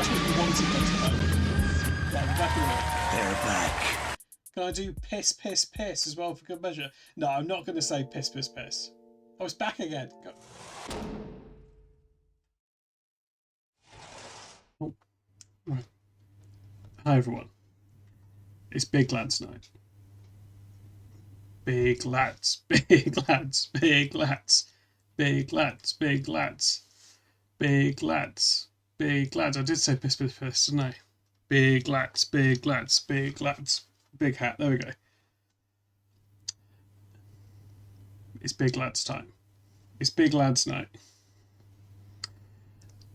That's what you wanted them to know. Right, we're back in it. They're back. Can I do piss, piss, piss as well for good measure? No, I'm not going to say piss, piss, piss. Oh, it's back again. Go. Oh, right. Hi, everyone. It's Big Lads Night. Big lads, big lads, big lads, big lads, big lads, big lads, big lads. I did say piss, piss, piss, didn't I? Big lads, big lads, big lads. Big hat, there we go. It's Big Lads time. It's Big Lads Night.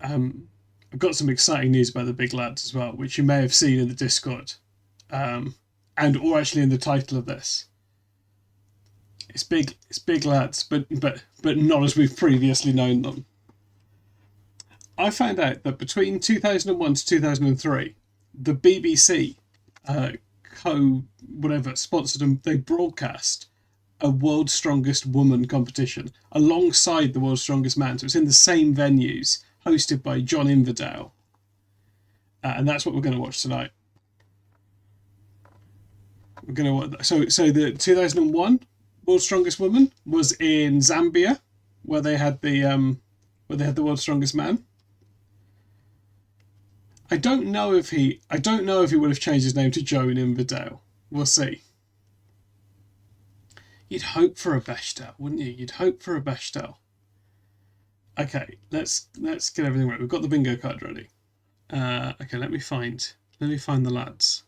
I've got some exciting news about the Big Lads as well, which you may have seen in the Discord, and or actually in the title of this. It's big lads, but not as we've previously known them. I found out that between 2001 to 2003, the BBC sponsored them. They broadcast a World's Strongest Woman competition alongside the World's Strongest Man. So it's in the same venues, hosted by John Inverdale, and that's what we're going to watch tonight. We're going to so the 2001 World's Strongest Woman was in Zambia, where they had the World's Strongest Man. I don't know if he would have changed his name to Joan Inverdale. We'll see. You'd hope for a Bechdel, wouldn't you? You'd hope for a Bechdel. Okay, let's get everything right. We've got the bingo card ready. Okay, let me find the lads.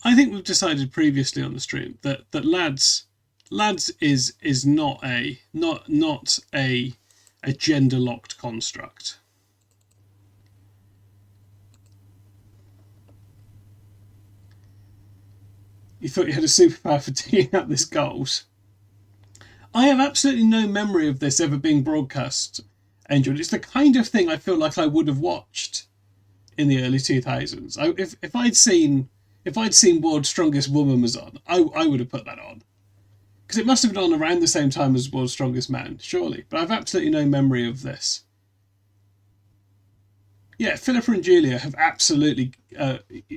I think we've decided previously on the stream that lads is not a gender locked construct. You thought you had a superpower for digging up this goals. I have absolutely no memory of this ever being broadcast, Angel. It's the kind of thing I feel like I would have watched in the early 2000s. If I'd seen World's Strongest Woman was on, I would have put that on. Because it must have been on around the same time as World's Strongest Man, surely. But I've absolutely no memory of this. Yeah, Philippa and Julia have absolutely...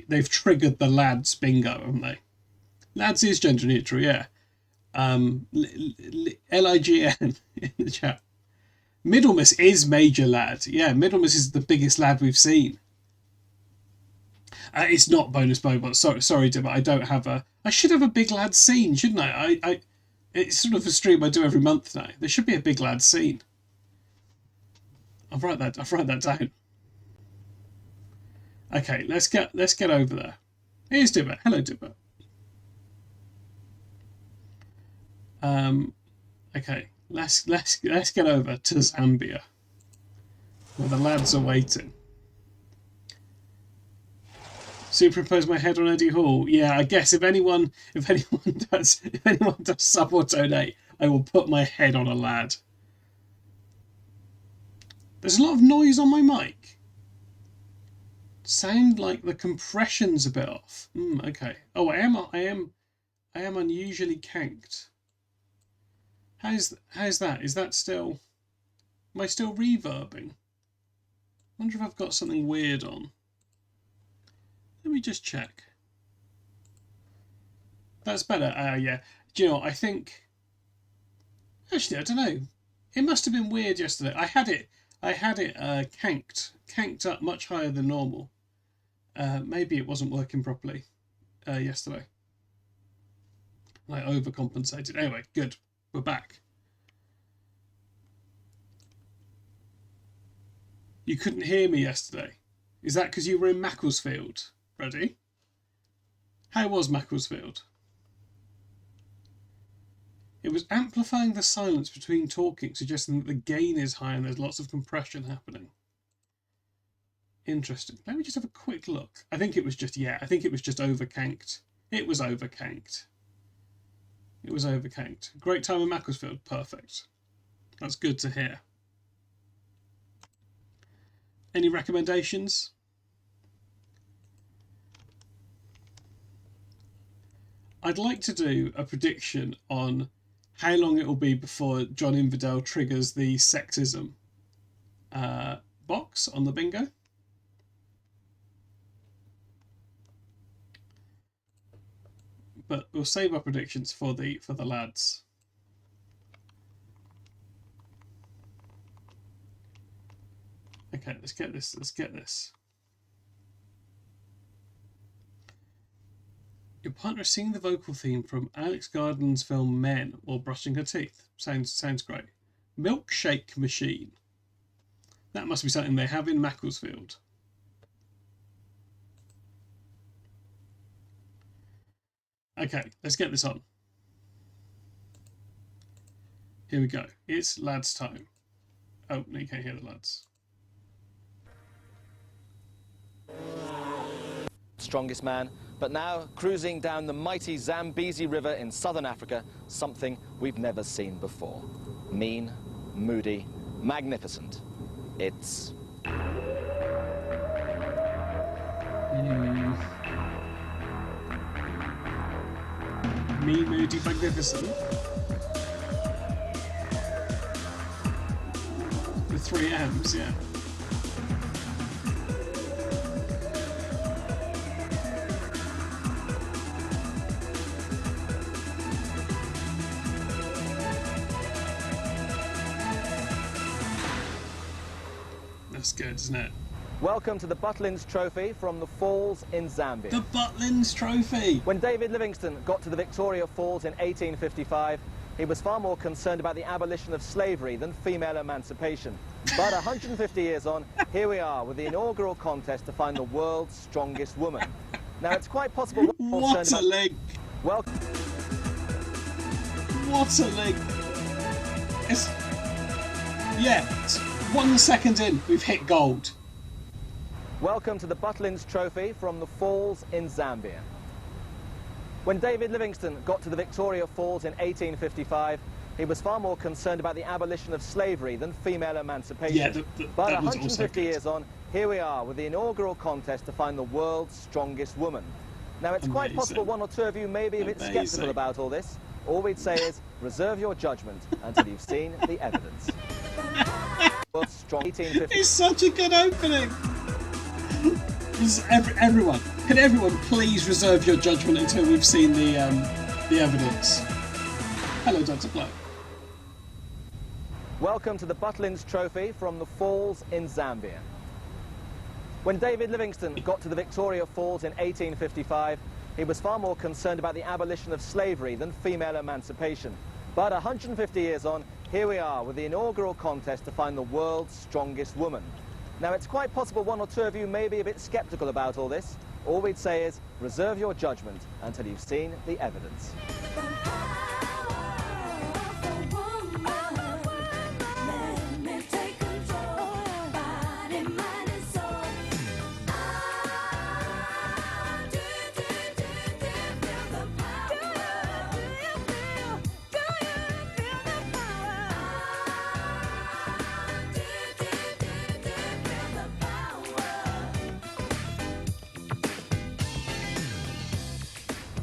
they've triggered the lads bingo, haven't they? Lads is gender neutral, yeah. LIGN in the chat. Middlemiss is Major Lad. Yeah, Middlemiss is the biggest lad we've seen. It's not bonus Bobot. Sorry, Dibba. I don't have a... I should have a Big Lad scene, shouldn't I? It's sort of a stream I do every month now. There should be a Big Lad scene. I'll write that down. Okay, let's get over there. Here's Dibba. Hello, Dibba. Okay, let's get over to Zambia, where the lads are waiting. Superimpose my head on Eddie Hall. Yeah, I guess if anyone does sub or donate, I will put my head on a lad. There's a lot of noise on my mic. Sound like the compression's a bit off. Okay. Oh, I am unusually canked. How's that? Is that still... Am I still reverbing? I wonder if I've got something weird on. Let me just check. That's better. Yeah. Do you know what? I think... Actually, I don't know. It must have been weird yesterday. I had it canked up much higher than normal. Maybe it wasn't working properly yesterday. I overcompensated. Anyway, good. We're back. You couldn't hear me yesterday. Is that because you were in Macclesfield? Ready? How was Macclesfield? It was amplifying the silence between talking, suggesting that the gain is high and there's lots of compression happening. Interesting. Let me just have a quick look. I think it was just overcanked. It was overcanked. It was overcanked. Great time in Macclesfield. Perfect. That's good to hear. Any recommendations? I'd like to do a prediction on how long it will be before John Inverdale triggers the sexism box on the bingo. but we'll save our predictions for the lads. Okay, let's get this. Your partner is singing the vocal theme from Alex Garden's film Men while brushing her teeth. Sounds great. Milkshake machine. That must be something they have in Macclesfield. Okay, let's get this on. Here we go. It's lads' time. Oh, no, you can't hear the lads. Strongest man, but now cruising down the mighty Zambezi River in southern Africa, something we've never seen before. Mean, moody, magnificent. It's... Mean, moody, magnificent. The 3 M's, yeah. That's good, isn't it? Welcome to the Butlins Trophy from the Falls in Zambia. The Butlins Trophy! When David Livingstone got to the Victoria Falls in 1855, he was far more concerned about the abolition of slavery than female emancipation. But 150 years on, here we are with the inaugural contest to find the world's strongest woman. Now, it's quite possible... What a link! Welcome. What a link! It's... Yeah, it's 1 second in, we've hit gold. Welcome to the Butlins Trophy from the Falls in Zambia. When David Livingstone got to the Victoria Falls in 1855, he was far more concerned about the abolition of slavery than female emancipation. Yeah, but that was 150 years on, here we are with the inaugural contest to find the world's strongest woman. Now, it's quite possible one or two of you may be a bit sceptical about all this. All we'd say is, reserve your judgment until you've seen the evidence. It's such a good opening! Everyone, can everyone please reserve your judgment until we've seen the evidence? Hello, Dr. Blow. Welcome to the Butlins Trophy from the Falls in Zambia. When David Livingstone got to the Victoria Falls in 1855, he was far more concerned about the abolition of slavery than female emancipation. But 150 years on, here we are with the inaugural contest to find the world's strongest woman. Now, it's quite possible one or two of you may be a bit sceptical about all this. All we'd say is, reserve your judgment until you've seen the evidence.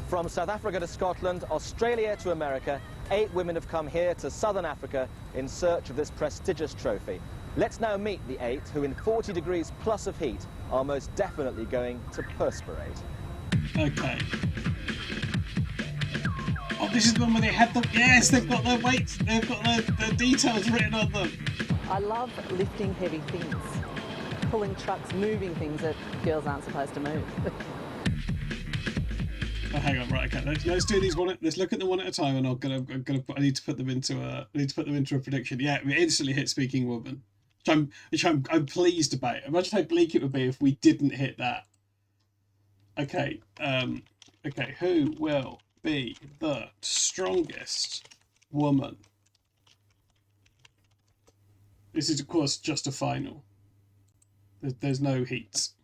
From South Africa to Scotland, Australia to America, 8 women have come here to Southern Africa in search of this prestigious trophy. Let's now meet the 8 who in 40 degrees plus of heat are most definitely going to perspirate. Okay. Oh, this is the one where they had the... Yes, they've got their weights, they've got their details written on them. I love lifting heavy things, pulling trucks, moving things that girls aren't supposed to move. Oh, hang on, right? Okay, let's do these one. Let's look at them one at a time, and I need to put them into a prediction. Yeah, we instantly hit Speaking Woman, which I'm pleased about. Imagine how bleak it would be if we didn't hit that. Okay, okay, who will be the strongest woman? This is, of course, just a final. There's no heats.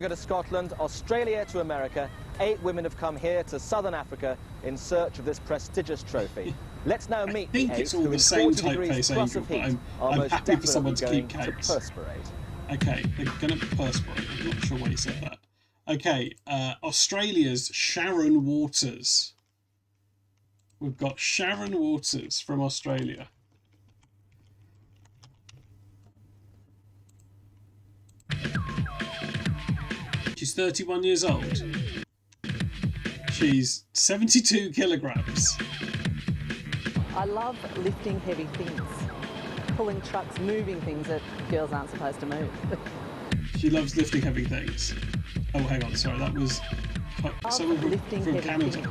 Go to Scotland, Australia to America, 8 women have come here to Southern Africa in search of this prestigious trophy. Let's now meet I think the 8 it's all who the in same 40 degrees typeface, plus Angel, of but heat are I'm most happy for someone to definitely keep going to counts. perspirate. Okay, they're going to perspirate. I'm not sure why you said that. Okay, Australia's Sharon Waters. We've got Sharon Waters from Australia. She's 31 years old. She's 72 kilograms. I love lifting heavy things, pulling trucks, moving things that girls aren't supposed to move. She loves lifting heavy things. Oh, hang on, sorry, that was someone lifting from heavy Canada. things,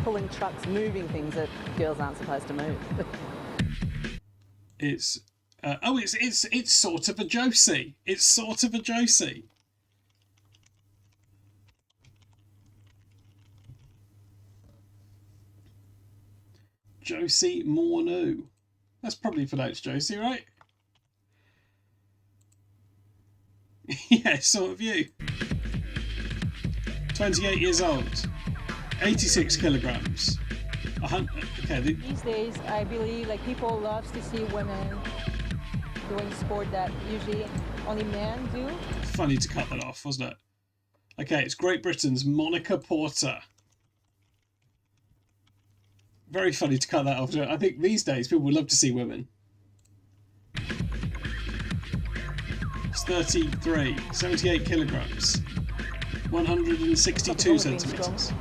pulling trucks, moving things that girls aren't supposed to move. It's it's sort of a Josie. It's sort of a Josie. Josie Morneau. That's probably pronounced Josie, right? Yeah, sort of you. 28 years old. 86 kilograms. Okay. These days, I believe like people love to see women doing sport that usually only men do. Funny to cut that off, wasn't it? Okay, it's Great Britain's Monica Porter. Very funny to cut that off. I think these days people would love to see women. It's 33, 78 kilograms, 162 centimetres.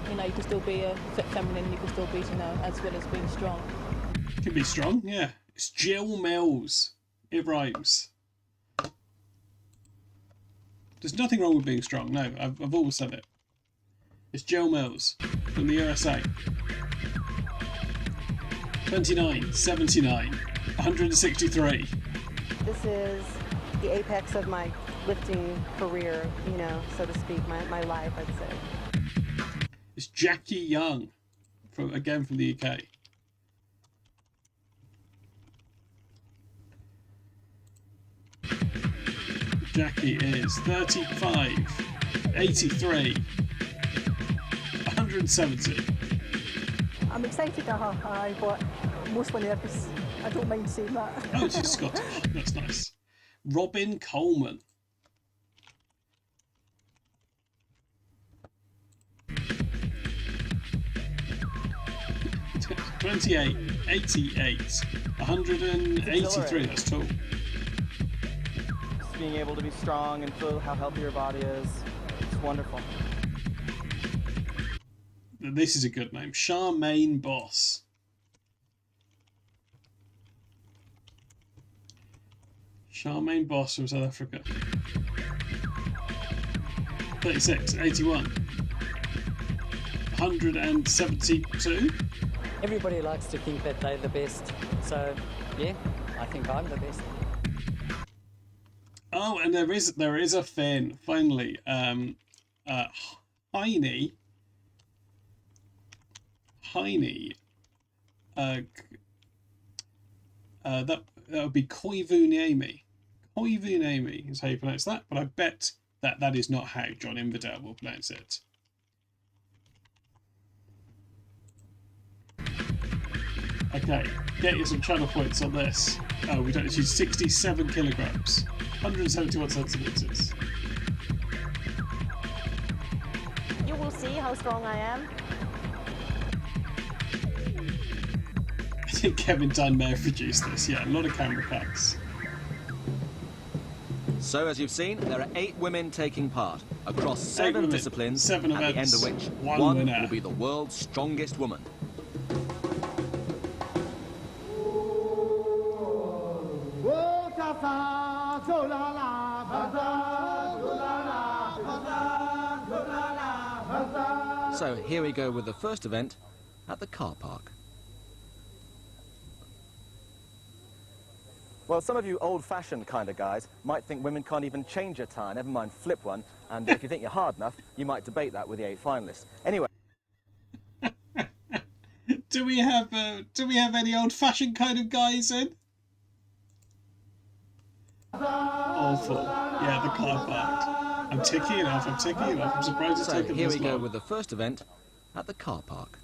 You can still be a feminine, you can still be, as well as being strong. Can be strong, yeah. It's Jill Mills. It rhymes. There's nothing wrong with being strong, no, I've always said it. It's Jill Mills from the USA. 29, 79, 163. This is the apex of my lifting career, so to speak, my life, I'd say. It's Jackie Young, from the UK. Jackie is 35, 83, 170. I'm excited to have high, but mostly nervous. I don't mind saying that. Oh, she's Scottish. That's nice. Robin Coleman. $28, 88, 183. That's tall. Just being able to be strong and feel how healthy your body is. It's wonderful. This is a good name. Charmaine Boss. Charmaine Boss from South Africa. 36, 81, 172. Everybody likes to think that they're the best. So, yeah, I think I'm the best. Oh, and there is a Finn, finally. Heine. That would be Koivuniemi. Koivuniemi is how you pronounce that, but I bet that is not how John Inverdale will pronounce it. Okay, get you some channel points on this. Oh, we don't. She's 67 kilograms, 171 centimeters. You will see how strong I am. I think Kevin Dunn may have produced this. Yeah, a lot of camera packs. So, as you've seen, there are 8 women taking part across 7 disciplines, 7 at the end events, of which one winner. will be the world's strongest woman. So here we go with the first event at the car park. Well, some of you old-fashioned kind of guys might think women can't even change a tyre, never mind flip one, and if you think you're hard enough, you might debate that with the 8 finalists. Anyway. Do we have any old-fashioned kind of guys in? Awful. Yeah, the car park. I'm ticking it off. I'm surprised it's taken here this we go long. with the first event at the car park.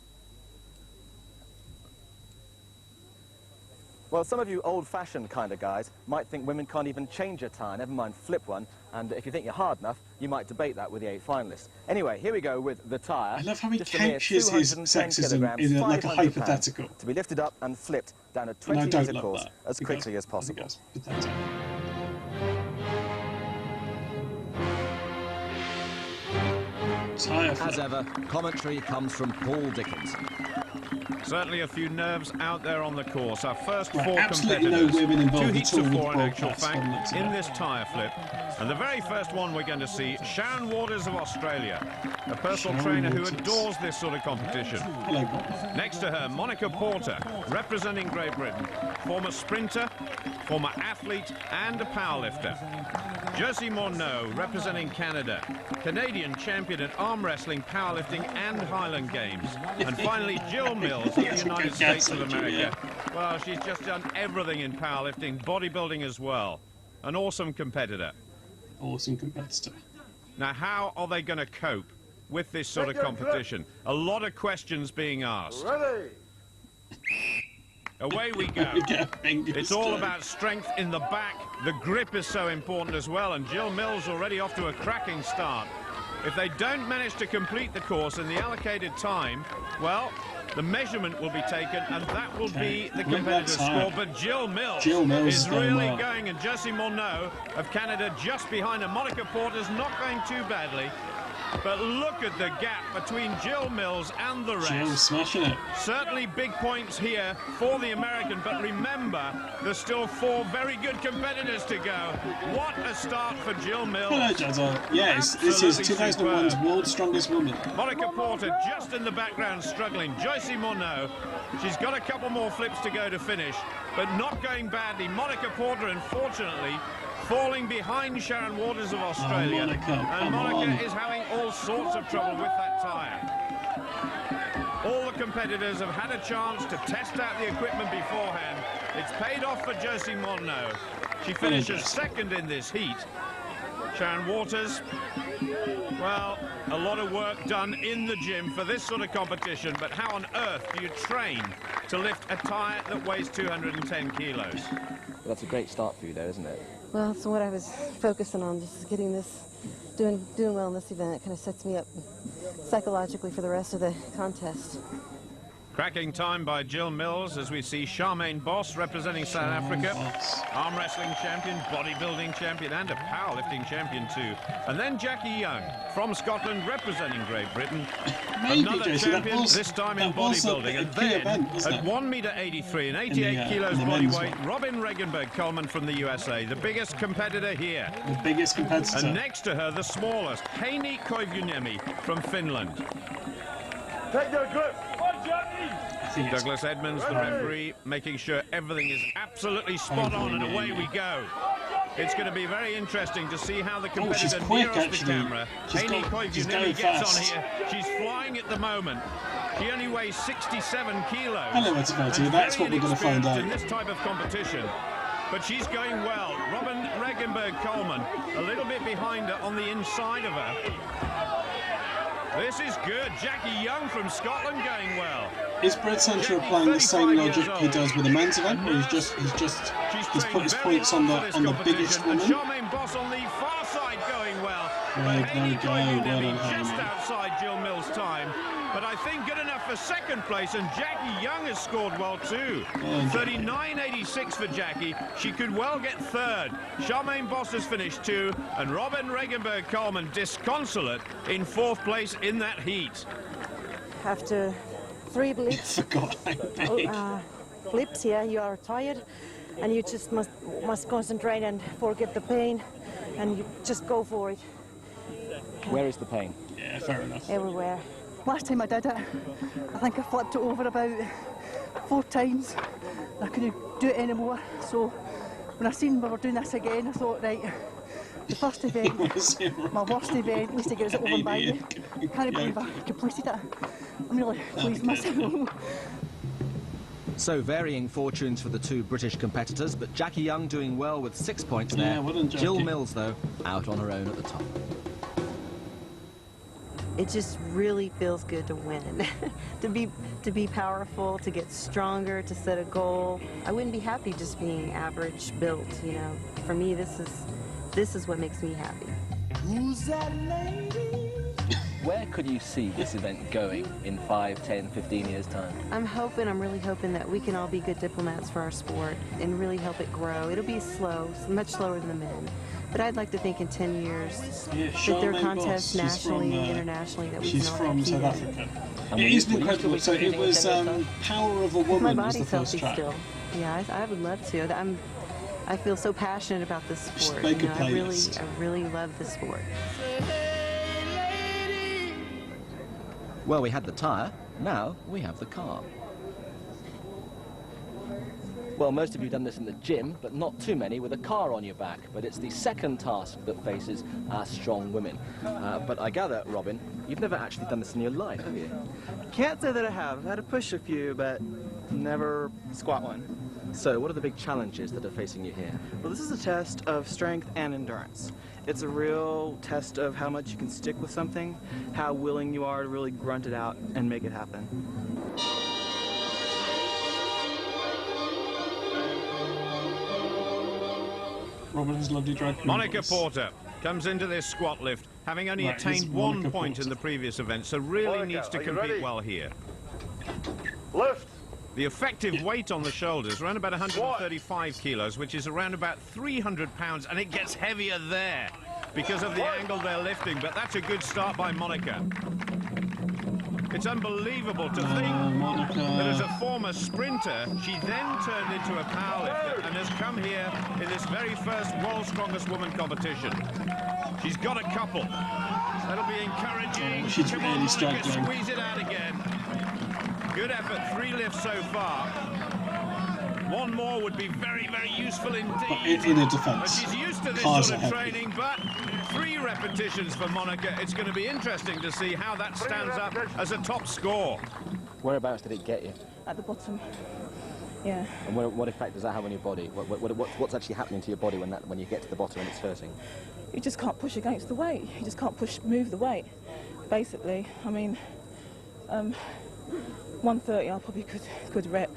Well, some of you old-fashioned kind of guys might think women can't even change a tyre, never mind flip one, and if you think you're hard enough, you might debate that with the 8 finalists. Anyway, here we go with the tyre. I love how he Just a mere couches his 210 sexism kilograms, in like a 500 pounds, hypothetical. to be lifted up and flipped down a And I 20 don't metre love course that. as quickly as possible. Because pathetic. Tire As flip. ever, commentary comes from Paul Dickinson. Certainly a few nerves out there on the course. Our first Right, four absolutely no competitors, women involved 2 at heats all of with 4 in the actual broadcast from fact, that in today. this tyre flip. And the very first one we're going to see, Sharon Waters of Australia, a personal Sharon trainer who Waters. adores this sort of competition. Hello, Bob. Next to her, Monica Porter, representing Great Britain, former sprinter, former athlete and a powerlifter. Josie Morneau, representing Canada, Canadian champion at arm wrestling, powerlifting and Highland Games. And finally, Jill Mills of the That's a United good States guess, of actually, America. Well, she's just done everything in powerlifting, bodybuilding as well. An awesome competitor. Awesome competitor. Now, how are they going to cope with this sort of competition? A lot of questions being asked. Ready? Away we go. It's It's all about strength in the back. The grip is so important as well, and Jill Mills already off to a cracking start. If they don't manage to complete the course in the allocated time, well, the measurement will be taken, and that will be the competitor's score. But Jill Mills is really going, and Josie Morneau of Canada just behind her. Monica Porter's not going too badly. But look at the gap between Jill Mills and the rest. Jill smashing it. Certainly big points here for the American, but remember, there's still 4 very good competitors to go. What a start for Jill Mills. Hello, Jazza. Yes, this is 2001's World's Strongest Woman. Monica Porter just in the background struggling. Josie Morneau, she's got a couple more flips to go to finish, but not going badly. Monica Porter, unfortunately, falling behind Sharon Waters of Australia. And Monica is having all sorts of trouble with that tyre. All the competitors have had a chance to test out the equipment beforehand. It's paid off for Josie Morneau. She finishes second in this heat. Sharon Waters, well, a lot of work done in the gym for this sort of competition, but how on earth do you train to lift a tyre that weighs 210 kilos? Well, that's a great start for you there, isn't it? Well, so what I was focusing on, just getting this, doing well in this event, kind of sets me up psychologically for the rest of the contest. Cracking time by Jill Mills as we see Charmaine Boss representing South Africa. Arm wrestling champion, bodybuilding champion and a powerlifting champion too. And then Jackie Young from Scotland representing Great Britain. Another champion, this time in bodybuilding. And then at 1 meter 83 and 88 kilos body weight, Robin Regenberg-Coleman from the USA, the biggest competitor here. The biggest competitor. And next to her, the smallest, Heini Koivuniemi from Finland. Take your grip. Douglas Edmonds, the referee, making sure everything is absolutely spot on, and away we go. It's going to be very interesting to see how the competitor nearest the camera, Heini Koivuniemi, gets on here. She's flying at the moment. She only weighs 67 kilos. Hello, everybody. That's what we're going to find out. In this type of competition. But she's going well. Robin Regenberg-Coleman, a little bit behind her on the inside of her. This is good. Jackie Young from Scotland going well. Is Brett Centre applying the same logic he does with the men's event, where he's put his points on the biggest woman? And Charmaine Boss on the far side going well. Right, there we go. Well done, just Heini. outside Jill Mills' time. But I think good enough for second place, and Jackie Young has scored well too. 39.86 for Jackie. She could well get third. Charmaine Boss has finished 2, and Robin Regenberg-Coleman disconsolate in 4th place in that heat. After 3 blips, flips here, you are tired, and you just must concentrate and forget the pain, and you just go for it. Where is the pain? Yeah, fair enough. Everywhere. Last time I did it, I think I flipped it over about 4 times. I couldn't do it anymore. So when I seen we were doing this again, I thought, right, the first event, my worst event, needs to get us over and by you. I can't believe I completed it. I'm really pleased with myself. So varying fortunes for the 2 British competitors, but Jackie Young doing well with 6 points there. Yeah, well done, Jackie. Jill Mills, though, out on her own at the top. It just really feels good to win, to be powerful, to get stronger, to set a goal. I wouldn't be happy just being average built, you know. For me, this is what makes me happy. Who's that lady Where could you see this event going in 5, 10, 15 years' time? I'm really hoping that we can all be good diplomats for our sport and really help it grow. It'll be slow, much slower than the men. But I'd like to think in 10 years that there are contests nationally, internationally that we can all compete in. She's from South Africa. It is incredible. So it was Power of a Woman was the first track. Still. Yeah, I would love to. I feel so passionate about this sport. You know, I really love the sport. Well, we had the tyre, now we have the car. Well, most of you have done this in the gym, but not too many with a car on your back. But it's the second task that faces our strong women. But I gather, Robin, you've never actually done this in your life, have you? Can't say that I have. I've had to push a few, but never squat one. So, what are the big challenges that are facing you here? Well, this is a test of strength and endurance. It's a real test of how much you can stick with something, how willing you are to really grunt it out and make it happen. Robin has lovely drag queen Monica voice. Porter comes into this squat lift, having only attained 1 point in the previous event, so really needs to compete well here. Lift. The effective weight on the shoulders, around about 135 kilos, which is around about 300 pounds, and it gets heavier there because of the angle they're lifting, but that's a good start by Monica. It's unbelievable to think that as a former sprinter, she then turned into a powerlifter and has come here in this very first World's Strongest Woman competition. She's got a couple. That'll be encouraging. She's Come really on, Monica, struggling. squeeze it out again. Good effort, 3 lifts so far. 1 more would be very, very useful indeed. But in a defence, She's used to this cars sort are of heavy. training, but 3 repetitions for Monica. It's going to be interesting to see how that stands up as a top score. Whereabouts did it get you? At the bottom. Yeah. And what effect does that have on your body? What's actually happening to your body when you get to the bottom and it's hurting? You just can't push against the weight. You just can't move the weight, basically. I mean, 130 I probably could rep,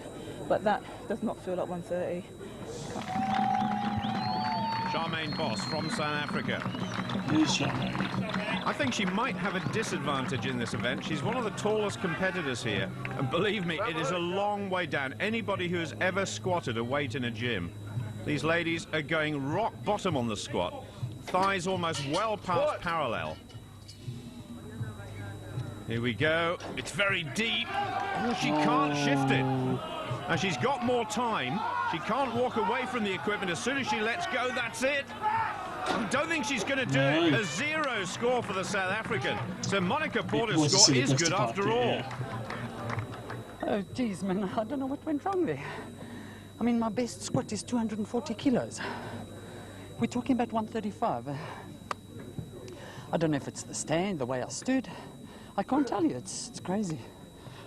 but that does not feel like 130. Charmaine Boss from South Africa. Who's Charmaine? I think she might have a disadvantage in this event. She's one of the tallest competitors here, and believe me, it is a long way down. Anybody who has ever squatted a weight in a gym, these ladies are going rock bottom on the squat. Thighs almost well past parallel. Here we go. It's very deep. Oh, she can't shift it. And she's got more time. She can't walk away from the equipment. As soon as she lets go, that's it. I don't think she's going to do it. A 0 score for the South African. So Monica Porter's score is good after all. Oh, geez, man, I don't know what went wrong there. I mean, my best squat is 240 kilos. We're talking about 135. I don't know if it's the stand, the way I stood. I can't tell you, it's crazy.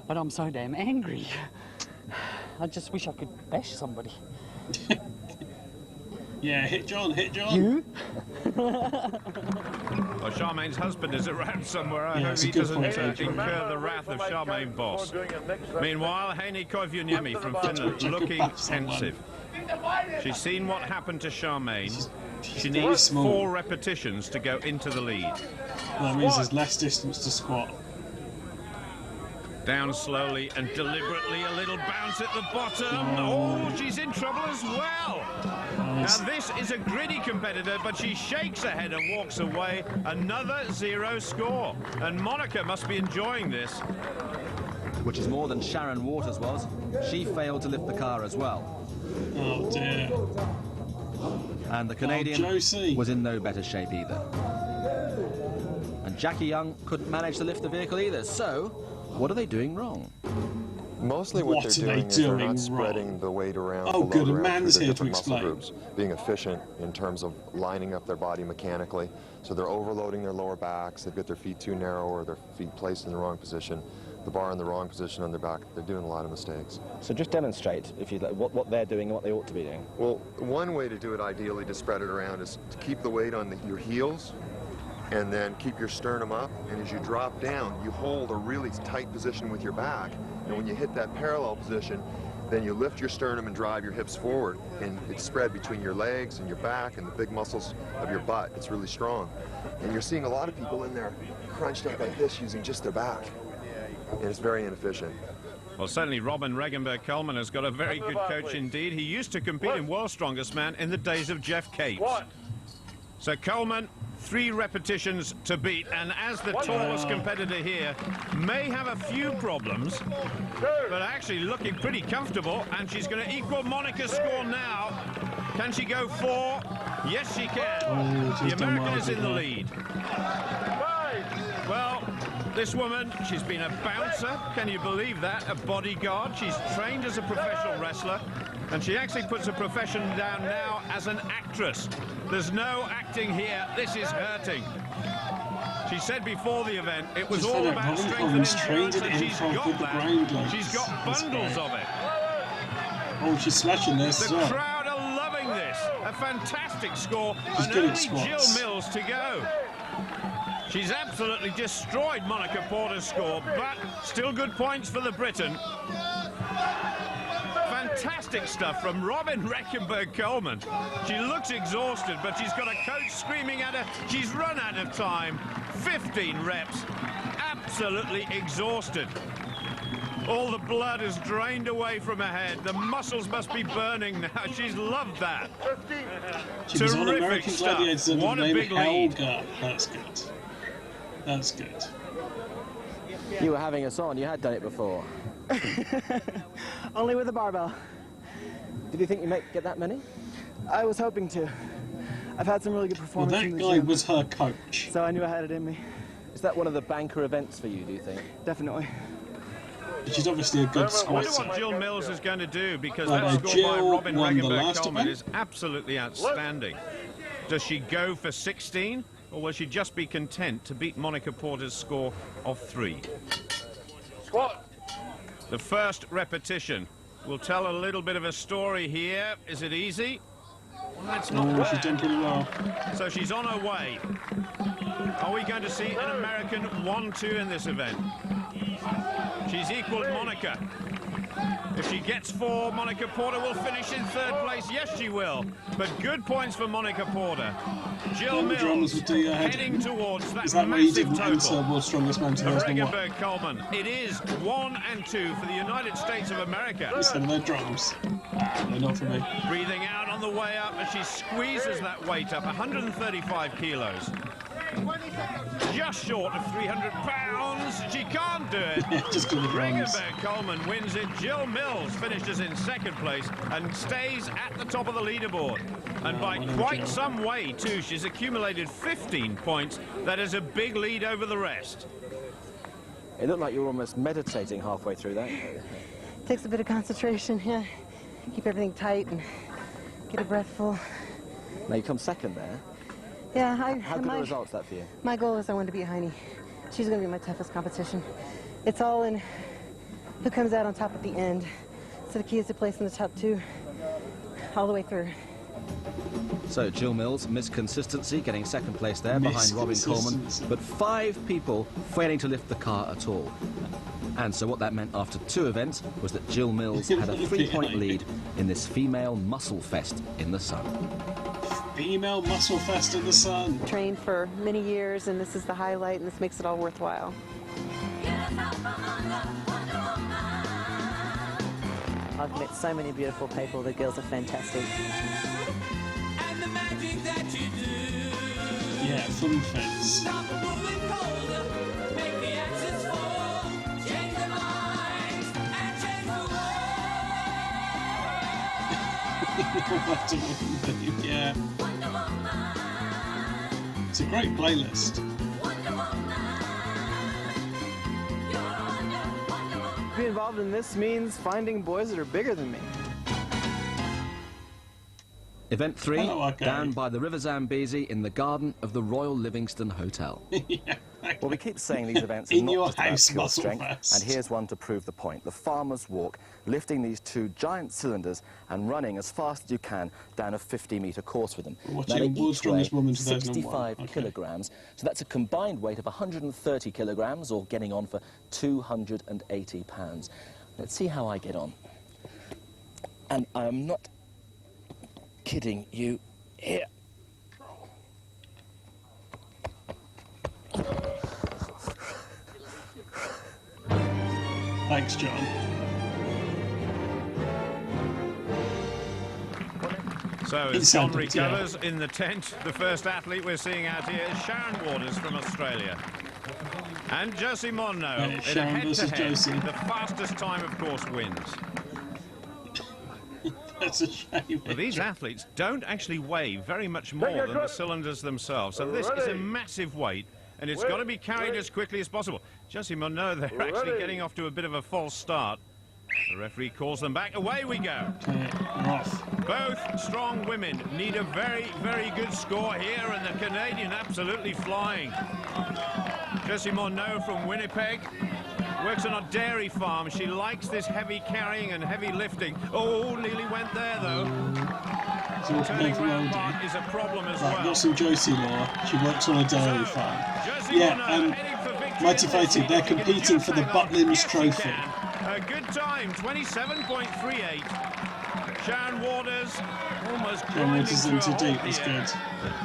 But I'm so damn angry. I just wish I could bash somebody. Yeah, hit John. You? Well, Charmaine's husband is around somewhere. I hope he doesn't incur the wrath of Charmaine Boss. Meanwhile, Heini Koivuniemi from Finland looking pensive. She's seen what happened to Charmaine. She needs 4 repetitions to go into the lead. That means there's less distance to squat. Down slowly and deliberately, a little bounce at the bottom. Oh, she's in trouble as well. Now this is a gritty competitor, but she shakes her head and walks away. Another 0 score. And Monica must be enjoying this. Which is more than Sharon Waters was. She failed to lift the car as well. Oh dear. And the Canadian was in no better shape either. And Jackie Young couldn't manage to lift the vehicle either. So, what are they doing wrong? Mostly what they're doing is they're not spreading the weight around. Oh, good. A around man's through here their to different muscle explain. groups, being efficient in terms of lining up their body mechanically. So they're overloading their lower backs. They've got their feet too narrow or their feet placed in the wrong position. The bar in the wrong position on their back. They're doing a lot of mistakes. So just demonstrate, if you like, what they're doing and what they ought to be doing. Well, one way to do it ideally to spread it around is to keep the weight on your heels and then keep your sternum up, and as you drop down, you hold a really tight position with your back, and when you hit that parallel position, Then you lift your sternum and drive your hips forward, and it's spread between your legs and your back and the big muscles of your butt. It's really strong. And you're seeing a lot of people in there crunched up like this using just their back. And it's very inefficient. Well, certainly Robin Regenberg-Coleman has got a very good coach indeed. He used to compete in World's Strongest Man in the days of Jeff Cates. So Coleman, 3 repetitions to beat, and as the tallest competitor here, may have a few problems, but actually looking pretty comfortable, and she's going to equal Monica's score now. Can she go 4? Yes, she can. The American is in the lead. Well, this woman, she's been a bouncer, can you believe that? A bodyguard. She's trained as a professional wrestler, and she actually puts her profession down now as an actress. There's no acting here. This is hurting. She said before the event it was all about strength and endurance, and she's got that. She's got bundles of it. Oh, she's slashing this. The crowd are loving this. A fantastic score, and only Jill Mills to go. She's absolutely destroyed Monica Porter's score, but still good points for the Briton. Fantastic stuff from Robin Regenberg-Coleman. She looks exhausted, but she's got a coach screaming at her. She's run out of time. 15 reps. Absolutely exhausted. All the blood is drained away from her head. The muscles must be burning now. She's loved that. She was on American Gladiators under the name Helga. That's good. That's good. You were having us on. You had done it before. Only with a barbell. Did you think you might get that many? I was hoping to. I've had some really good performances. Well, that guy was her coach. So I knew I had it in me. Is that one of the banker events for you, do you think? Definitely. She's obviously a good I wonder squatter. what Jill Mills is going to do, because that score by Robin Regenberg-Coleman is absolutely outstanding. Does she go for 16, or will she just be content to beat Monica Porter's score of 3? Squat. The first repetition. We'll tell a little bit of a story here. Is it easy? Well, that's not bad. She's done pretty well. So she's on her way. Are we going to see an American 1-2 in this event? She's equaled Monica. If she gets 4, Monica Porter will finish in 3rd place. Yes, she will. But good points for Monica Porter. Jill Mills heading towards that massive total. World's Strongest Man 2001. Regenberg-Coleman. It is 1 and 2 for the United States of America. Listen to their drums. They're not for me. Breathing out on the way up as she squeezes that weight up, 135 kilos. Just short of 300 pounds. She can't do it. Just to the drums. Regenberg-Coleman wins it. Jill Mills finishes in 2nd place and stays at the top of the leaderboard. And by quite some way, too. She's accumulated 15 points. That is a big lead over the rest. It looked like you were almost meditating halfway through that. Takes a bit of concentration, yeah. Keep everything tight and get a breath full. Now you come 2nd there. Yeah, How good a result's that for you? My goal is I want to beat Heine. She's going to be my toughest competition. It's all in who comes out on top at the end. So the key is to place in the top 2 all the way through. So Jill Mills, missed consistency, getting 2nd place there behind Robin Coleman, but 5 people failing to lift the car at all. And so what that meant after 2 events was that Jill Mills had a 3-point lead in this female muscle fest in the sun. Female muscle fest in the sun. Trained for many years, and this is the highlight, and this makes it all worthwhile. I've met so many beautiful people. The girls are fantastic. Yeah, fun fence. Yeah. It's a great playlist. To be involved in this means finding boys that are bigger than me. Event 3, down by the River Zambezi in the garden of the Royal Livingston Hotel. Well, we keep saying these events are In not your just about house pure muscle strength, fest. and here's one to prove the point. The farmer's walk, lifting these 2 giant cylinders and running as fast as you can down a 50-metre course with them. Watching they World's each Strongest weigh Woman 2001. 65 kilograms, so that's a combined weight of 130 kilograms, or getting on for 280 pounds. Let's see how I get on. And I'm not kidding you here. Thanks, John. So as John recovers in the tent, the first athlete we're seeing out here is Sharon Waters from Australia. And Josie Monod in a head-to-head. The fastest time, of course, wins. That's a shame. Well, these athletes don't actually weigh very much more than the cylinders themselves. So this is a massive weight, and it's got to be carried as quickly as possible. Josie Monod, they're actually getting off to a bit of a false start. The referee calls them back. Away we go. Both strong women need a very, very good score here, and the Canadian absolutely flying. Josie Monod from Winnipeg works on a dairy farm. She likes this heavy carrying and heavy lifting. Oh, nearly went there though. Turning round part is a problem as well. Got some Josie law. She works on a dairy farm. Mighty Fighting, they're competing for the Butlins Trophy. A good time, 27.38. Sharon Waters almost Waters into deep, that's good.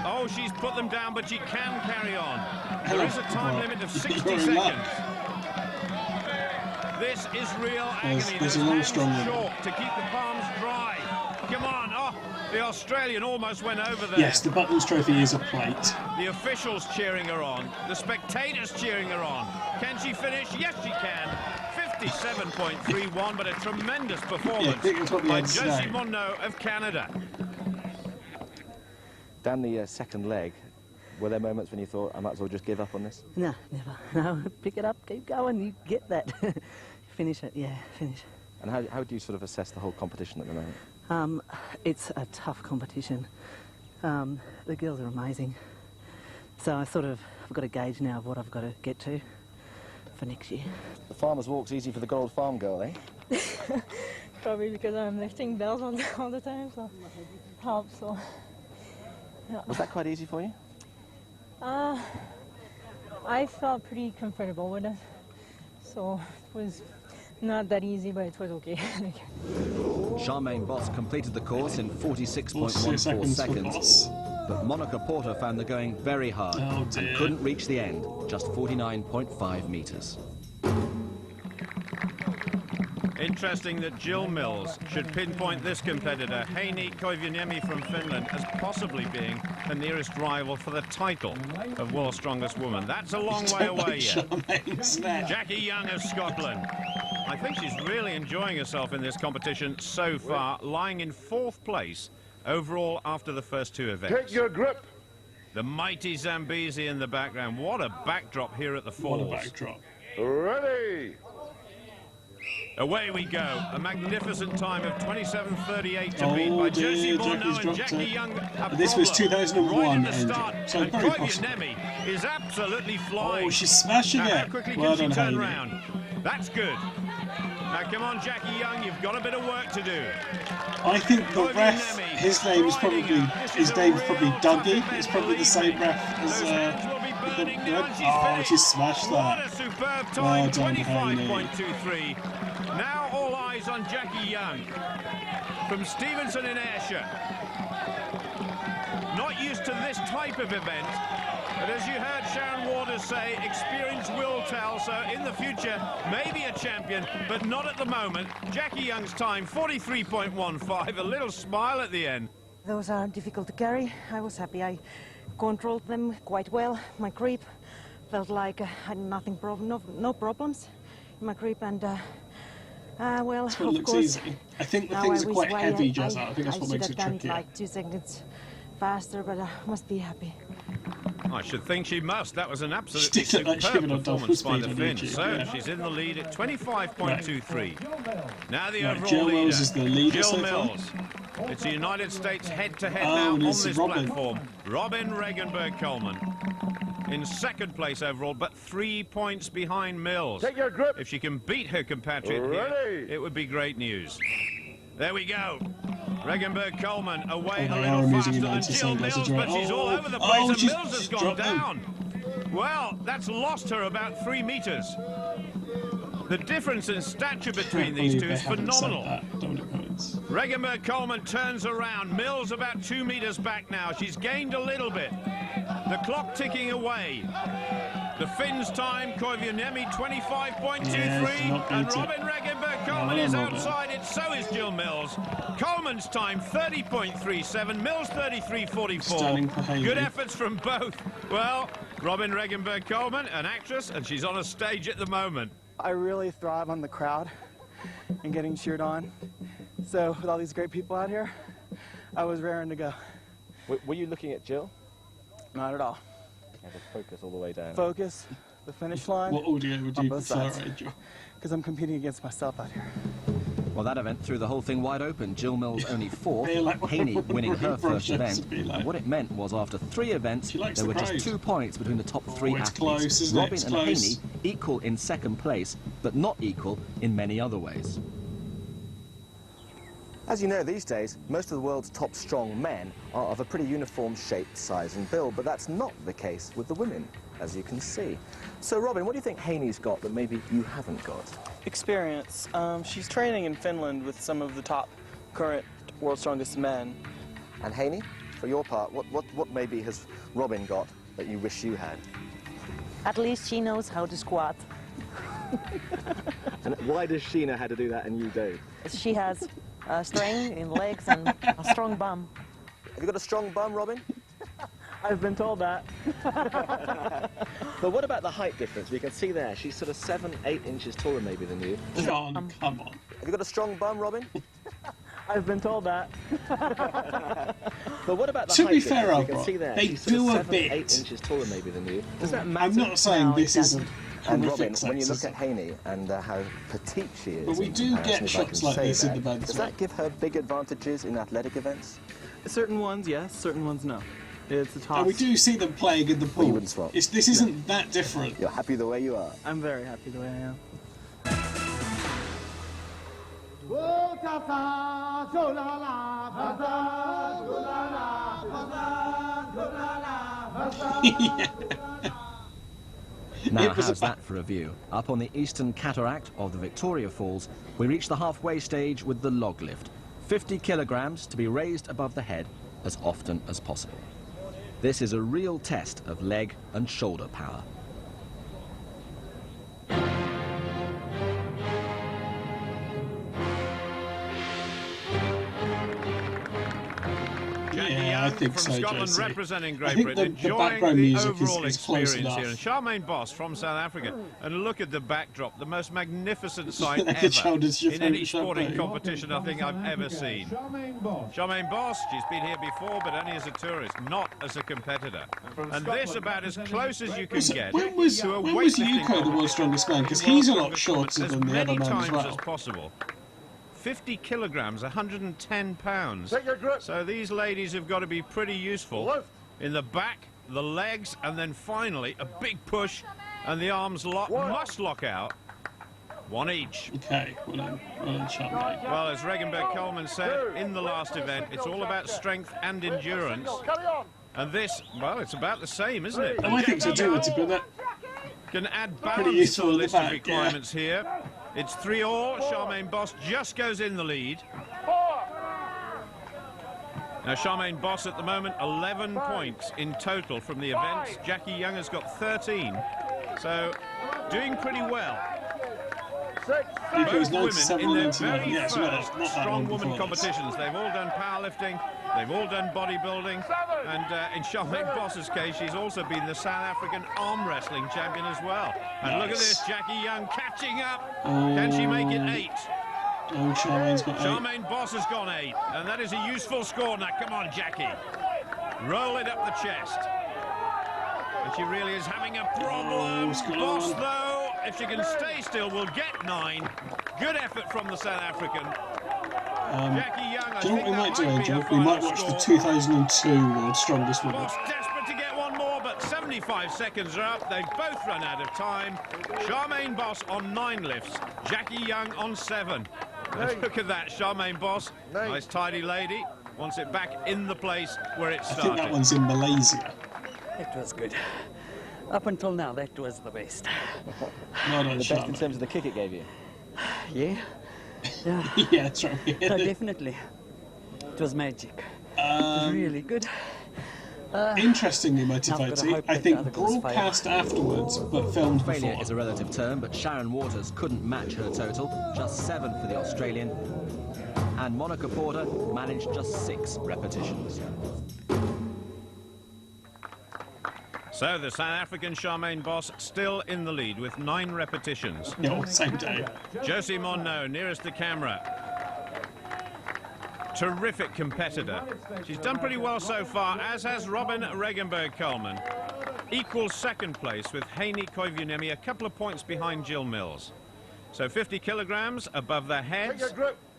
Oh, she's put them down, but she can carry on. There is a time limit of 60 seconds. This is real agony. There's a long strong one. To keep the palms dry. Come on. Oh, the Australian almost went over there. Yes, the Butlins Trophy is a plate. The officials cheering her on. The spectators cheering her on. Can she finish? Yes, she can. 57.31, but a tremendous performance by Josie Monod of Canada. Down the second leg, were there moments when you thought, I might as well just give up on this? No, never. No, pick it up, keep going, you get that. Finish it, yeah, finish. And how do you sort of assess the whole competition at the moment? It's a tough competition. The girls are amazing. So I've got a gauge now of what I've got to get to for next year. The farmer's walk's easy for the good old farm girl, eh? Probably because I'm lifting bells all the time, so it helps. So. Yeah. Was that quite easy for you? I felt pretty comfortable with it, so it was not that easy, but it was okay. Charmaine Boss completed the course in 46.14 seconds. But Monica Porter found the going very hard and couldn't reach the end, just 49.5 metres. Interesting that Jill Mills should pinpoint this competitor, Heini Koivuniemi from Finland, as possibly being the nearest rival for the title of World's Strongest Woman. That's a long way away yet. Jackie Young of Scotland. I think she's really enjoying herself in this competition so far, lying in 4th place overall after the first 2 events. Take your grip. The mighty Zambezi in the background. What a backdrop here at the Falls. What a backdrop. Ready. Away we go. A magnificent time of 27.38 to beat by Josie Monod and Jackie Young. This was 2001, right start. So and very possible. Koivuniemi is absolutely flying. Oh, she's smashing it. How quickly Well can she done, turn Heini. round? That's good. Now, come on, Jackie Young, you've got a bit of work to do. I think the ref, his name is probably Dougie. It's probably the same ref as oh, she smashed that. What a superb time, Well done, Heini. 25.23. Now all eyes on Jackie Young from Stevenson in Ayrshire. Not used to this type of event, but as you heard Sharon Waters say, experience will tell, so in the future, maybe a champion, but not at the moment. Jackie Young's time, 43.15, a little smile at the end. Those are difficult to carry. I was happy I controlled them quite well. My grip felt like I had no problems in my grip, and well, That's what of looks course, easy. I think the things are quite heavy, Jazza. I think that's what makes it I should have done tricky. it like 2 seconds faster, but I must be happy. I should think she must. That was an absolutely She did look like she superb was on double performance by speed the on Finns. YouTube, So yeah. she's in the lead at 25.23. Now the Right, overall Jill leader, Mills is the leader Jill so far. Mills. It's the United States head-to-head Oh, now on and it's this Robin. platform. Robin Regenberg-Coleman in 2nd place overall, but 3 points behind Mills. Take your grip. If she can beat her compatriot here, it would be great news. There we go. Regenberg-Coleman away Oh, a they little are faster using than Jill anti-sunglasses, Mills, right? but she's all Oh, over the place, oh, and she's Mills has gone dropped them. down. Well, that's lost her about 3 metres. The difference in stature between these two is phenomenal. Regenberg-Coleman turns around. Mills about 2 meters back now. She's gained a little bit. The clock ticking away. The Finns' time, Koivuniemi 25.23, and Robin Regenberg-Coleman is outside it, so is Jill Mills. Coleman's time 30.37, Mills 33.44. Good efforts from both. Well, Robin Regenberg-Coleman, an actress, and she's on a stage at the moment. I really thrive on the crowd and getting cheered on. So with all these great people out here, I was raring to go. Were you looking at Jill? Not at all. You had to focus all the way down. Focus, the finish line. What audio would you prefer, Angel? Because I'm competing against myself out here. Well, that event threw the whole thing wide open. Jill Mills only fourth, like Haney winning her first event. Like. And what it meant was after 3 events, there were just 2 points between the top 3 athletes. Close, isn't Robin it? and Haney equal in second place, but not equal in many other ways. As you know, these days, most of the world's top strong men are of a pretty uniform shape, size and build, but that's not the case with the women, as you can see. So, Robin, what do you think Haney's got that maybe you haven't got? Experience. She's training in Finland with some of the top current world's strongest men. And Haney, for your part, what maybe has Robin got that you wish you had? At least she knows how to squat. And why does she know how to do that and you don't? She has strength in legs and a strong bum. Have you got a strong bum, Robin? I've been told that. But what about the height difference? We can see there, she's sort of 7-8 inches taller maybe than you. John, come on. Have you got a strong bum, Robin? I've been told that. But what about the to height be difference? fair, We can see there, they she's do sort a of 7-8 bit. inches taller maybe than you. Does that matter? I'm not saying this isn't And horrific Robin, when you look sexism. at Haney and how petite she is, But we in do comparison, get if I can shots like say this in that, the men's does that give her big advantages in athletic events? Certain ones, yes. Certain ones, no. It's a toss. And we do see them playing in the pool. You wouldn't swap. This isn't that different. You're happy the way you are. I'm very happy the way I am. Now, how's that for a view? Up on the eastern cataract of the Victoria Falls, we reach the halfway stage with the log lift. 50 kilograms to be raised above the head as often as possible. This is a real test of leg and shoulder power. Yeah, I think from so, Scotland Jesse. representing I Great think Britain, the enjoying background the music overall is close experience here. enough. And Charmaine Boss from South Africa, and look at the backdrop, the most magnificent sight The ever shoulders, your in any favourite sporting champagne. competition I think I've ever seen. Charmaine Boss, she's been here before, but only as a tourist, not as a competitor. And this about as close as you can get When was to a Yuko weightlifting the competition. world's strongest man? Because he's a lot As shorter than the other many man as times well. as possible. 50 kilograms, 110 pounds. So these ladies have got to be pretty useful in the back, the legs, and then finally a big push, and the arms must lock out. One each. Okay, well done Charmaine. Well, as Regenberg-Coleman said in the last event, it's all about strength and endurance. And this, well, it's about the same, isn't it? Oh, I think so too, to be honest. Can add Pretty balance to useful the in the list back, of requirements here. It's 3-all. Charmaine Boss just goes in the lead. Now, Charmaine Boss at the moment, 11 points in total from the event. Jackie Young has got 13. So, doing pretty well. Yuko's Both women in their 97, very yes, well, first not that strong long woman before this. competitions. They've all done powerlifting, they've all done bodybuilding, and in Charmaine Boss's case, she's also been the South African arm wrestling champion as well. And look at this, Jackie Young catching up. Can she make it 8? Oh, Charmaine's got 8. Charmaine Boss has gone 8, and that is a useful score. Now, come on, Jackie. Roll it up the chest. And she really is having a problem. Boss, though, if she can stay still, will get 9. Good effort from the South African. Jackie Young, I Do you know think what we might do, that might be Angel? her We might final watch score. the 2002 World's Strongest Woman. Boss desperate to get one more, but 75 seconds are up. They've both run out of time. Charmaine Boss on 9 lifts. Jackie Young on 7. And look at that, Charmaine Boss. Nice tidy lady. Wants it back in the place where it I started. think that one's in Malaysia. It was good. Up until now, that was the best. Well done, The best in Charmaine. terms of the kick it gave you? Yeah. Yeah, Yeah, that's right. no, definitely. It was magic. It was really good. Interestingly, my I've got to Tifoti, hope I that the think other girls broadcast fail. afterwards, but filmed Failure before. is a relative term, but Sharon Waters couldn't match her total, just 7 for the Australian. And Monica Porter managed just 6 repetitions. So the South African Charmaine Boss still in the lead with 9 repetitions. No, same day. Josie Monod nearest the camera. Terrific competitor. She's done pretty well so far, as has Robin Regenberg-Coleman. Equal second place with Heini Koivuniemi, a couple of points behind Jill Mills. So 50 kilograms above their heads.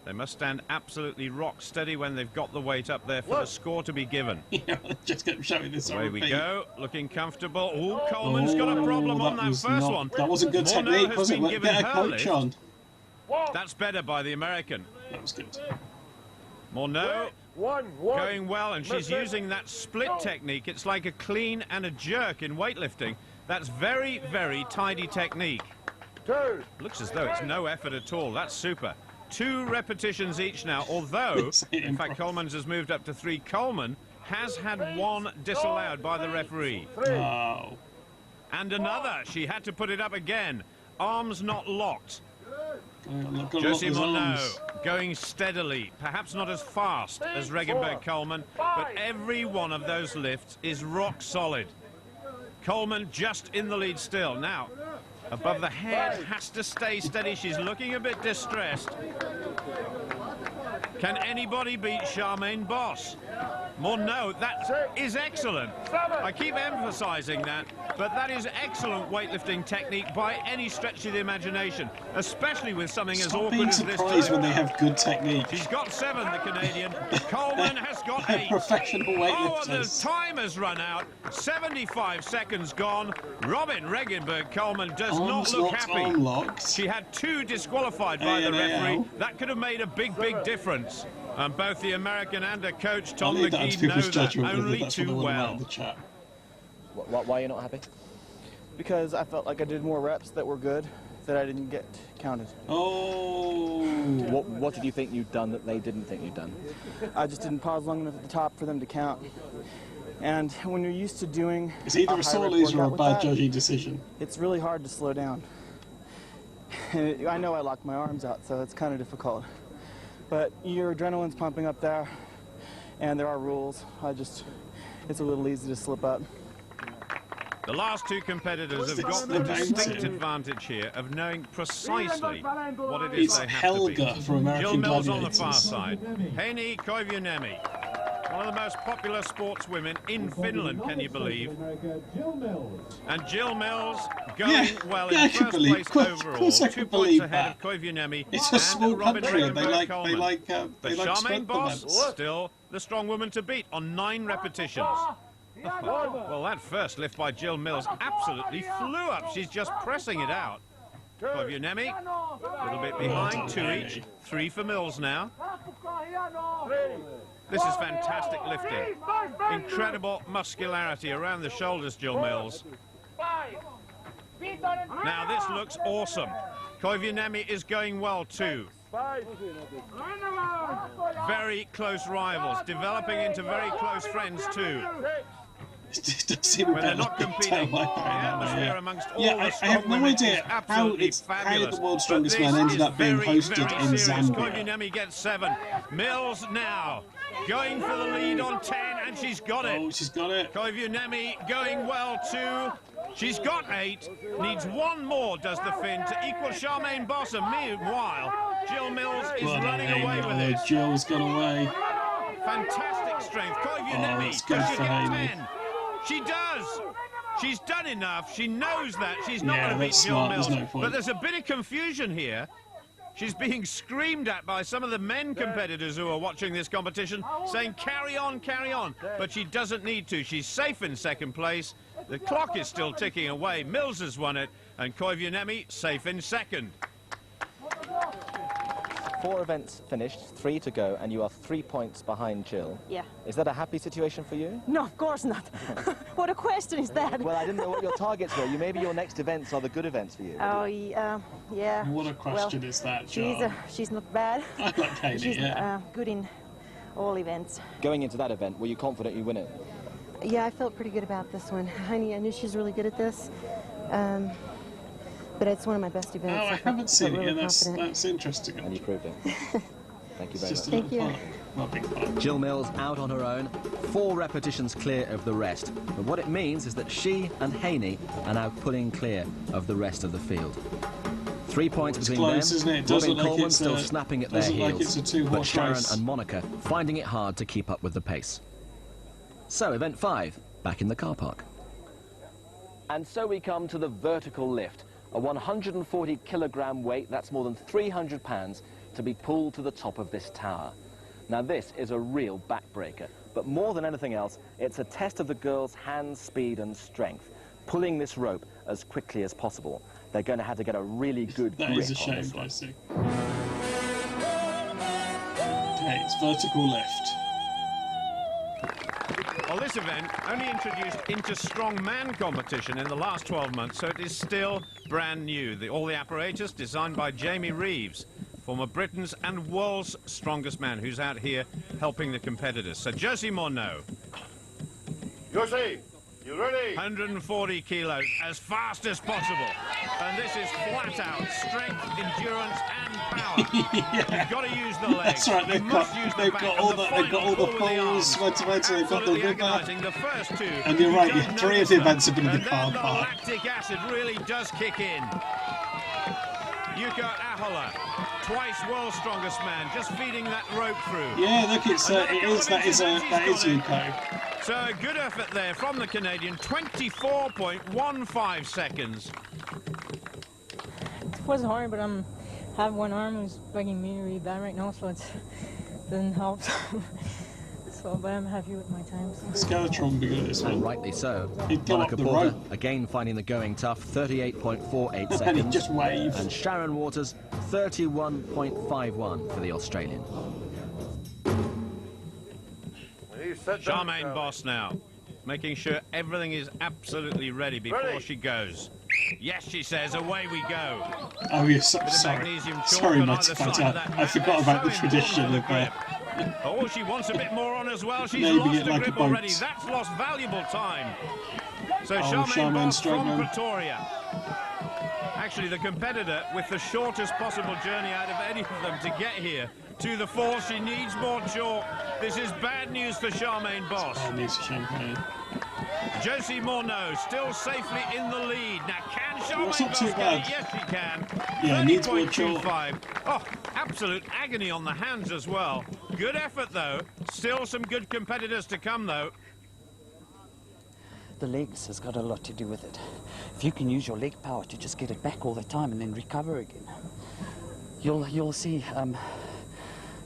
They must stand absolutely rock steady when they've got the weight up there for the score to be given. Yeah, just kept showing this. Away we go, looking comfortable. Oh, Coleman's got a problem on that first one. That wasn't good technique, was it? Get a coach on. That's better by the American. That was good. Monod going well, and she's using that split technique. It's like a clean and a jerk in weightlifting. That's very, very tidy technique. Looks as though it's no effort at all. That's super. 2 repetitions each now, although, in fact, Coleman's has moved up to 3. Coleman has had 1 disallowed by the referee. Oh. And another. She had to put it up again. Arms not locked. Josie Monod going steadily, perhaps not as fast as Regenberg-Coleman, but every one of those lifts is rock solid. Coleman just in the lead still. Now, above the head, has to stay steady. She's looking a bit distressed. Can anybody beat Charmaine Boss? Monod, that is excellent. I keep emphasizing that, but that is excellent weightlifting technique by any stretch of the imagination, especially with something as awkward as this. Stop being surprised when they have good technique. She's got 7, the Canadian. Coleman has got 8. Professional weightlifters. Oh, and the time has run out. 75 seconds gone. Robin Regenberg-Coleman does not look happy. Unlocked. She had 2 disqualified by the referee. That could have made a big, big difference. And both the American and her coach, Tom McGee, know that only too well. Why are you not happy? Because I felt like I did more reps that were good that I didn't get counted. Oh. What did you think you'd done that they didn't think you'd done? I just didn't pause long enough at the top for them to count. And when you're used to doing... It's either a sore loser or a bad judging decision. It's really hard to slow down. And I know I locked my arms out, so it's kind of difficult. But your adrenaline's pumping up there, and there are rules. It's a little easy to slip up. The last 2 competitors have got the distinct advantage here of knowing precisely what it is they have to Helga from American Jill Mills on the Gladiators. far side. Heini Koivuniemi, one of the most popular sportswomen in Finland, can you believe? And Jill Mills going well in first place overall, 2 points ahead of Koivuniemi. It's a small Robin country, and they like But spread Charmaine Boss events. still the strong woman to beat on 9 repetitions. Well, that first lift by Jill Mills absolutely flew up. She's just pressing it out. Koivuniemi, a little bit behind, 2 each. 3 for Mills now. This is fantastic lifting. Incredible muscularity around the shoulders, Jill Mills. Now this looks awesome. Koivuniemi is going well too. Very close rivals, developing into very close friends too. When they're not competing, the atmosphere amongst all the I strong have no women idea is absolutely how fabulous. the world's But strongest this man ended is up being very, hosted very in serious. Zambia. Koivuniemi gets 7. Mills now going for the lead on 10, and she's got it. Oh, she's got it. Koivuniemi going well too. She's got 8. Needs 1 more, does the Finn, to equal Charmaine Boss. Meanwhile, Jill Mills is running away with it. Jill's got away. Fantastic strength. Koivuniemi, it's good does she for get Heini. 10? She does. She's done enough. She knows that. She's not Yeah, going to beat that's Jill smart. Mills. There's no point. But there's a bit of confusion here. She's being screamed at by some of the men competitors who are watching this competition, saying, carry on, carry on. But she doesn't need to. She's safe in second place. The clock is still ticking away. Mills has won it, and Koivuniemi safe in second. 4 events finished, 3 to go, and you are 3 points behind Jill. Yeah. Is that a happy situation for you? No, of course not. What a question is that? Well, I didn't know what your targets were. Maybe your next events are the good events for you. Oh, yeah. What a question is that, John? She's not bad. I like Hayley, She's yeah. good in all events. Going into that event, were you confident you win it? Yeah, I felt pretty good about this one. I knew she's really good at this. But it's one of my best events. Oh, I haven't seen it really yet. That's interesting. And you proved it. Thank you very much. Thank you. Not big part. Jill Mills out on her own, 4 repetitions clear of the rest. But what it means is that she and Haney are now pulling clear of the rest of the field. 3 points between close, them. Isn't it? It Robin Coleman still snapping at their doesn't heels. like it's a 2-horse but Sharon race. and Monica finding it hard to keep up with the pace. So, event 5, back in the car park. And so we come to the vertical lift. A 140-kilogram weight, that's more than 300 pounds, to be pulled to the top of this tower. Now this is a real backbreaker, but more than anything else, it's a test of the girls' hand speed and strength, pulling this rope as quickly as possible. They're going to have to get a really good grip That is a on shame, this one. I see. Okay, it's vertical lift. Well, this event only introduced into strongman competition in the last 12 months, so it is still brand new. All the apparatus designed by Jamie Reeves, former Britain's and world's strongest man, who's out here helping the competitors. So Josie Morneau. Josie, you ready? 140 kilos, as fast as possible. And this is flat out strength, endurance and power. Yeah. You've got to use the legs. That's right, they've got all the poles, they've got the river. The first 2. And you're right, 3 of the events have been in the car And then the park. lactic acid really does kick in. Yuko Ahola, twice world's strongest man, just feeding that rope through. Yeah, look, that is Yuko. So a good effort there from the Canadian, 24.15 seconds. It was hard, but I have one arm who's bugging me really bad right now, so it doesn't help. But I'm happy with my times. Skeletron will be good at this one. And rightly so. He'd go Monica up the Porter, rope. again finding the going tough, 38.48 seconds. And he just waved. And Sharon Waters, 31.51 for the Australian. Charmaine Boss now, making sure everything is absolutely ready before she goes. Yes, she says, away we go. Oh, yes, Bit of sorry. magnesium chalk Sorry, on my either side of that I mat. forgot about the So tradition important, of the grip. Oh, she wants a bit more on as well. She's Maybe lost get the like a grip boat. already. That's lost valuable time. So Charmaine Charmaine Boss from Strongman. Pretoria. Actually, the competitor with the shortest possible journey out of any of them to get here to the fall. She needs more chalk. This is bad news for Charmaine Boss. Bad news for Champagne. Josie Morneau still safely in the lead. Now, can Well, Charmaine it's not Boss too get bad. it? Yes, she can. Yeah, needs more 30.25. Oh, absolute agony on the hands as well. Good effort, though. Still some good competitors to come, though. The legs has got a lot to do with it. If you can use your leg power to just get it back all the time and then recover again, you'll see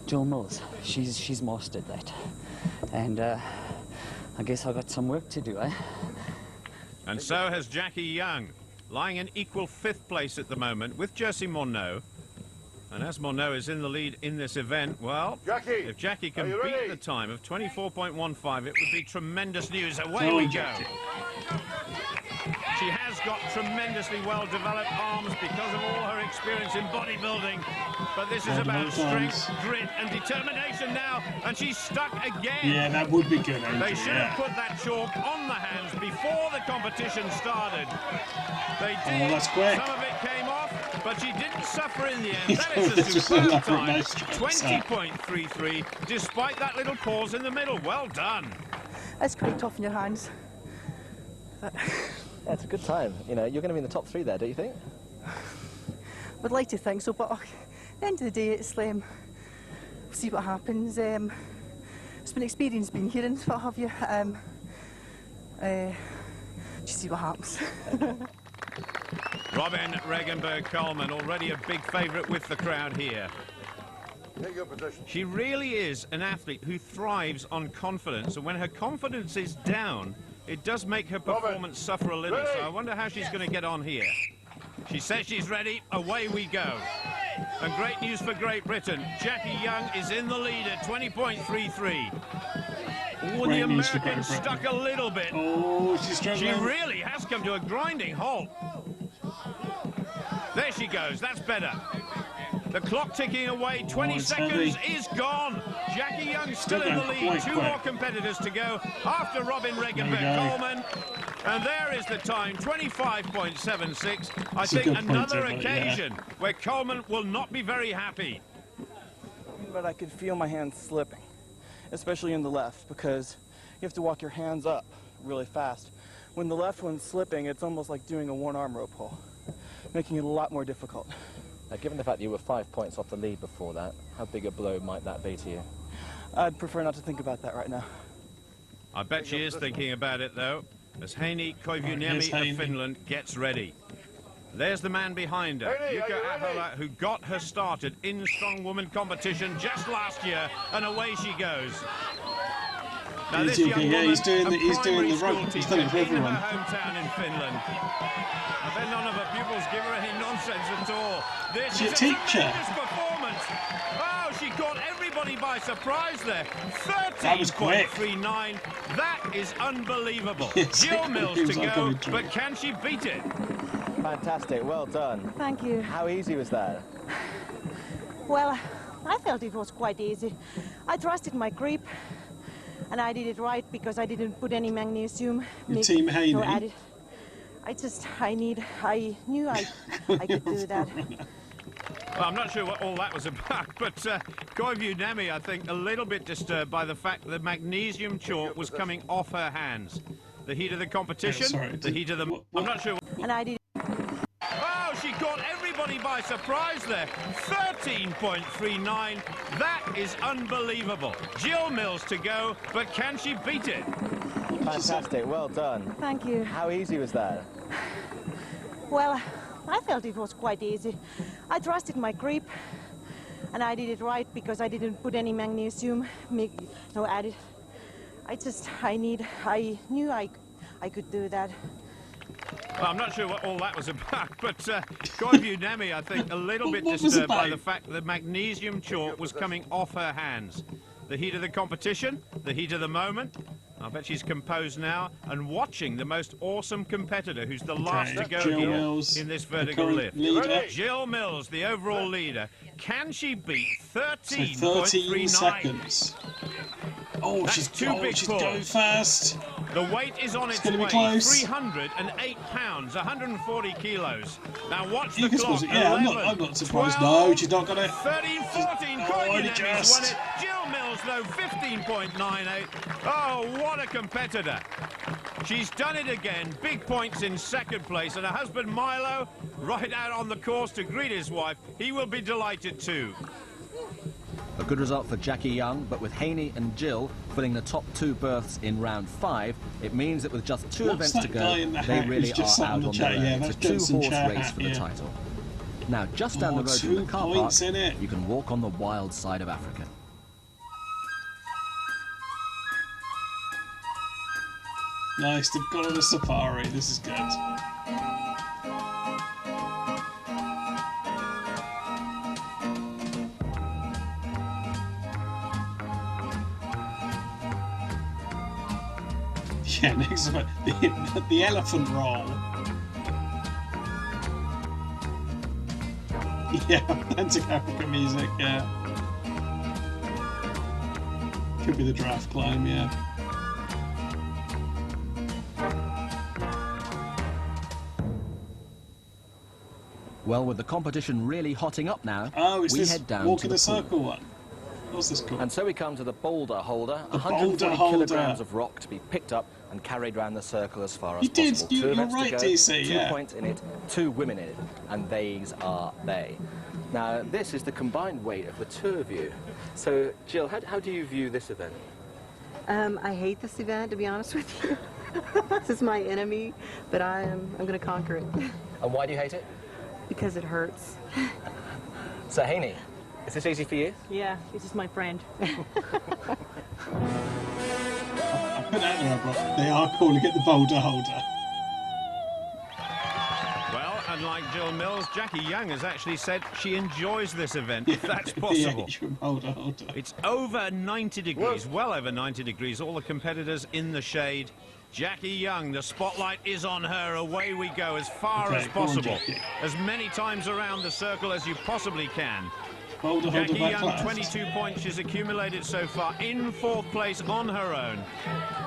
Jill Mills. She's mastered that, and I guess I got some work to do, eh? And so has Jackie Young, lying in equal 5th place at the moment with Josie Morneau. And as Morneau is in the lead in this event, well, Jackie, if Jackie can are you beat ready? the time of 24.15, it would be tremendous news. Away Go we on, go. Jackie. She has got tremendously well-developed arms because of all her experience in bodybuilding. But this is about Well-developed strength, arms. grit, and determination now. And she's stuck again. Yeah, that would be good, Angel. They should yeah. have put that chalk on the hands before the competition started. They did. Oh, that's quick. Some of it came off, but she didn't suffer in the end. That is a That's just superb elaborate, time. nice strokes, 20.33, despite that little pause in the middle. Well done. It's quite tough in your hands. That's a good time. You know, you're going to be in the top 3 there, don't you think? Would like to think so, but at the end of the day, it's we'll see what happens. It's been experience being here and what have you. Just see what happens. Robin Regenberg-Coleman, already a big favourite with the crowd here. Take your position. She really is an athlete who thrives on confidence, and when her confidence is down, it does make her performance suffer a little. So I wonder how she's going to get on here. She says she's ready. Away we go. And great news for Great Britain. Jackie Young is in the lead at 20.33. Oh, the American stuck a little bit. Oh, she's struggling. She really has come to a grinding halt. There she goes. That's better. The clock ticking away. 20 seconds is gone. Jackie Young still in the lead. Two more competitors to go after Robin Regenberg-Coleman. And there is the time, 25.76. I think another occasion where Coleman will not be very happy. But I could feel my hands slipping, especially in the left, because you have to walk your hands up really fast. When the left one's slipping, it's almost like doing a one-arm rope pull, making it a lot more difficult. Now, given the fact that you were 5 points off the lead before that, how big a blow might that be to you? I'd prefer not to think about that right now. I bet she is thinking about it, though, as Heini Koivuniemi of Finland gets ready. There's the man behind her, Jukka Ahola, who got her started in strong woman competition just last year, and away she goes. Now this young woman, he's doing the rope. He's done it for everyone. In her hometown in Finland. And then none of her pupils give her any nonsense at all. This is a tremendous performance. Oh, she caught everybody by surprise there. 13.39. That is unbelievable. Jill Mills to go, but can she beat it? Fantastic, well done. Thank you. How easy was that? Well, I felt it was quite easy. I trusted my grip, and I did it right because I didn't put any magnesium. Team Heini. Added. I knew I could do that. Well, I'm not sure what all that was about, but Koivuniemi, I think, a little bit disturbed by the fact that the magnesium chalk was coming off her hands. The heat of the competition, the heat of the... I'm not sure... And I did... Oh, she caught everybody by surprise there. 13.39. That is unbelievable. Jill Mills to go, but can she beat it? Fantastic, well done. Thank you. How easy was that? Well, I felt it was quite easy. I trusted my grip, and I did it right because I didn't put any magnesium added. I knew I could do that. Well, I'm not sure what all that was about, but Koivuniemi, I think, a little bit disturbed by the fact that the magnesium chalk was coming off her hands. The heat of the competition, the heat of the moment. I bet she's composed now and watching the most awesome competitor who's the last to go here in this vertical lift. Jill Mills, the overall leader. Can she beat 13.39 seconds? Oh, she's going fast. The weight is on its way. 308 pounds, 140 kilos. Now watch the clock. Yeah, I'm not surprised. 12, no, she's not got it. 13-14. Koivuniemi's won it. Jill Mills, though, 15.98. Oh, what a competitor. She's done it again. Big points in second place. And her husband, Milo, right out on the course to greet his wife. He will be delighted too. A good result for Jackie Young, but with Heini and Jill filling the top 2 berths in round 5, it means that with just 2 events to go, they really are out on their own. It's a 2-horse race for the title. Now, just down the road from the car park, you can walk on the wild side of Africa. Nice, they've got on a safari. This is good. Yeah, next one, the elephant roll. Yeah, authentic African music, yeah. Could be the draft climb, yeah. Well, with the competition really hotting up now, we head down walk to in the a circle one? What's this called? And so we come to the boulder holder. The 140 boulder kilograms of rock to be picked up and carried around the circle as far as You did, possible. you're right, DC, 2 yeah. points in it, 2 women in it, and these are they. Now, this is the combined weight of the 2 of you. So, Jill, how do you view this event? I hate this event, to be honest with you. This is my enemy, but I'm going to conquer it. And why do you hate it? Because it hurts. So, Heini, is this easy for you? Yeah, this is my friend. They are calling it the boulder holder. Well, unlike Jill Mills, Jackie Young has actually said she enjoys this event, if that's possible. Hold on. It's over 90 degrees, well over 90 degrees. All the competitors in the shade. Jackie Young, the spotlight is on her. Away we go, as far as possible. As many times around the circle as you possibly can. Jackie Young, 22 points she's accumulated so far, in 4th place on her own.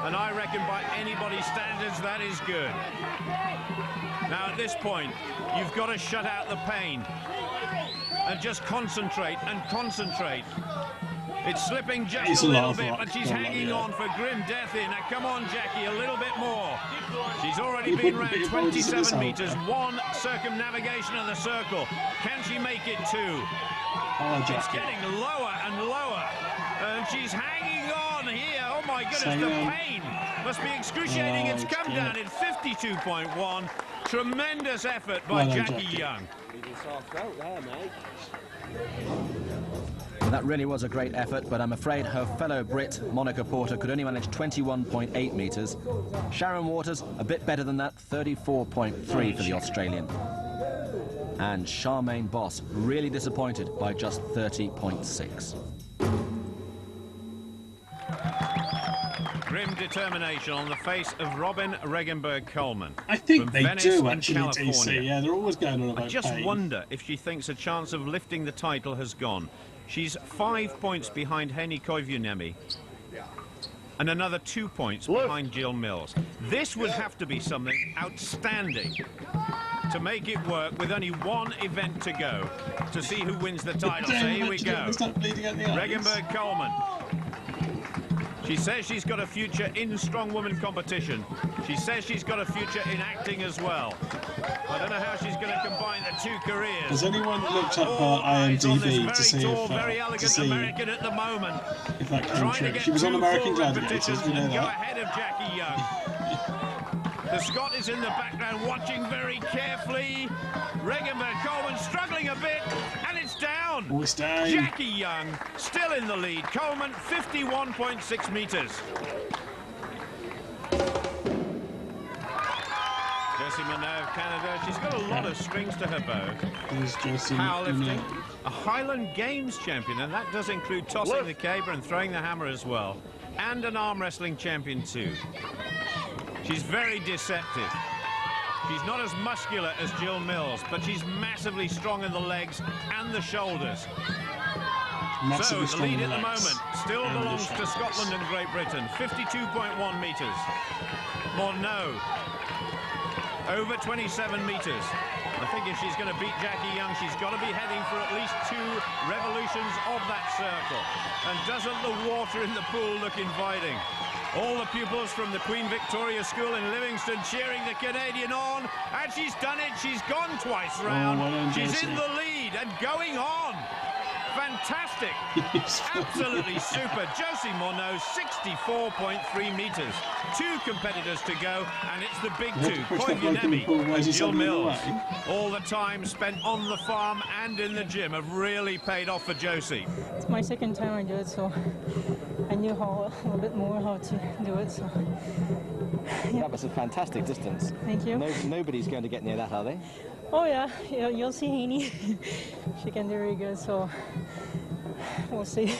And I reckon by anybody's standards, that is good. Now at this point, you've got to shut out the pain and just concentrate and concentrate. It's slipping just a little bit, but she's hanging on for grim death here. Now come on, Jackie, a little bit more. She's already been round 27 metres, 1 circumnavigation of the circle. Can she make it 2? It's getting lower and lower, and she's hanging on here. Oh my goodness, the pain must be excruciating. It's come down in 52.1. Tremendous effort by Jackie Young. That really was a great effort, but I'm afraid her fellow Brit, Monica Porter, could only manage 21.8 metres. Sharon Waters, a bit better than that, 34.3 for the Australian. And Charmaine Boss, really disappointed by just 30.6. Grim determination on the face of Robin Regenberg-Coleman. I think they Venice do, in actually, California. DC. Yeah, they're always going on about I just pain. wonder if she thinks a chance of lifting the title has gone. She's 5 points behind Heini Koivuniemi and another 2 points behind Jill Mills. This would have to be something outstanding to make it work with only 1 event to go to see who wins the title. So here we go. Regenberg-Coleman. She says she's got a future in strong woman competition. She says she's got a future in acting as well. I don't know how she's going to combine the 2 careers. Has anyone looked up her IMDb to see tall, if very elegant American at the moment, if that came true? She was on American Gladiators, you know go that. ahead of Jackie Young. The Scot is in the background watching very carefully. Regenberg-Coleman struggling a bit, and it's down. Oh, it's down. Jackie Young still in the lead. Coleman 51.6 metres. Josie Minot of Canada. She's got a lot of strings to her bow. Powerlifting, a Highland Games champion, and that does include tossing the caber and throwing the hammer as well, and an arm wrestling champion too. She's very deceptive. She's not as muscular as Jill Mills, but she's massively strong in the legs and the shoulders. So the lead at the moment still belongs to Scotland and Great Britain, 52.1 metres. Morneau, over 27 metres. I think if she's going to beat Jackie Young, she's got to be heading for at least 2 revolutions of that circle. And doesn't the water in the pool look inviting? All the pupils from the Queen Victoria School in Livingston cheering the Canadian on. And she's done it. She's gone twice round. She's in the lead and going on. Fantastic. Absolutely super. Josie Morneau, 64.3 metres. 2 competitors to go, and it's the big 2, Koivuniemi and Jill Mills. All the time spent on the farm and in the gym have really paid off for Josie. It's my 2nd time I do it, so I knew a little bit more how to do it. So yeah. That was a fantastic distance. Thank you. Nobody's going to get near that, are they? Oh yeah, you'll see Heini. She can do really good, so we'll see.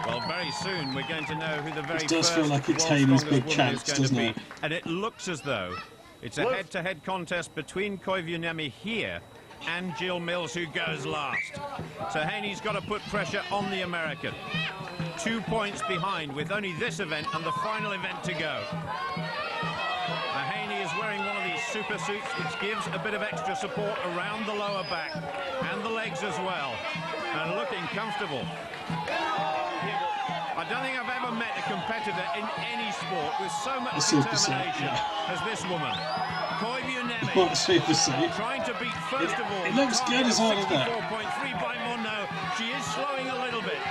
Well, very soon we're going to know who the very It does first feel like it's world's Heini's strongest big woman chance, is going to doesn't be. it? And it looks as though it's a head-to-head contest between Koivuniemi here and Jill Mills, who goes last. So Heini's got to put pressure on the American. 2 points behind with only this event and the final event to go. Now Heini is wearing one of these super suits which gives a bit of extra support around the lower back and the legs as well, and looking comfortable. I don't think I've ever met a competitor in any sport with so much determination as this woman. Koivuniemi trying to beat first of all. It looks good as well, doesn't it? 64.3 by Morneau. She is slowing a little bit.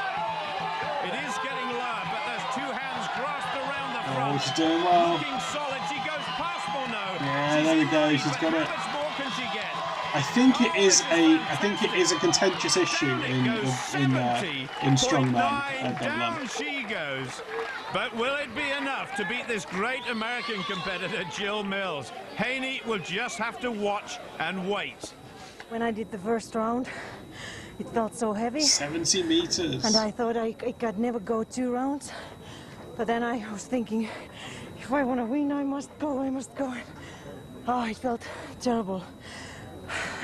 It is getting lower, but there's 2 hands grasped around the front. Oh, she's doing well. Looking solid. She goes past Morneau. Yeah, there we go. She's got it. How much more can she get? I think it is a contentious issue in strongman. Down she goes. But will it be enough to beat this great American competitor, Jill Mills? Haney will just have to watch and wait. When I did the first round, it felt so heavy. 70 meters. And I thought I could never go 2 rounds. But then I was thinking, if I want to win, I must go. Oh, it felt terrible.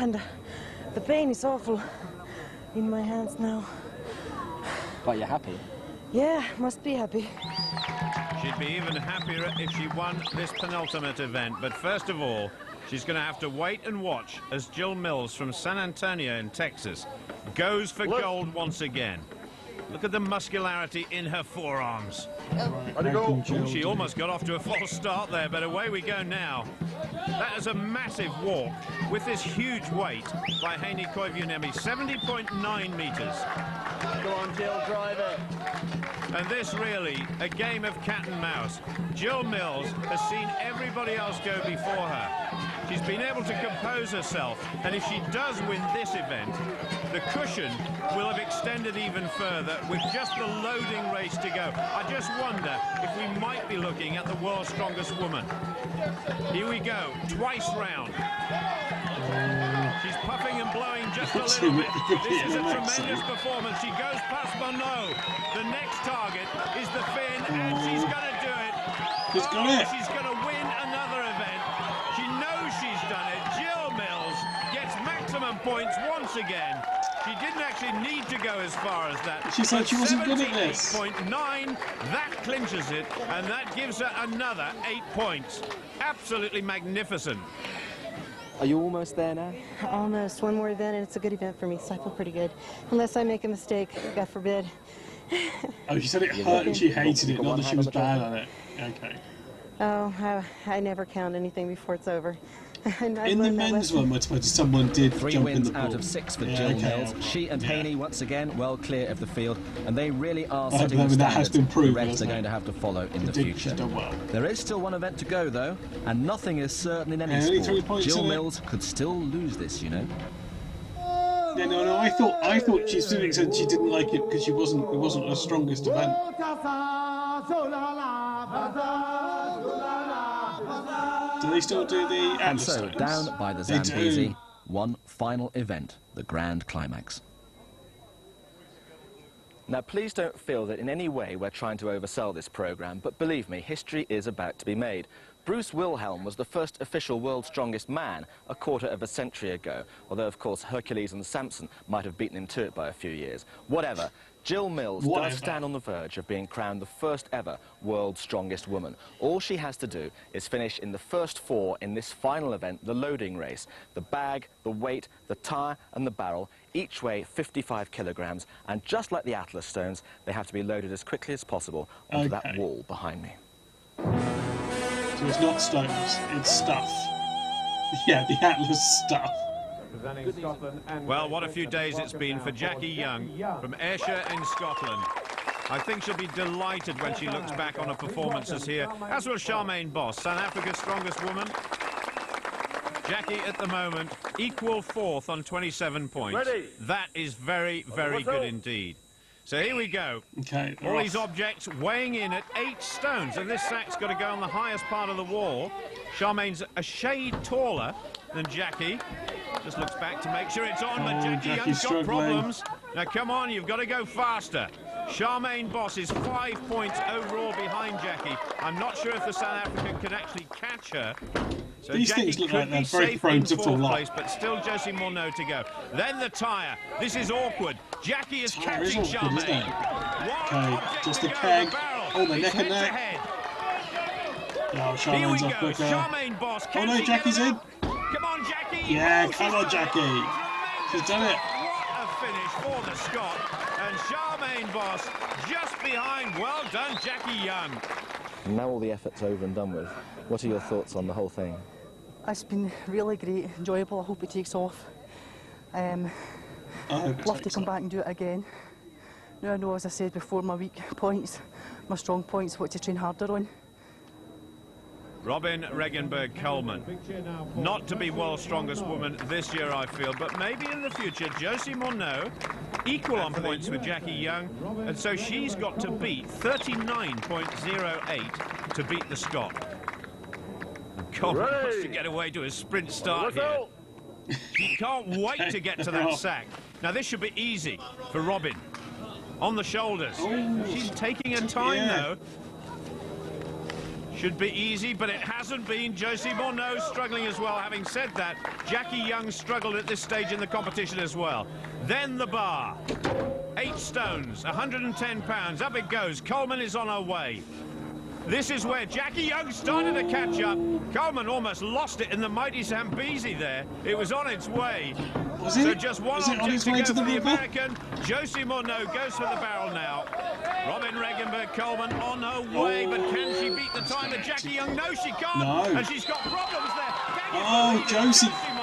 And the pain is awful in my hands now. But you're happy? Yeah, must be happy. She'd be even happier if she won this penultimate event. But first of all, she's going to have to wait and watch as Jill Mills from San Antonio in Texas goes for gold once again. Look at the muscularity in her forearms. She almost got off to a false start there, but away we go now. That is a massive walk with this huge weight by Haney Koivuniemen, 70.9 meters. Go on, Jill, drive it. And this really, a game of cat and mouse. Jill Mills has seen everybody else go before her. She's been able to compose herself, and if she does win this event, the cushion will have extended even further with just the loading race to go. I just wonder if we might be looking at the world's strongest woman. Here we go, twice round. She's puffing and blowing just a little bit. This is a tremendous performance. She goes past Monod. The next target is the Finn, and she's going to do it. She's got it. She's going to win another event. She knows she's done it. Jill Mills gets maximum points once again. She didn't actually need to go as far as that. She said she wasn't good at this. 78.9, that clinches it, and that gives her another 8 points. Absolutely magnificent. Are you almost there now? Almost. One more event and it's a good event for me, so I feel pretty good. Unless I make a mistake, God forbid. Oh, she said it hurt and she hated it, not that she was bad at it. Okay. Oh, I never count anything before it's over. In the men's one, someone did 3 jump wins in the pool. out of 6 for Jill Mills. She and Haney once again well clear of the field, and they really are setting the that has standards been proven, the rest are hasn't it? going to have to follow in the future. She's done well. There is still one event to go though, and nothing is certain in any Only 3 sport. points Jill in it. Mills could still lose this, you know. Yeah, no. I thought she said she didn't like it because it wasn't her strongest event. Do they still do the And Atlas so, stones? down by the They do. Zambezi, one final event, the grand climax. Now, please don't feel that in any way we're trying to oversell this programme, but believe me, history is about to be made. Bruce Wilhelm was the first official world's strongest man a quarter of a century ago, although, of course, Hercules and Samson might have beaten him to it by a few years. Whatever. Jill Mills does stand on the verge of being crowned the first ever world's strongest woman. All she has to do is finish in the first 4 in this final event, the loading race. The bag, the weight, the tyre and the barrel, each weigh 55 kilograms, and just like the Atlas stones, they have to be loaded as quickly as possible onto that wall behind me. So it's not stones, it's stuff. Yeah, the Atlas stuff. Well, what a few days it's been for Jackie Young from Ayrshire in Scotland. I think she'll be delighted when she looks back on her performances here, as will Charmaine Boss, South Africa's strongest woman. Jackie, at the moment, equal 4th on 27 points. Ready. That is very, very good indeed. So here we go. Okay. All these objects weighing in at 8 stones, and this sack's got to go on the highest part of the wall. Charmaine's a shade taller than Jackie. Just looks back to make sure it's on, but Jackie Young's got problems. Now, come on, you've got to go faster. Charmaine Boss is 5 points overall behind Jackie. I'm not sure if the South African can actually catch her. So These Jackie things look could like they're be very safe prone in to 4th fall off. place, but still Josie Morneau to go. Then the tyre. This is awkward. Jackie is Tyre is catching awkward, isn't Charmaine. it? One Okay, object just to the go, keg. barrel. Oh, the It's neck and head to neck. head. Oh, Here we Charmaine's go. off quicker. Charmaine Boss. Oh no, Can she Jackie's get in. it up? Come on, Jackie. Yeah, Oh, come on, she's done it. Jackie. She's done it. What a finish for the Scot. And Charmaine Boss just behind. Well done, Jackie Young. Now all the effort's over and done with. What are your thoughts on the whole thing? It's been really great, enjoyable. I hope it takes off. Love to come back and do it again. Now I know, as I said before, my weak points, my strong points, what to train harder on. Robin Regenberg-Coleman. Not to be world's strongest woman this year, I feel, but maybe in the future. Josie Morneau, equal on points with Jackie Young, and so she's got to beat 39.08 to beat the Scot. And Coleman wants to get away to a sprint start here. She can't wait to get to that sack. Now, this should be easy for Robin. On the shoulders. She's taking her time, though. Should be easy, but it hasn't been. Josie Morneau struggling as well. Having said that, Jackie Young struggled at this stage in the competition as well. Then the bar. 8 stones, 110 pounds. Up it goes. Coleman is on her way. This is where Jackie Young started to catch up. Coleman almost lost it in the mighty Zambezi there. It was on its way. So just one object to go for the American. Josie Morneau goes for the barrel now. Robin Regenberg-Coleman on her way, but can she beat the time of Jackie Young? No, she can't. No. And she's got problems there.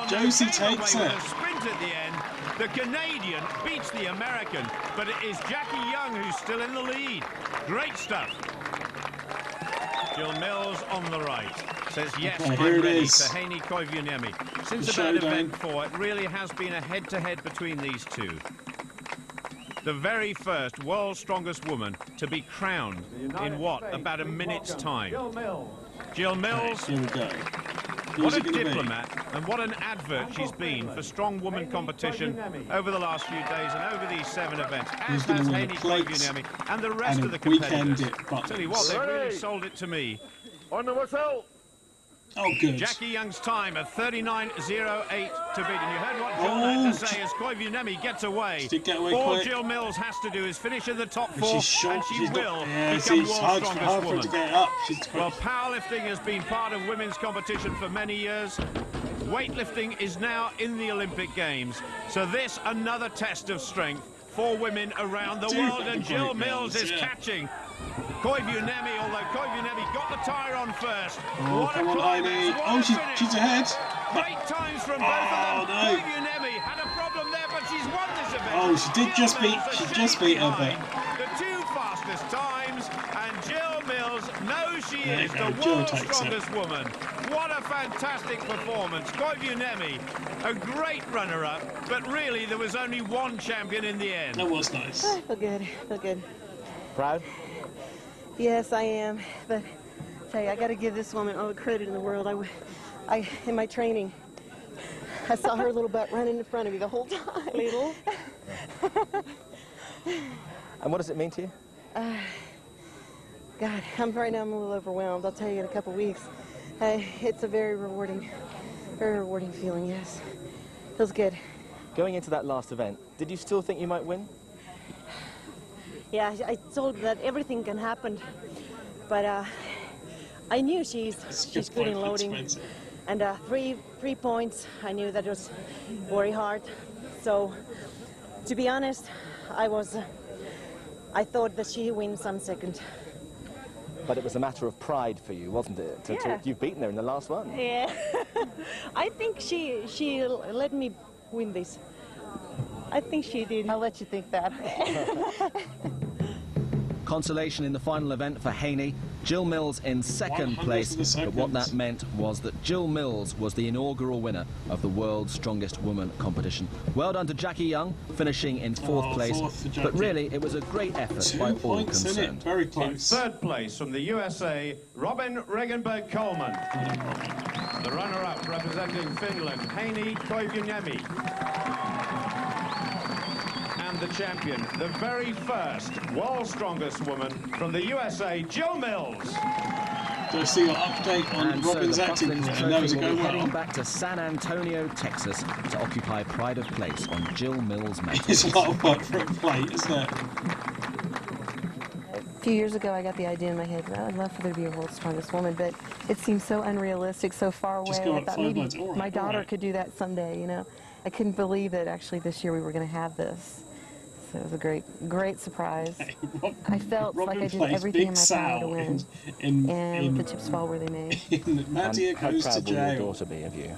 Josie takes it. Sprint at the end. The Canadian beats the American, but it is Jackie Young who's still in the lead. Great stuff. Jill Mills on the right says yes, I'm ready for Haney Koivuniemi. Since about event 4, it really has been a head-to-head between these two. The very first world's strongest woman to be crowned in what, about a minute's time. Jill Mills. Here we go. What a diplomat and what an advert she's been for strong woman competition over the last few days and over these 7 events, as has Haney Koivuniemi and the rest of the competitors. Tell you what, they've really sold it to me. On the whistle. Oh, good. Jackie Young's time of 39.08 to beat. And you heard what John had to say as Koivuniemi gets away. All Jill Mills has to do is finish in the top 4, and she will become world's strongest woman. Well, powerlifting has been part of women's competition for many years. Weightlifting is now in the Olympic Games. So this, another test of strength for women around the world. And Jill Mills is catching Koivuniemi, although Koivuniemi got the tyre on first. Oh, come on, Heidi. Oh, she's ahead. Great times from both of them. Koivuniemi had a problem there, but she's won this event. Oh, she just beat her, but... The 2 fastest times, and Jill Mills knows she is the world's strongest woman. What a fantastic performance. Koivuniemi, a great runner-up, but really there was only one champion in the end. That was nice. I feel good, Proud? Yes, I am, but hey, I got to give this woman all the credit in the world. I in my training, I saw her little butt running in front of me the whole time. Little? And what does it mean to you? God, right now I'm a little overwhelmed. I'll tell you in a couple weeks. It's a very rewarding feeling, yes. Feels good. Going into that last event, did you still think you might win? Yeah, I told her that everything can happen, but I knew she's good in loading, and 3 points, I knew that was very hard. So, to be honest, I thought that she wins some second. But it was a matter of pride for you, wasn't it? You've beaten her in the last one. Yeah, I think she let me win this. I think she did. I'll let you think that. Consolation in the final event for Haney. Jill Mills in second place, but what that meant was that Jill Mills was the inaugural winner of the World's Strongest Woman competition. Well done to Jackie Young, finishing in 4th place, but really it was a great effort by all concerned. Very close. In 3rd place from the USA, Robin Regenberg-Coleman. The runner-up representing Finland, Haney Koivuniemi. And the champion, the very first world's strongest woman from the USA, Jill Mills. Do I see your update on Robin's acting? Heading back to San Antonio, Texas, to occupy pride of place on Jill Mills' mantle. It's a lot of work for a plate, isn't it? A few years ago, I got the idea in my head, well, I'd love for there to be a world's strongest woman, but it seems so unrealistic, so far away. I thought maybe my daughter could do that someday, you know. I couldn't believe that actually this year we were going to have this. So it was a great surprise. I felt like I did everything in my power to win, and the chips fall where they may. Mattia goes to jail. How proud will your daughter be of you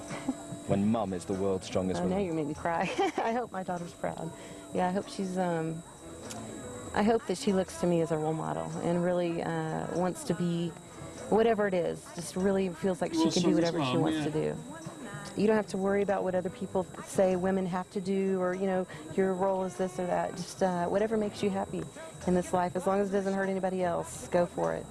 when Mum is the world's strongest woman? Now you made me cry. I hope my daughter's proud. Yeah, I hope she's. I hope that she looks to me as a role model and really wants to be whatever it is, just really feels like she can do whatever she wants to do. You don't have to worry about what other people say women have to do, or, you know, your role is this or that. Just whatever makes you happy in this life, as long as it doesn't hurt anybody else, go for it.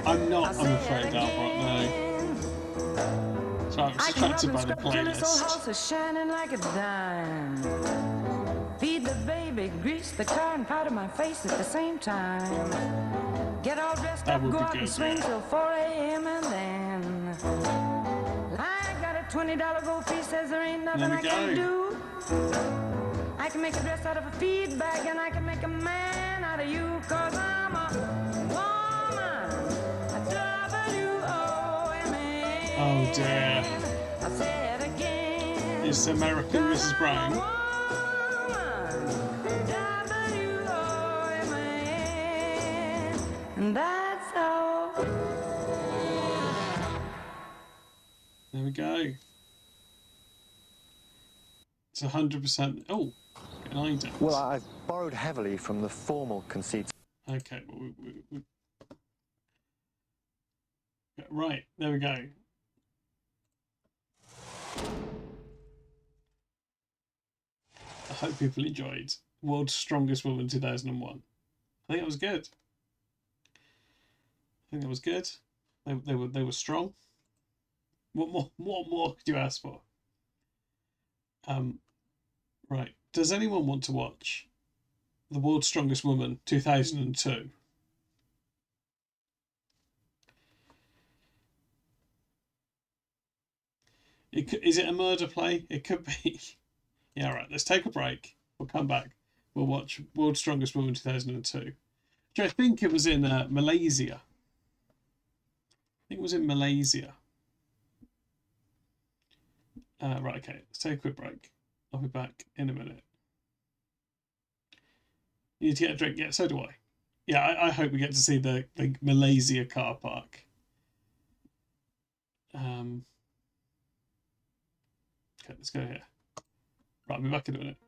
I'm not, I'm afraid, Albert, no. So I'm distracted by the playlist. Shining like a dime. Feed the baby, grease the car, and powder my face at the same time. Get all dressed up, go out and swing till 4 a.m. and then I got a $20 gold piece, says there ain't nothing I can do. I can make a dress out of a feed bag, and I can make a man out of you, 'cause I'm a woman. W-O-M-A. Oh dear. I say it again. It's American Mrs. Brown. And that's all. There we go. It's 100%. Oh, get 9 down. Well, I've borrowed heavily from the formal conceits. Okay, well, right, there we go. I hope people enjoyed World's Strongest Woman 2001. I think it was good. I think it was good. They were strong. What more could you ask for? Right. Does anyone want to watch The World's Strongest Woman 2002? Is it a murder play? It could be. Yeah, right. Let's take a break. We'll come back. We'll watch World's Strongest Woman 2002. Which I think it was in Malaysia. I think it was in Malaysia. Right, okay. Let's take a quick break. I'll be back in a minute. You need to get a drink? Yeah, so do I. Yeah, I hope we get to see the Malaysia car park. Okay, let's go here. Right, I'll be back in a minute.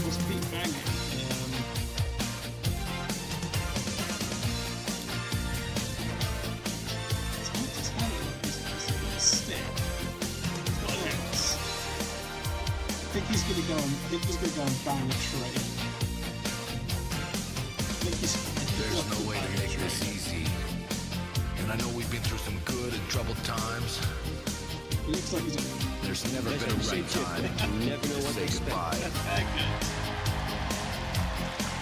What's Pete banging? I think he's gonna go and bang a train. There's no way to make this easy. And I know we've been through some good and troubled times. It looks like there's never been a right time to say goodbye.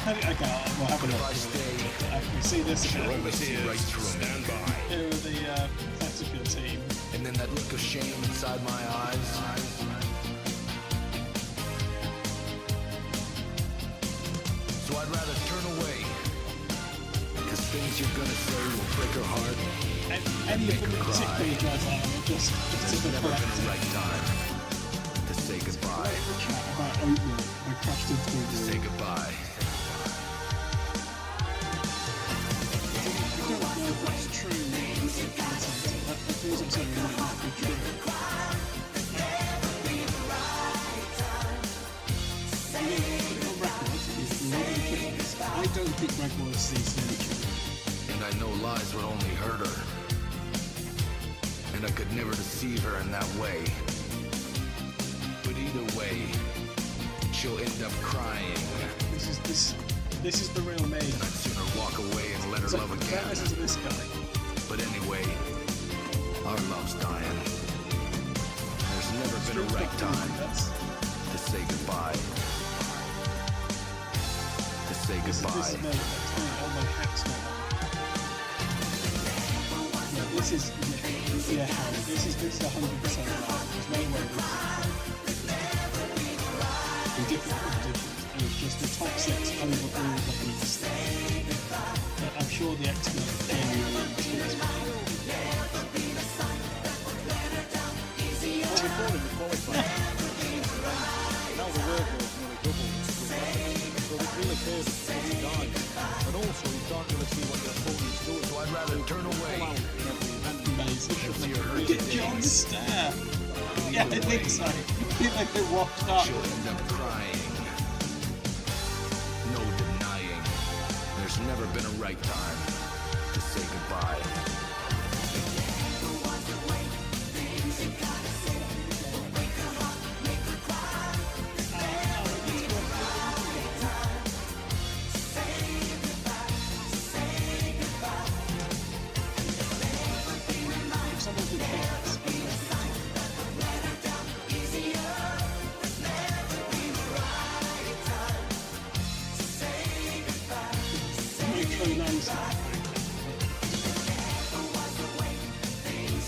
Okay, we'll have a look. I can see this again. Right through me. Here are the tactical team. And then that look of shame inside my eyes. So I'd rather turn away, because things you're gonna say will break her heart, any of them particularly drives out of just never been the right time to say goodbye. About oatmeal, I crashed into the to say goodbye. I don't know if that's true. That feels like something that might be true. I don't think Greg wants these nature. And I know lies would only hurt her. And I could never deceive her in that way. But either way, she'll end up crying. This is the real me. And I'd sooner walk away and let her love again. Listen to this guy. But anyway, our love's dying. There's never been a right time to say goodbye. Say goodbye. This is me. All my hats now. No, this is yeah, Harry. This is 100% right. There's no way this is in different competitions. And it's just the top 6 over all the heats. But I'm sure the expert genuinely is And also, he's not going to see what the opponent's doing, so I'd rather turn away the stare. Yeah, I think so. I think they've been washed up. She'll end up crying. No denying. There's never been a right time to say goodbye.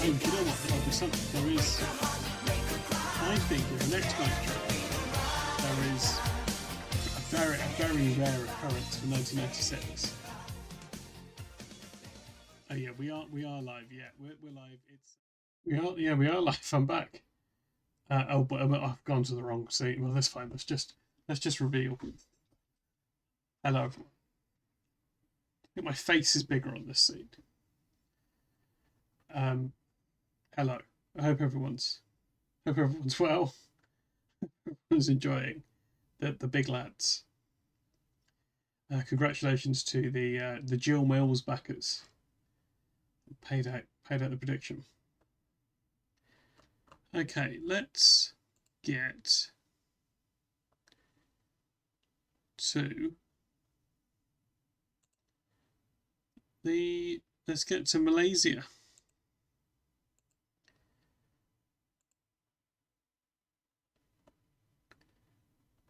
Oh, do you know what? There'll be something. There is, I think, with the next nitro, there is a very rare occurrence for 1996. Oh yeah, we are live. Yeah, we're live. We are live. I'm back. Oh, but I've gone to the wrong seat. Well, that's fine. Let's just reveal. Hello, everyone. I think my face is bigger on this seat. Hello. I hope everyone's well. Everyone's enjoying the big lads. Congratulations to the Jill Mills backers. Paid out the prediction. Okay, let's get to Malaysia.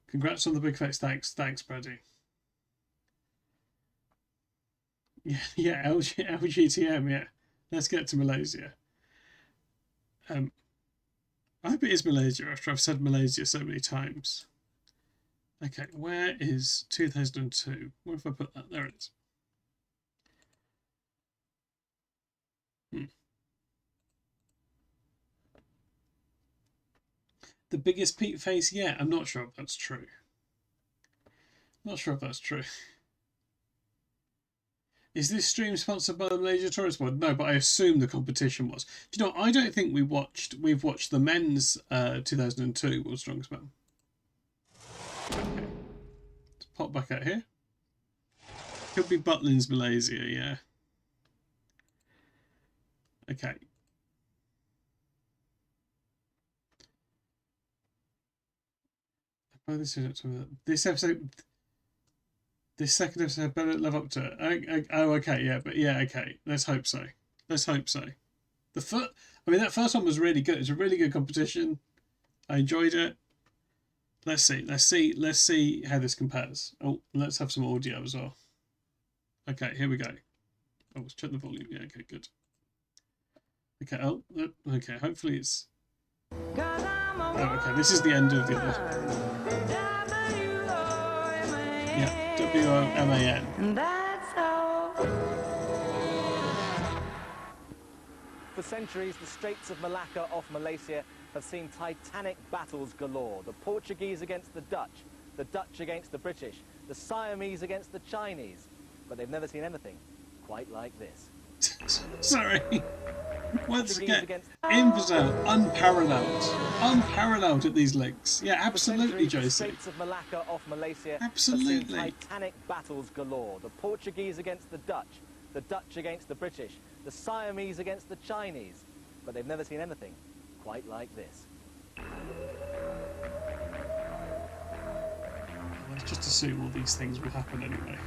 Congrats on the big face. Thanks, Brady. Yeah, LGTM, yeah. Let's get to Malaysia. I hope it is Malaysia after I've said Malaysia so many times. Okay, where is 2002? Where if I put that? There it is. The biggest Pete face yet? I'm not sure if that's true. Not sure if that's true. Is this stream sponsored by the Malaysia Tourist Board? No, but I assume the competition was. Do you know, I don't think we've watched the men's 2002 World's Strongest Man. Okay. Let's pop back out here. Could be Butlin's Malaysia, yeah. Okay. This episode, this second episode better live up to it. Oh, okay, yeah, but yeah, okay. Let's hope so. Let's hope so. That first one was really good. It's a really good competition. I enjoyed it. Let's see how this compares. Oh, let's have some audio as well. Okay, here we go. Oh, let's check the volume. Yeah, okay, good. Okay, okay, hopefully it's... Oh, okay, this is the end of the other... Yeah, WOMAN. For centuries, the Straits of Malacca off Malaysia have seen titanic battles galore. The Portuguese against the Dutch against the British, the Siamese against the Chinese. But they've never seen anything quite like this. Sorry. Once again, emphasise unparalleled at these links. Yeah, absolutely, Josie. The Straits of Malacca off Malaysia absolutely. Have seen titanic battles galore. The Portuguese against the Dutch against the British, the Siamese against the Chinese. But they've never seen anything quite like this. Let's just assume all these things will happen anyway.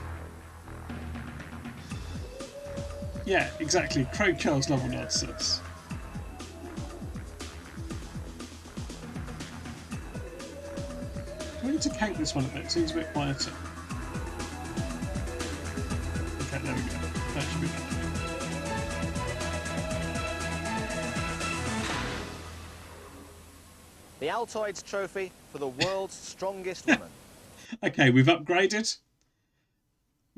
Yeah, exactly. Craig Charles level nonsense. Do we need to crank this one a bit? It seems a bit quieter. Okay, there we go. That should be better. The Altoids Trophy for the world's strongest woman. Okay, we've upgraded.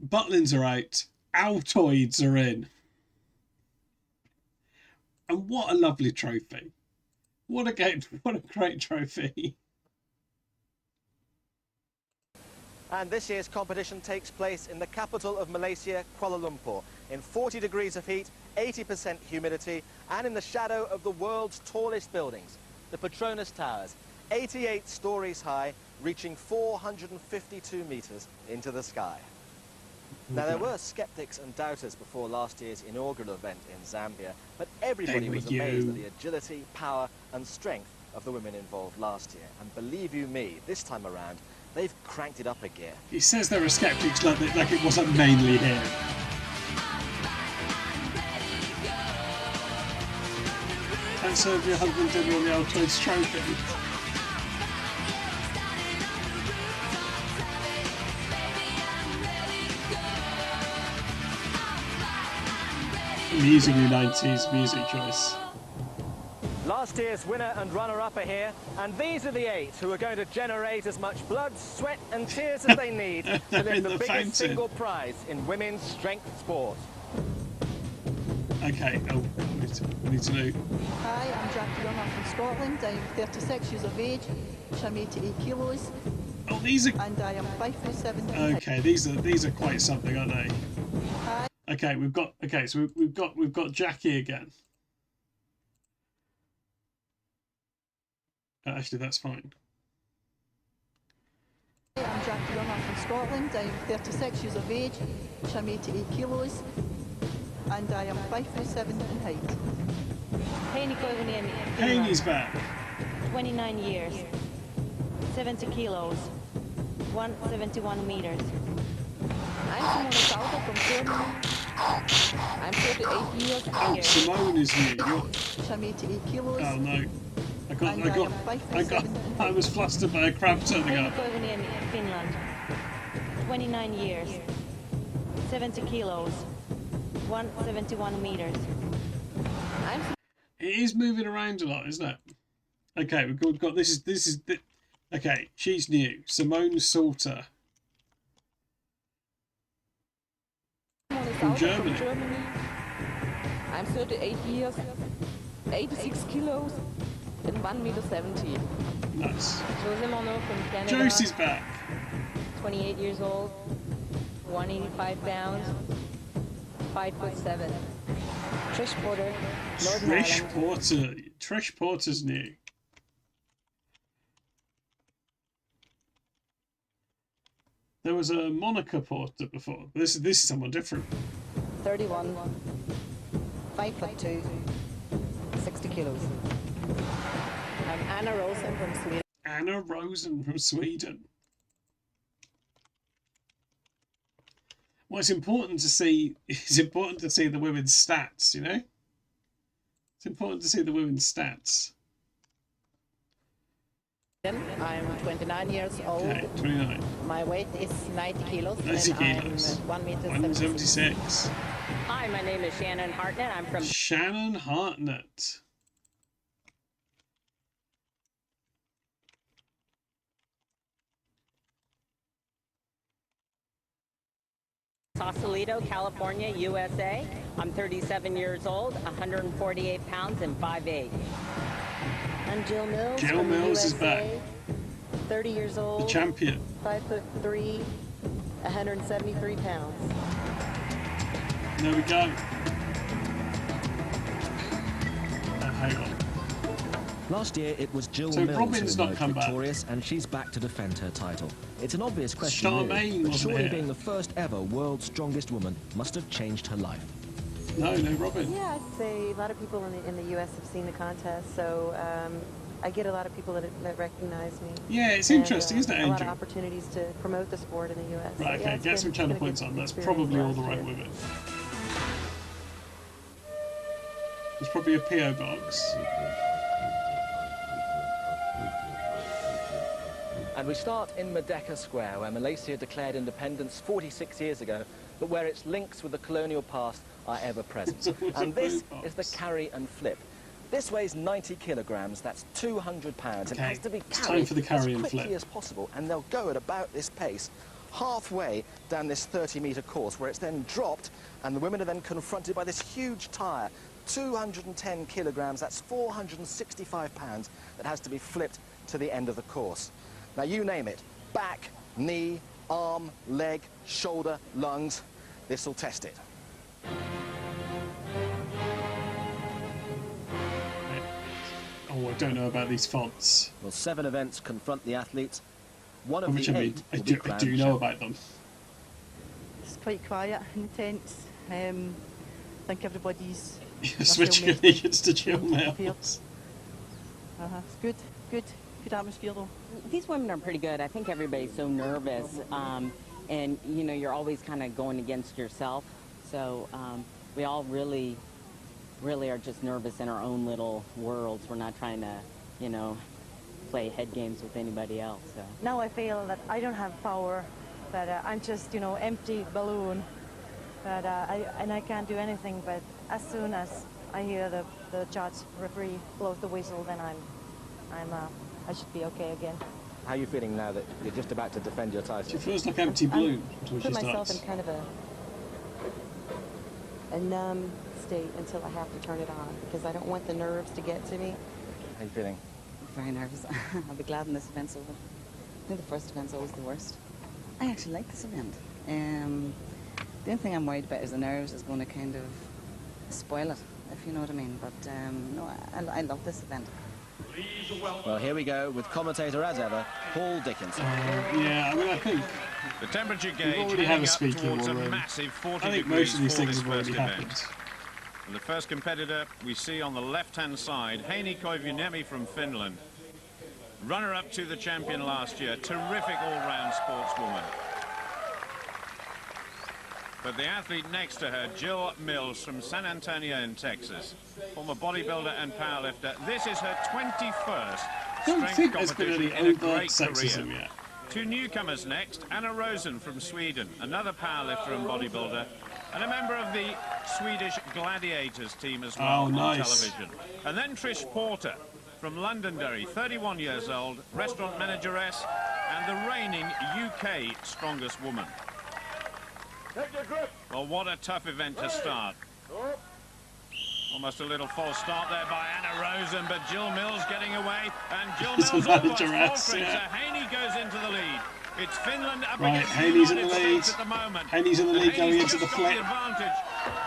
Butlins are out. Altoids are in. And what a lovely trophy. What a great trophy. And this year's competition takes place in the capital of Malaysia, Kuala Lumpur, in 40 degrees of heat, 80% humidity, and in the shadow of the world's tallest buildings, the Petronas Towers, 88 stories high, reaching 452 meters into the sky. Now, there were skeptics and doubters before last year's inaugural event in Zambia, but everybody was amazed at the agility, power, and strength of the women involved last year. And believe you me, this time around, they've cranked it up a gear. He says there are skeptics like it wasn't mainly him. And serve your husband dinner on the old choice trophy. Music in the 90s music choice. Last year's winner and runner-up are here, and these are the 8 who are going to generate as much blood, sweat and tears as they need to lift the biggest single prize in women's strength sport. Okay, we need to know. Hi, I'm Jackie Young, I'm from Scotland. I'm 36 years of age, I'm 88 kilos. Oh, these are... And I am 5'7". Okay, these are quite something, aren't they? Hi. Okay, we've got Jackie again. Actually, that's fine. Hi, I'm Jackie Young, I'm from Scotland. I'm 36 years of age, I'm 88 kilos. And I am 5'7" in height. Haney's back. 29 years, 70 kilos, 171 meters. I'm Simone Sauter from Germany. I'm 38 years old. Oh, Simone is new. I'm 88 kilos. Oh no. I was flustered by a crab turning up. Finland, 29 years, 70 kilos, 171 meters. It is moving around a lot, isn't it? Okay, we've got this is okay, she's new. Simone Sauter. From Germany. I'm 38 years, 86 kilos, and 1.70 meters. Nice. Jose Mono from Canada. Josie's back. 28 years old, 185 pounds, 5'7". Trish Porter, Northern Ireland. Trish Porter's new. There was a Monica Porter before. This is someone different. 31, 5'2", 60 kilos. I'm Anna Rosen from Sweden. Anna Rosen from Sweden. Well, it's important to see the women's stats, you know? It's important to see the women's stats. I'm 29 years old. Okay, 29. My weight is 90 kilos. 90 and kilos. I'm 1.76 176. Hi, my name is Shannon Hartnett. I'm from Shannon Hartnett. Sausalito, California, USA. I'm 37 years old, 148 pounds, and 5'8". I'm Jill Mills. Jill from Mills USA, is back. 30 years old. The champion. 5'3", 173 pounds. There we go. Hang on. Last year, it was Jill So Mills Robin's who not emerged come back. victorious, and she's back to defend her title. It's an obvious question, Charmaine really, but wasn't surely here. being the first ever world's strongest woman must have changed her life. No, Robin. Yeah, I'd say a lot of people in the U.S. have seen the contest, so I get a lot of people that recognize me. Yeah, it's and, interesting, isn't it, A lot of Angel? opportunities to promote the sport in the U.S. Right, So, yeah, okay, get some channel points on. That's probably all the right women. There's probably a P.O. box. And we start in Merdeka Square, where Malaysia declared independence 46 years ago, but where its links with the colonial past are ever present. And this is the carry and flip. This weighs 90 kilograms, that's 200 pounds. Okay, It has to be it's time carried for the carry as and quickly flip. as possible, and they'll go at about this pace, halfway down this 30-metre course, where it's then dropped, and the women are then confronted by this huge tyre, 210 kilograms, that's 465 pounds, that has to be flipped to the end of the course. Now, you name it, back, knee, arm, leg, shoulder, lungs. This will test it. Oh, I don't know about these fonts. Well, 7 events confront the athletes. One of Which the I 8 mean, I will be do crowned know about them. It's quite quiet and intense. I think everybody's Switching allegiance to Jill Mills. It's good atmosphere though. These women are pretty good. I think everybody's so nervous, and you know, you're always kind of going against yourself. So we all really are just nervous in our own little worlds. We're not trying to, you know, play head games with anybody else. So. Now I feel that I don't have power, that I'm just, you know, empty balloon, that I can't do anything. But as soon as I hear the judge referee blows the whistle, then I should be okay again. How are you feeling now that you're just about to defend your title? She feels like empty balloon. I put myself in kind of a numb state until I have to turn it on because I don't want the nerves to get to me. How are you feeling? Very nervous. I'll be glad when this event's over. I think the first event's always the worst. I actually like this event. The only thing I'm worried about is the nerves is going to kind of spoil it, if you know what I mean. But no, I love this event. Well, here we go with commentator as ever, Paul Dickinson. Yeah, I mean, I think the temperature we've gauge already had a heading up speaking towards a room. massive 40 I think degrees most of these for things this have already first happened. event. And the first competitor we see on the left-hand side, Heini Koivuniemi from Finland. Runner-up to the champion last year. Terrific all-round sportswoman. But the athlete next to her, Jill Mills from San Antonio in Texas. Former bodybuilder and powerlifter. This is her 21st I don't strength think there's been competition any in a overt great sexism career. yet. 2 newcomers next, Anna Rosen from Sweden, another powerlifter and bodybuilder, and a member of the Swedish Gladiators team as well on television. And then Trish Porter from Londonderry, 31 years old, restaurant manageress, and the reigning UK strongest woman. Well, what a tough event to start. Almost a little false start there by Anna Rosen, but Jill Mills getting away, and Jill Mills almost falls for it, so Heini goes into the lead. It's Finland up against the United States at the moment. Heini's in the lead going into the just got flip. the advantage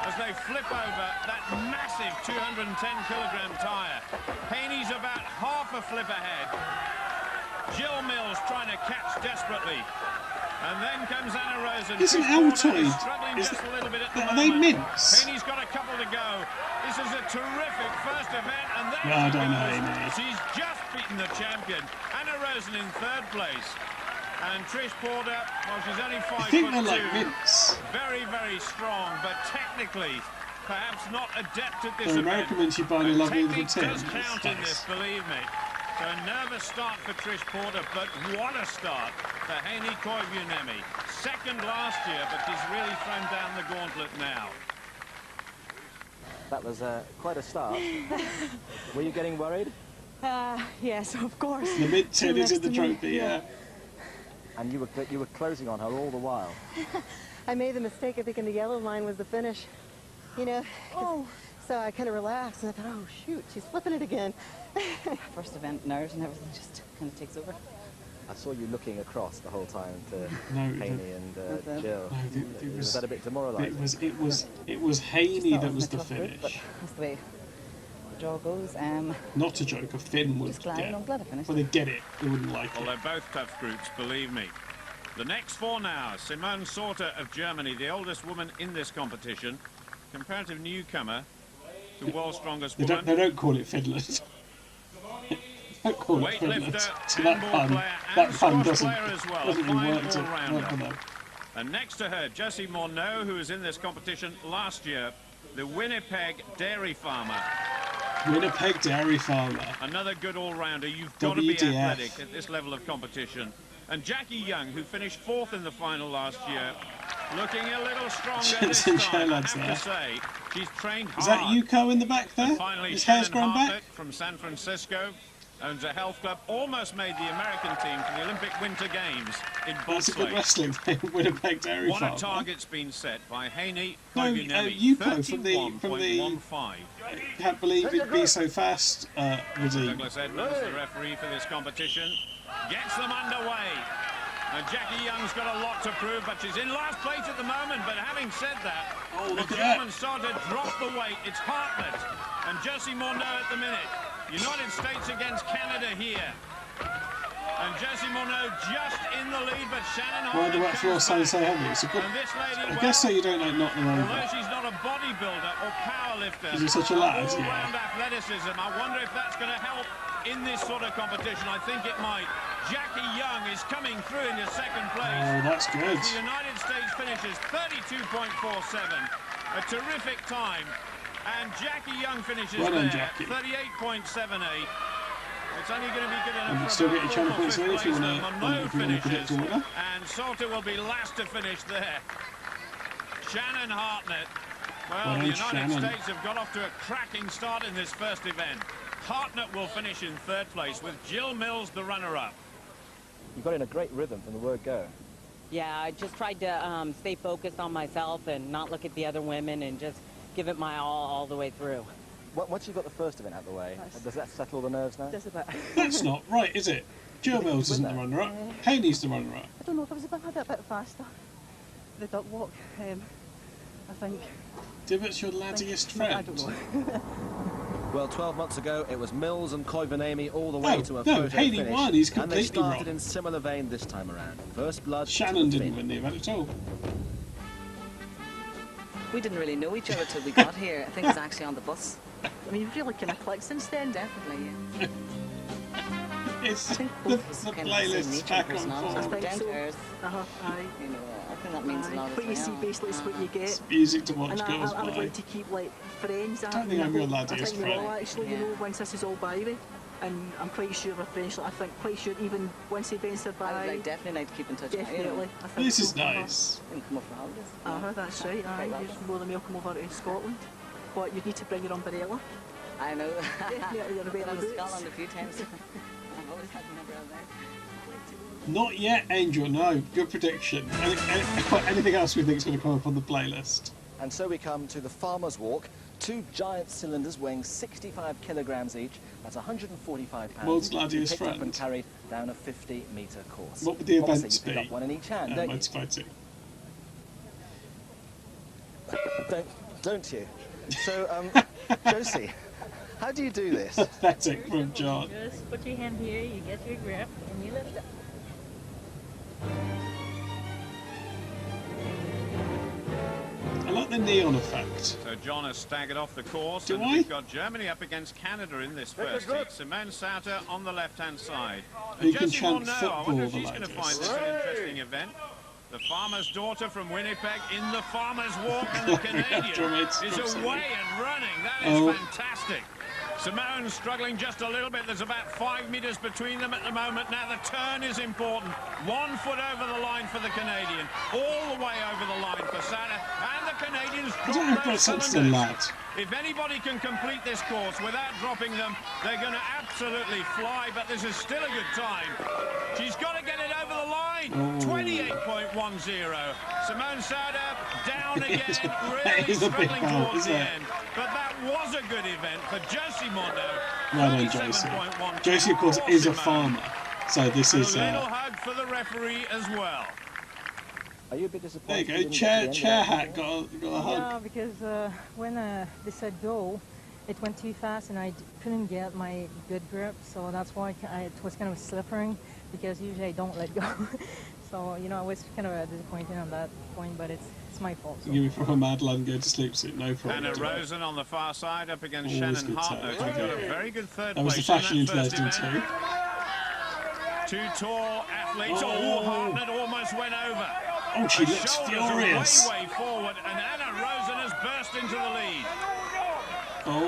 as they flip over that massive 210-kilogram tyre. Heini's about half a flip ahead. Jill Mills trying to catch desperately. And then comes Anna Rosen. Isn't Altoid? Are they mints? Heini's got a couple to go. This is a terrific first event, and there No, I she don't know goes. Heini. She's just beaten the champion. Anna Rosen in 3rd place. And Trish Porter, well, she's only 5'2". I think they're like mints. Very, very strong, but technically perhaps not adept at this They're event. American mints you buy in a lovely little Technique tin. does count in this, believe me. So a nervous start for Trish Porter, but what a start for Heini Koivuniemi. 2nd last year, but she's really thrown down the gauntlet now. That was quite a start. Were you getting worried? Yes, of course. The mid tin is in the trophy, yeah. And you were closing on her all the while. I made the mistake of thinking the yellow line was the finish, you know. So I kind of relaxed and I thought, oh shoot, she's flipping it again. First event, nerves and everything just kind of takes over. I saw you looking across the whole time to No, Heini and Jill. Was that a bit It demoralising? was Heini that was the finish. But that's the way the draw goes. Not a joke, a Finn would Just glad, get. I'm glad I finished. Well, they get it. They wouldn't like Well, it. they're both tough groups, believe me. The next 4 now, Simone Sauter of Germany, the oldest woman in this competition, comparative newcomer to World's Strongest They Woman. don't call it Finland. Don't call it Finland. Weightlifter, So that handball pun, player, that and pun squash doesn't, player as well. doesn't A fine work to all-rounder. them. And next to her, Jessie Morneau, who was in this competition last year, the Winnipeg dairy farmer. Winnipeg dairy farmer. Another good all-rounder. You've got to be WDF. athletic at this level of competition. And Jackie Young, who finished 4th in the final last year, looking a little stronger this Jensen time, I Chalad's have there. to say. She's trained hard. Is that Yuko in the back there? And finally, His hair's Shannon grown back? Hartford from San Francisco, owns a health club, almost made the American team for the Olympic Winter Games in That's a good bobsleigh. wrestling thing. Winnipeg dairy What farmer. a target's been set by Heini No, Koivuniemi, Yuko from the 31.15. Can't believe it'd be so fast. Was he? Douglas Edmonds, the referee for this competition, gets them underway. Jackie Young's got a lot to prove, but she's in last place at the moment. But having said that, the look at that. Germans start to drop the weight. It's Hartnett and Josie Morneau at the minute. United States against Canada here. And Josie Morneau just in the lead, but Shannon Why the Hartnett wet floor comes sounds so back. heavy? It's a good. And this lady, I guess so you don't like knock them although over. she's not a bodybuilder or powerlifter, Is it such a lad? all-round Yeah. athleticism. I wonder if that's going to help in this sort of competition. I think it might. Jackie Young is coming through into second place. Oh, that's good. As the United States finishes 32.47, a terrific time. And Jackie Young finishes Well done, there, Jackie. 38.78. It's only going to be good enough You can for still about get your channel fourth or points in if you fifth want place. to Monroe predict finishes, a winner. and Salter will be last to finish there. Shannon Hartnett. Well, Well the done, United Shannon. States have got off to a cracking start in this first event. Hartnett will finish in third place with Jill Mills the runner-up. You got in a great rhythm from the word go. Yeah, I just tried to stay focused on myself and not look at the other women and just give it my all the way through. Once you've got the first event out of the way, does that settle the nerves now? Just about. That's not right, is it? Jill Mills isn't the runner-up. Haney's the runner-up. I don't know if I was a bit faster. The duck walk, I think. Divot's your laddiest friend. I don't know. Well, 12 months ago, it was Mills and Koivuniemen all the way to a no, photo Haney finish. won. He's and they completely started wrong. in similar vein this time around. First blood. Shannon didn't win the event at all. We didn't really know each other till we got here. I think it was actually on the bus. I mean, you've really kind of clicked since then. Definitely, yeah. It's think the both of us kind of the same playlist nature back and on personality. forward. Down to earth. Aye. You know, I think that means a lot as What you see well. basically is what you get. It's music to watch And girls I would by. like to keep like friends. I don't think I'm your I laddiest think we friend. will actually, you know, once this is all by me. And I'm quite sure eventually, I think quite sure even once the events are by. I would definitely like to keep in touch. Definitely. I think This so. is nice. You can come up for holidays. That's right. Aye, you're more than welcome over to Scotland. But you need to bring your umbrella. I know. Your I've umbrella been to boots. Scotland a few times. I've always had an umbrella there. Not yet, Angel. No, good prediction. Anything else we think is going to come up on the playlist? And so we come to the Farmer's Walk. Two giant cylinders weighing 65 kilograms each. That's 145 pounds. World's to be laddiest picked up friend. and carried down a 50-metre course. What would the Obviously, events you pick be? up one in each hand, don't you? Motorfighting. Don't you? So, Josie, how do you do this? Pathetic from John. Just put your hand here, you get your grip, and you lift it. I like the neon effect. So John has staggered off the course, Do and I? we've got Germany up against Canada in this first heat. Simone Sauter on the left-hand side. You can Josie chant Morneau, I wonder if football she's the going to ladies. find this an interesting event. The farmer's daughter from Winnipeg in the farmer's walk, and the Canadian is away and running. That is fantastic. Simone struggling just a little bit. There's about 5 metres between them at the moment. Now the turn is important. 1 foot over the line for the Canadian. All the way over the line for Sauter. And the Canadians I don't know drop if those that's the cylinders. lad. If anybody can complete this course without dropping them, they're going to absolutely fly, but this is still a good time. She's got to get it over the line. 28.10. Simone Sauter down again, really is a big struggling foul, towards isn't the it? end. But that was a good event for Josie Morneau. Well done, Josie. 37.1. Josie, of course, is a Simone. farmer. So this And is... a little hug for the referee as well. Are you a bit There disappointed? you go, chair hat got a hug. Yeah, because when they said go, it went too fast and I couldn't get my good grip, so that's why it was kind of slippering, because usually I don't let go. So, you know, I was kind of disappointed on that point, but it's my fault. So. Give me from a mad lad and go to sleep suit, no problem. Anna Rosen on the far side up against Always Shannon good Hartnett. side. She's got a very good third That was the place fashion in that first interesting event. too. Two tall athletes. Oh, Hartnett almost went over. Oh, she Her looks shoulders furious. are way forward, and Anna Rosen has burst into the lead. Oh,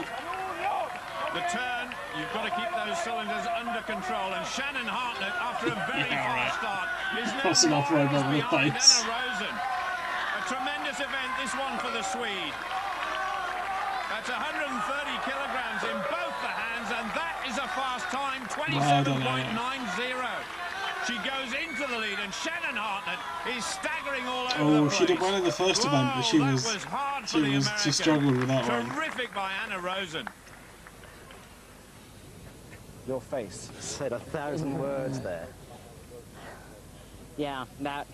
The turn, you've got to keep those cylinders under control, and Shannon Hartnett, after a very fast start, is now crossing off more right over the behind face. Anna Rosen. A tremendous event, this one for the Swede. That's 130 kilograms in both the hands, and that is a fast time, 27.90. She goes into the lead, and Shannon Hartnett is staggering all over the oh, place. she did well in the first event, but she Whoa, was, that was hard for the American. she struggled with that one. Terrific by Anna Rosen. Your face said 1,000 words there. Yeah, that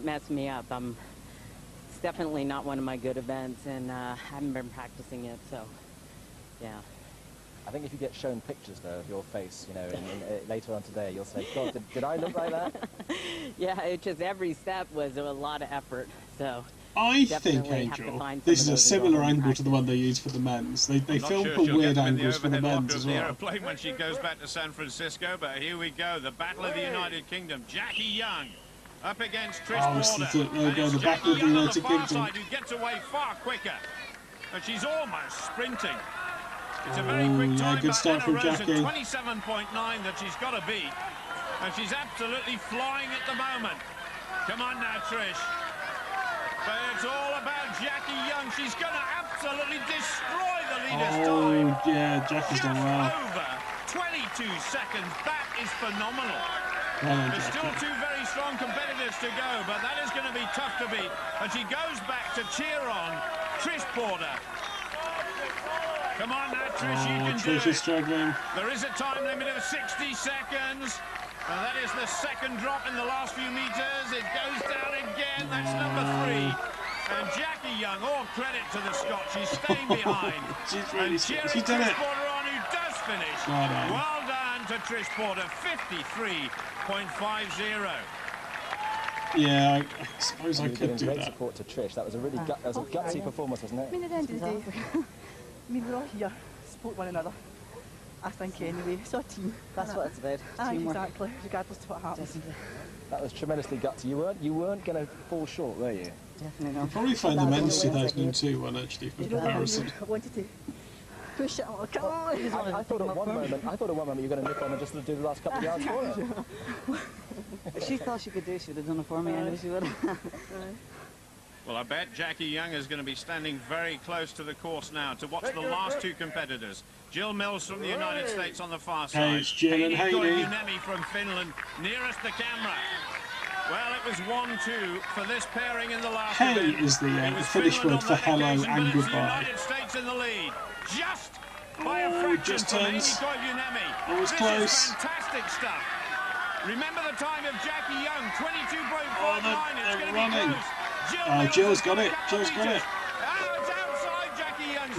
messed me up. It's definitely not one of my good events, and I haven't been practicing it, so yeah. I think if you get shown pictures, though, of your face, you know, later on today, you'll say, God, did I look like that? Yeah, it just every step was a lot of effort, so... I think, Angel, this is a similar angle to the one they used for the men's. They filmed for weird angles for the men's as well. Aeroplane when she goes back to San Francisco, but here we go, the Battle of the United Kingdom. Jackie Young up against Trish Porter. There go, the Battle of the United Kingdom. Side, who gets away far quicker, but she's almost sprinting. It's a very quick time, good start from Jackie. 27.9 that she's got to beat, and she's absolutely flying at the moment. Come on now, Trish. But it's all about Jackie Young. She's going to absolutely destroy the leader's time. Oh, yeah, Jackie's done well. Over 22 seconds. That is phenomenal. There's still two very strong competitors to go, but that is going to be tough to beat. And she goes back to cheer on Trish Porter. Come on now, Trish, you can Trish do it. is struggling. There is a time limit of 60 seconds. And that is the second drop in the last few meters. It goes down again. That's number 3. And Jackie Young, all credit to the Scot. She's staying behind. She's really cheering she's done Trish it. Porter on, who does finish. Well done to Trish Porter, 53.50. Yeah, I suppose I could do great that. Support to Trish. That was a really gutsy performance, wasn't it? I mean, at the end of the day, I mean, we're all here, support one another. I think anyway, it's a team. That's what it's about. Teamwork. Exactly, regardless of what happens. That was tremendously gutsy. You weren't going to fall short, were you? Definitely not. I'll probably find the men's 2002 one actually for comparison. I wanted to push it on. Come on! I thought at one moment you were going to nip on and just do the last couple of yards for her. If she thought she could do it, she would have done it for me. I know she would. Well, I bet Jackie Young is going to be standing very close to the course now to watch the last two competitors. Jill Mills from the United States on the far side. Hey, it's Jill and Heidi. Koivuniemi from Finland nearest the camera. Well, it was 1-2 for this pairing in the last event. Hey is the Finnish word for hello and goodbye. United States in the lead. Just by a fraction just from Heidi turns. Koivuniemi. Always This close. is fantastic stuff. Remember the time of Jackie Young, 22.49. It's going to be close. Jill's got it. Jill's got it.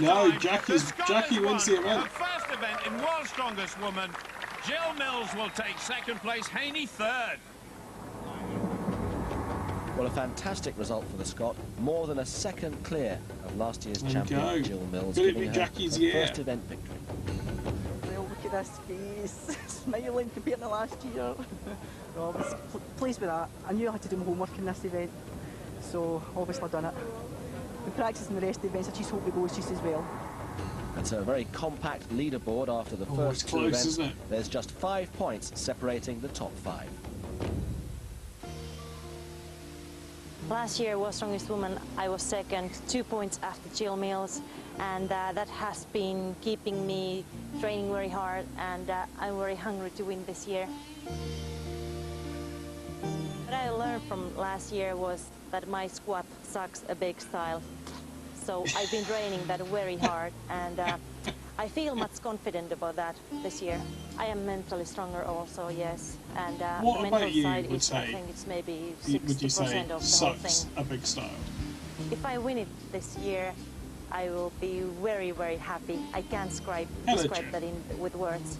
No, Jackie wins the event. Her first event in World's Strongest Woman. Jill Mills will take second place, Haney third. Well, a fantastic result for the Scot. More than a second clear of last year's champion, Jill Mills. Could it be Jackie's year? First event victory. Well, look at this face, smiling compared to last year. No, I was pleased with that. I knew I had to do my homework in this event, so obviously I've done it. In practicing the rest of the events, I just hope it goes just as well. It's a very compact leaderboard after the first two events. Isn't it? There's just 5 points separating the top 5. Last year, World's Strongest Woman, I was second, 2 points after Jill Mills, and that has been keeping me training very hard, and I'm very hungry to win this year. What I learned from last year was that my squat sucks a big style. So I've been training that very hard, and I feel much confident about that this year. I am mentally stronger also, yes. And what the mental about you side would is, say, I think it's maybe would you say 60% of the whole sucks thing. a big style? If I win it this year, I will be very, very happy. I can't describe that with words.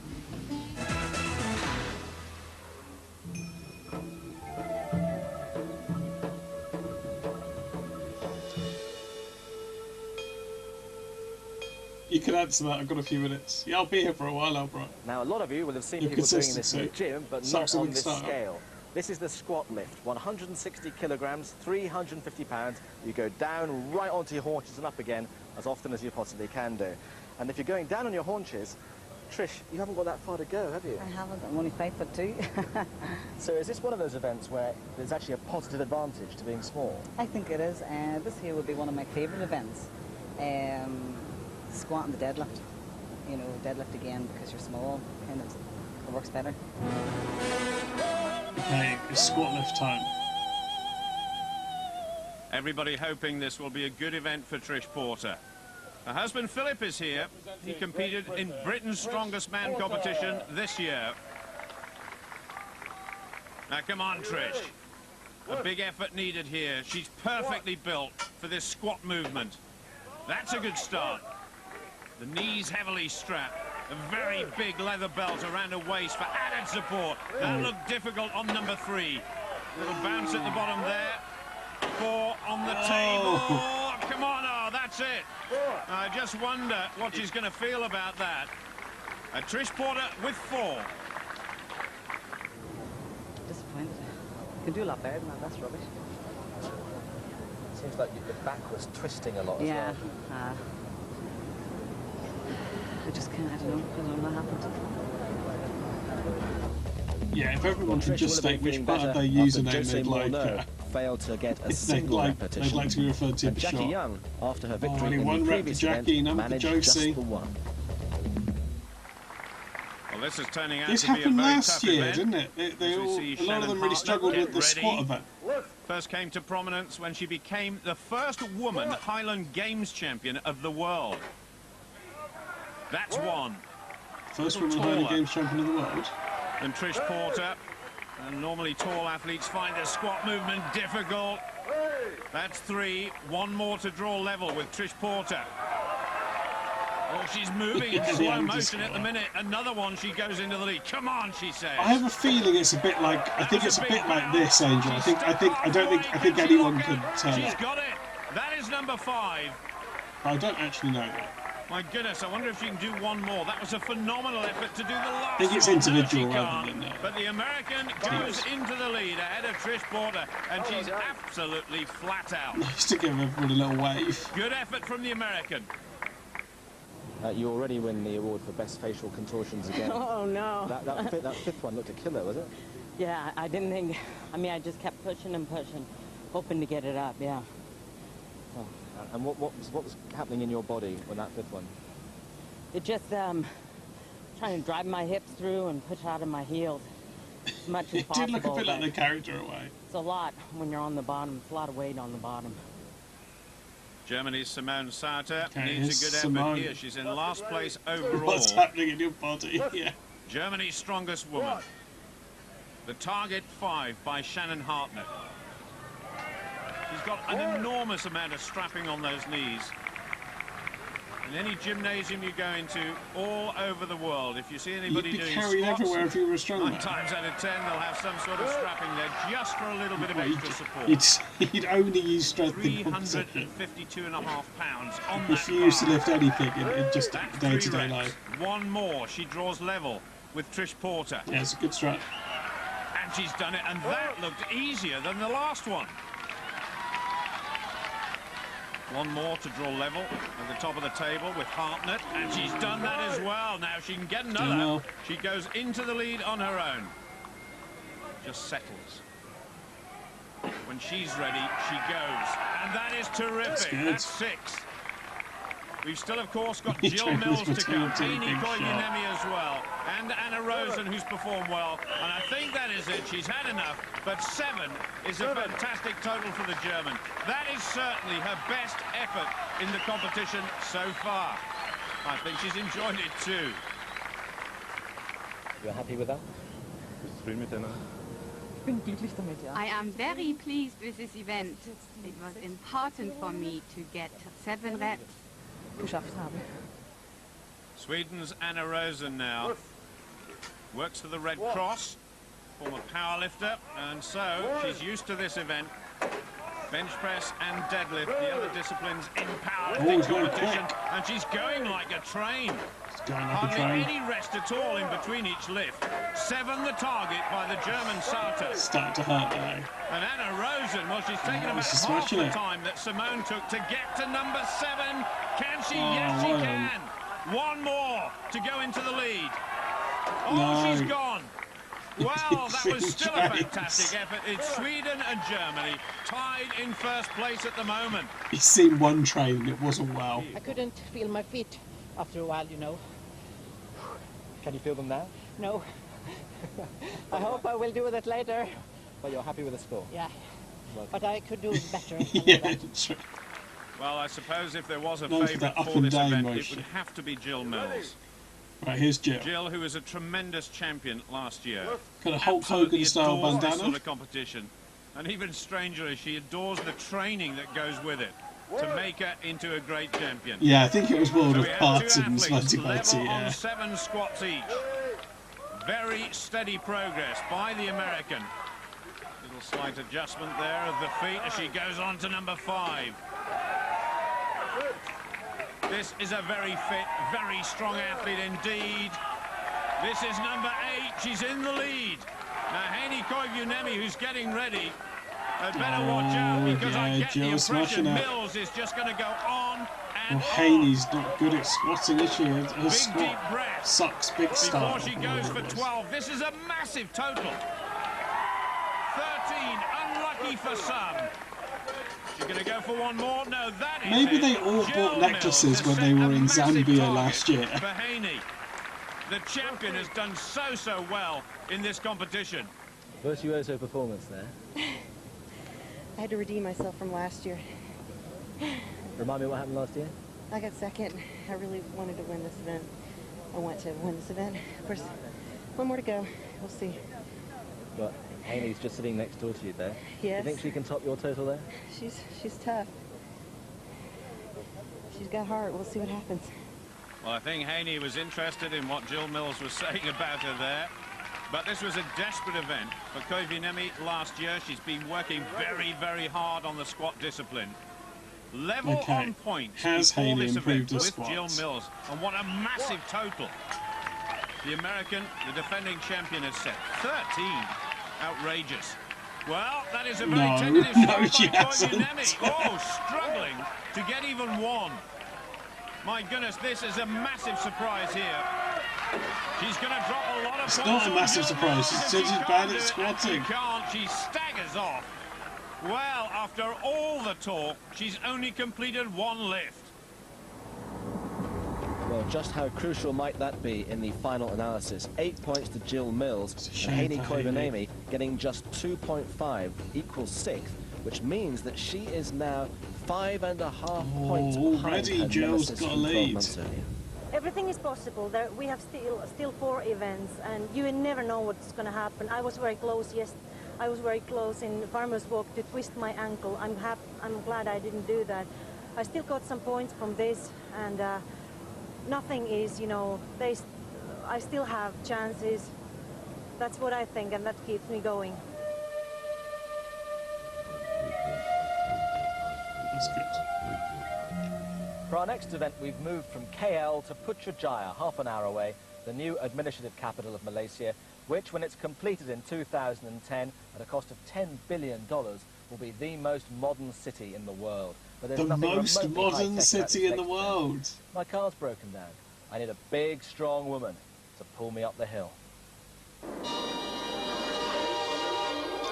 You can answer that. I've got a few minutes. Yeah, I'll be here for a while, Albert. Now, a lot of you will have seen Your people doing this in consistency the gym, but sucks not a on big this style. scale. This is the squat lift, 160 kilograms, 350 pounds. You go down right onto your haunches and up again as often as you possibly can do. And if you're going down on your haunches, Trish, you haven't got that far to go, have you? I haven't. I'm only 5'2". So is this one of those events where there's actually a positive advantage to being small? I think it is. This here would be one of my favourite events. Squat and the deadlift. You know, deadlift again because you're small. Kind of, it works better. Okay, it's squat lift time. Everybody hoping this will be a good event for Trish Porter. Her husband Philip is here. He competed in Britain's Strongest Man competition this year. Now come on, Trish. A big effort needed here. She's perfectly built for this squat movement. That's a good start. The knees heavily strapped. A very big leather belt around her waist for added support. That looked difficult on number 3. Little bounce at the bottom there. 4 on the table. Oh, come on, oh, that's it. I just wonder what she's going to feel about that. Trish Porter with 4. Disappointed. You can do a lot better than that. That's rubbish. Seems like the back was twisting a lot as Yeah. well. I just can't. I don't know what happened. Yeah, if everyone could just state which part of their username they'd like. Failed to get a They'd single like repetition. to be referred to And for Jackie short. Young, after her victory only in one the rep for previous Jackie, event, none for managed Josie. just the one. Well, this is turning out This to be a happened very last tough year, event. didn't it? They As we all, see a lot of Shannon them really Hartnett struggled get with the squat ready. event. First came to prominence when she became the first woman Highland Games champion of the world. That's one. First Little woman Highland taller Games champion of the world. than Trish Porter. And normally tall athletes find the squat movement difficult. That's 3. One more to draw level with Trish Porter. Oh, she's moving in slow motion at the minute. Another one, she goes into the lead. Come on, she says. I have a feeling it's a bit like. I think it's a bit like this, Angel. I think anyone could tell She's it. got it. That is number 5. I don't actually know that. My goodness, I wonder if she can do one more. That was a phenomenal effort to do the last I think it's one. individual No, she rather can't. than But the American goes into the lead ahead of Trish Porter, and she's absolutely flat out. Nice to give everyone a little wave. Good effort from the American. You already win the award for best facial contortions again. Oh, no. That fifth one looked a killer, was it? Yeah, I didn't think... I mean, I just kept pushing and pushing, hoping to get it up, yeah. Oh. And what was happening in your body when that fifth one? It just, trying to drive my hips through and push out of my heels as much as It possible. did look a bit like but they carried her away. It's a lot when you're on the bottom. It's a lot of weight on the bottom. Germany's Simone Sauter Okay, needs a good effort Simone. here. She's in last place overall. What's happening in your body? Yeah. Germany's strongest woman. The target 5 by Shannon Hartnett. She's got an enormous amount of strapping on those knees. In any gymnasium you go into all over the world, if you see anybody You'd be doing carried squats, everywhere if you were a strongman. 9 times out of 10 they'll have some sort of strapping there just for a little bit of Well, extra support. You'd only use strength in competition. 352.5 pounds on that Refuse to bar. lift anything in just That's day-to-day 3 reps. life. One more, she draws level with Trish Porter. Yeah, it's a good strat. And she's done it, and that looked easier than the last one. One more to draw level at the top of the table with Hartnett, and she's done that as well. Now she can get another. well. She goes into the lead on her own. Just settles. When she's ready, she goes. And that is terrific. good. That's 6. We've still, of course, got He Jill tried Mills this to come, maternity Tini big shot. Koiunemi as well, and Anna Rosen, who's performed well. And I think that is it. She's had enough, but 7 is a fantastic total for the German. That is certainly her best effort in the competition so far. I think she's enjoyed it too. You're happy with that? Ich bin glücklich damit, ja. I am very pleased with this event. It was important for me to get 7 reps. Geschafft habe. Sweden's Anna Rosen now works for the Red Cross, former powerlifter, and so she's used to this event. Bench press and deadlift, the other disciplines in powerlifting it's going competition, quick. and she's going like a train. Going like a Hardly train. any rest at all in between each lift. 7 the target by the German Sauter. Starting to hurt now. And Anna Rosen, well, she's taken about she's half smashing the it. time that Simone took to get to number 7. Can she? Oh, Yes, she well can. One more to go into the lead. Oh, No. she's gone. Well, that was It's still a trains. fantastic effort. It's Sweden and Germany tied in first place at the moment. He's seen one train and it wasn't well. I couldn't feel my feet after a while, you know. Can you feel them now? No. I hope I will do that later. But you're happy with the score? Yeah. Well, But I could do better. Yeah, true. Well, I suppose if there was a Known for favourite that up for and this down event, motion. it would have to be Jill Mills. Right, here's Jill. Jill, who was a tremendous champion last year. Got a Hulk Absolutely Hogan style adores this bandana. sort of competition. And even stranger, she adores the training that goes with it to make her into a great champion. Yeah, I think it was World of we have Parts two in athletes 2020, level yeah. on 7 squats each. Very steady progress by the American. Little slight adjustment there of the feet as she goes on to number 5. This is a very fit, very strong athlete indeed. This is number 8. She's in the lead. Now, Haney Koivuniemi, who's getting ready, had better watch out because I get the impression Mills is just going to go on and Well, Haney's not good at squatting, is she? Her squat deep breath sucks big start. before she goes for 12. This is a massive total. 13, unlucky for some. She's going to go for one more. No, that is Maybe it. they all Jill bought necklaces Mills when has they set were a in massive Zambia target last year. For Haney. The champion has done so well in this competition. Virtuoso performance there. I had to redeem myself from last year. Remind me what happened last year? I got second. I really wanted to win this event. I want to win this event. Of course, one more to go. We'll see. But Haney's just sitting next door to you there. Yes. Do you think she can top your total there? She's tough. She's got heart. We'll see what happens. Well, I think Haney was interested in what Jill Mills was saying about her there. But this was a desperate event for Koivuniemi last year. She's been working very hard on the squat discipline. Level on points Has before Haney this improved event her with Jill squats? Mills. And what a massive total. The American, the defending champion, has set 13. Outrageous. Well, that is a very No, tentative no, shot she by hasn't. Koivuniemi. Oh, struggling to get even one. My goodness, this is a massive surprise here. She's going to drop a lot of It's points not a on massive Jill surprise. Mills She if said she's can't bad do at it, and squatting. She can't. She staggers off. Well, after all the talk, she's only completed one lift. Well, just how crucial might that be in the final analysis? 8 points to Jill Mills, and Haney Koivuniemi getting just 2.5 equals 6th, which means that she is now 5.5 points behind already her Jill's nemesis got a from 12 lead. months earlier. Everything is possible. We have still 4 events, and you never know what's going to happen. I was very close. Yes, I was very close in Farmer's Walk to twist my ankle. I'm glad I didn't do that. I still got some points from this, and nothing is, you know, I still have chances. That's what I think, and that keeps me going. That's good. For our next event, we've moved from KL to Putrajaya, half an hour away, the new administrative capital of Malaysia, which, when it's completed in 2010, at a cost of $10 billion, will be the most modern city in the world. But there's The nothing most remotely modern high-tech about city this in the next world. event. My car's broken down. I need a big, strong woman to pull me up the hill.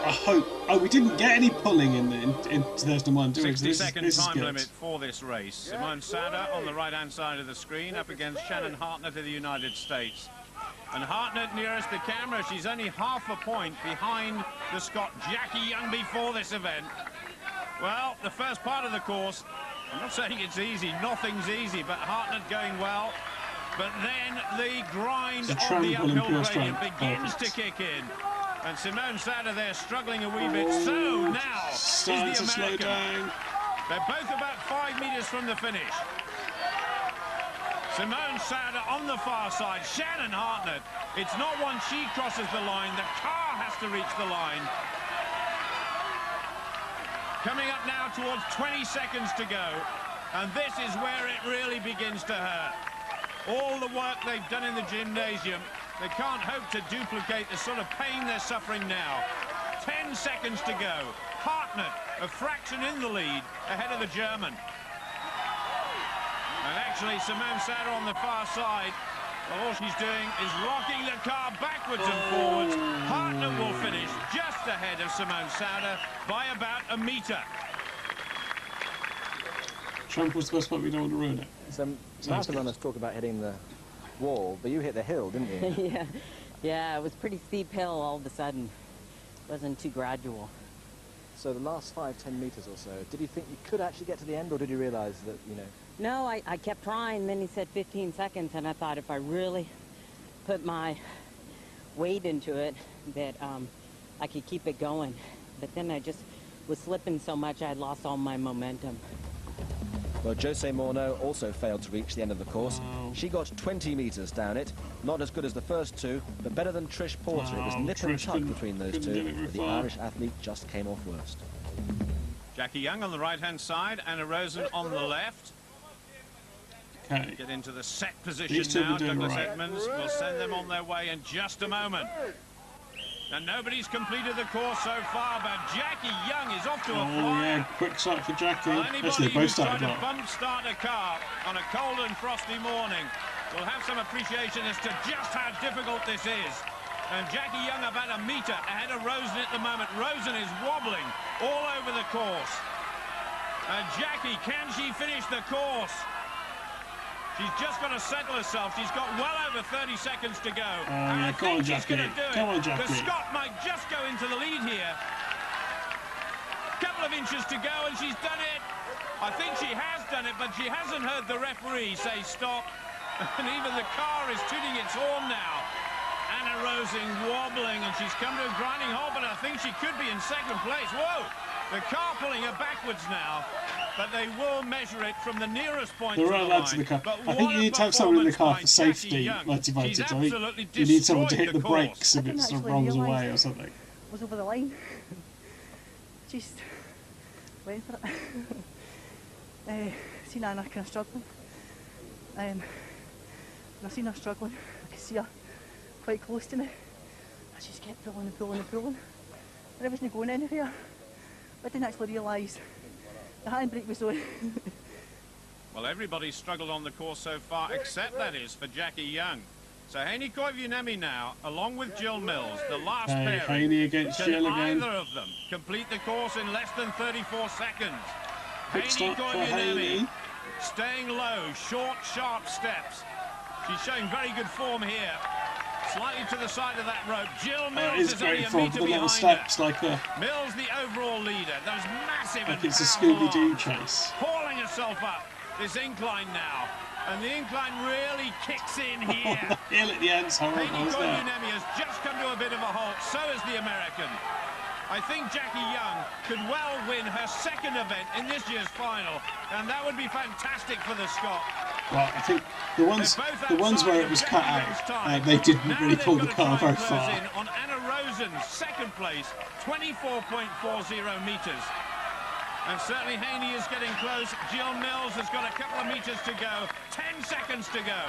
I hope. Oh, we didn't get any pulling in 2001, did we? 60-second time good. limit for this race. Simone Sada on the right-hand side of the screen up against Shannon Hartnett of the United States. And Hartnett nearest the camera. She's only half a point behind the Scot Jackie Young before this event. Well, the first part of the course, I'm not saying it's easy. Nothing's easy, but Hartnett going well. But then the grind It's a of the trample and uphill pure gradient strength. begins Perfect. to kick in. And Simone Sada there struggling a wee bit. So now Starting is to the slow American. down. They're both about 5 meters from the finish. Simone Sada on the far side. Shannon Hartnett. It's not once she crosses the line. The car has to reach the line. Coming up now towards 20 seconds to go. And this is where it really begins to hurt. All the work they've done in the gymnasium, they can't hope to duplicate the sort of pain they're suffering now. 10 seconds to go. Hartnett, a fraction in the lead, ahead of the German. And actually, Simone Sada on the far side, well, all she's doing is rocking the car backwards and forwards. Hartnett will finish just ahead of Simone Sada by about a metre. Trample's the best part, we don't want to ruin it. Some marathon runners talk about hitting the wall, but you hit the hill, didn't you? Yeah, it was pretty steep hill all of a sudden. It wasn't too gradual. So the last 5-10 meters or so, did you think you could actually get to the end, or did you realize that, you know? No, I kept trying. Then he said 15 seconds, and I thought if I really put my weight into it, that I could keep it going. but then I just was slipping so much I had lost all my momentum. Well, Jose Morneau also failed to reach the end of the course. She got 20 metres down it. Not as good as the first two, but better than Trish Porter. It was nip and tuck between those two, but the Irish athlete just came off worst. Jackie Young on the right-hand side, Anna Rosen on the left. Okay. Get into the set position now. Douglas Edmonds will send them on their way in just a moment. And nobody's completed the course so far, but Jackie Young is off to a fly. Yeah, quick start for Jackie. Anybody Actually, both who's tried started to well. bump start a car on a cold and frosty morning will have some appreciation as to just how difficult this is. And Jackie Young about a metre ahead of Rosen at the moment. Rosen is wobbling all over the course. And Jackie, can she finish the course? She's just got to settle herself. She's got well over 30 seconds to go. And I think she's going to do it. Come on, Jackie. The Scot might just go into the lead here. Couple of inches to go, and she's done it. I think she has done it, but she hasn't heard the referee say stop. And even the car is tooting its horn now. Anna Rosen wobbling, and she's come to a grinding halt, but I think she could be in second place. Whoa! The car pulling her backwards now, but they will measure it from the nearest point to the line. Lads in the car. I think you need to have someone in the car for safety motivated. I think you need someone to hit the brakes if it sort of rolls away or something. Was over the line. Just went for it. Seen Anna kind of struggling. And I seen her struggling. I could see her quite close to me. I just kept pulling and pulling and pulling. And I wasn't going anywhere. I didn't actually realise the handbrake was on. Well, everybody's struggled on the course so far, except that is for Jackie Young. So Haney Koivuniemen now, along with Jill Mills, the last pair. Haney against Jill again. Either of them complete the course in less than 34 seconds. Quick start for Haney. Staying low, short, sharp steps. She's showing very good form here. Slightly to the side of that rope. Jill Mills is only a metre the little behind steps, her. like a Mills, the overall leader. Those massive like and it's a powerful Scooby-Doo arms, chase. hauling herself up this incline now. And the incline really kicks in here. Hill at the end's horrible, Haney isn't it? Koivuniemen has just come to a bit of a halt. So is the American. I think Jackie Young could well win her second event in this year's final, and that would be fantastic for the Scot. Well, I think the ones where it was cut out, they didn't really pull the car very far. In on Anna Rosen's second place, 24.40 metres. And certainly Haney is getting close. Jill Mills has got a couple of metres to go. 10 seconds to go.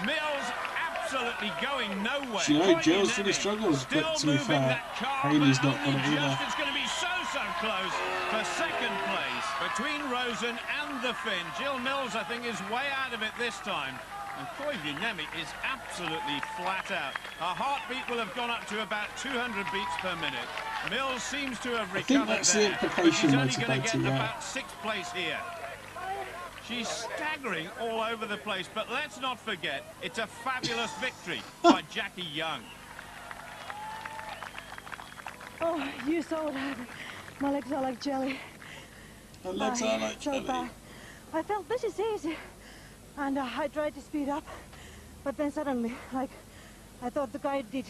Mills absolutely going nowhere. You know, Jill's really struggles, but to be fair, Haney's not going to either. It's going to be so close for second place. Between Rosen and the Finn, Jill Mills, I think, is way out of it this time. And Koivuniemen is absolutely flat out. Her heartbeat will have gone up to about 200 beats per minute. Mills seems to have recovered that's there, the implication, but she's only going to get yeah. about 6th place here. She's staggering all over the place, but let's not forget, it's a fabulous victory by Jackie Young. Oh, you saw what happened. My legs are like jelly. Her legs are like so jelly. bad. I felt this is easy, and I tried to speed up, but then suddenly, like, I thought the guy did,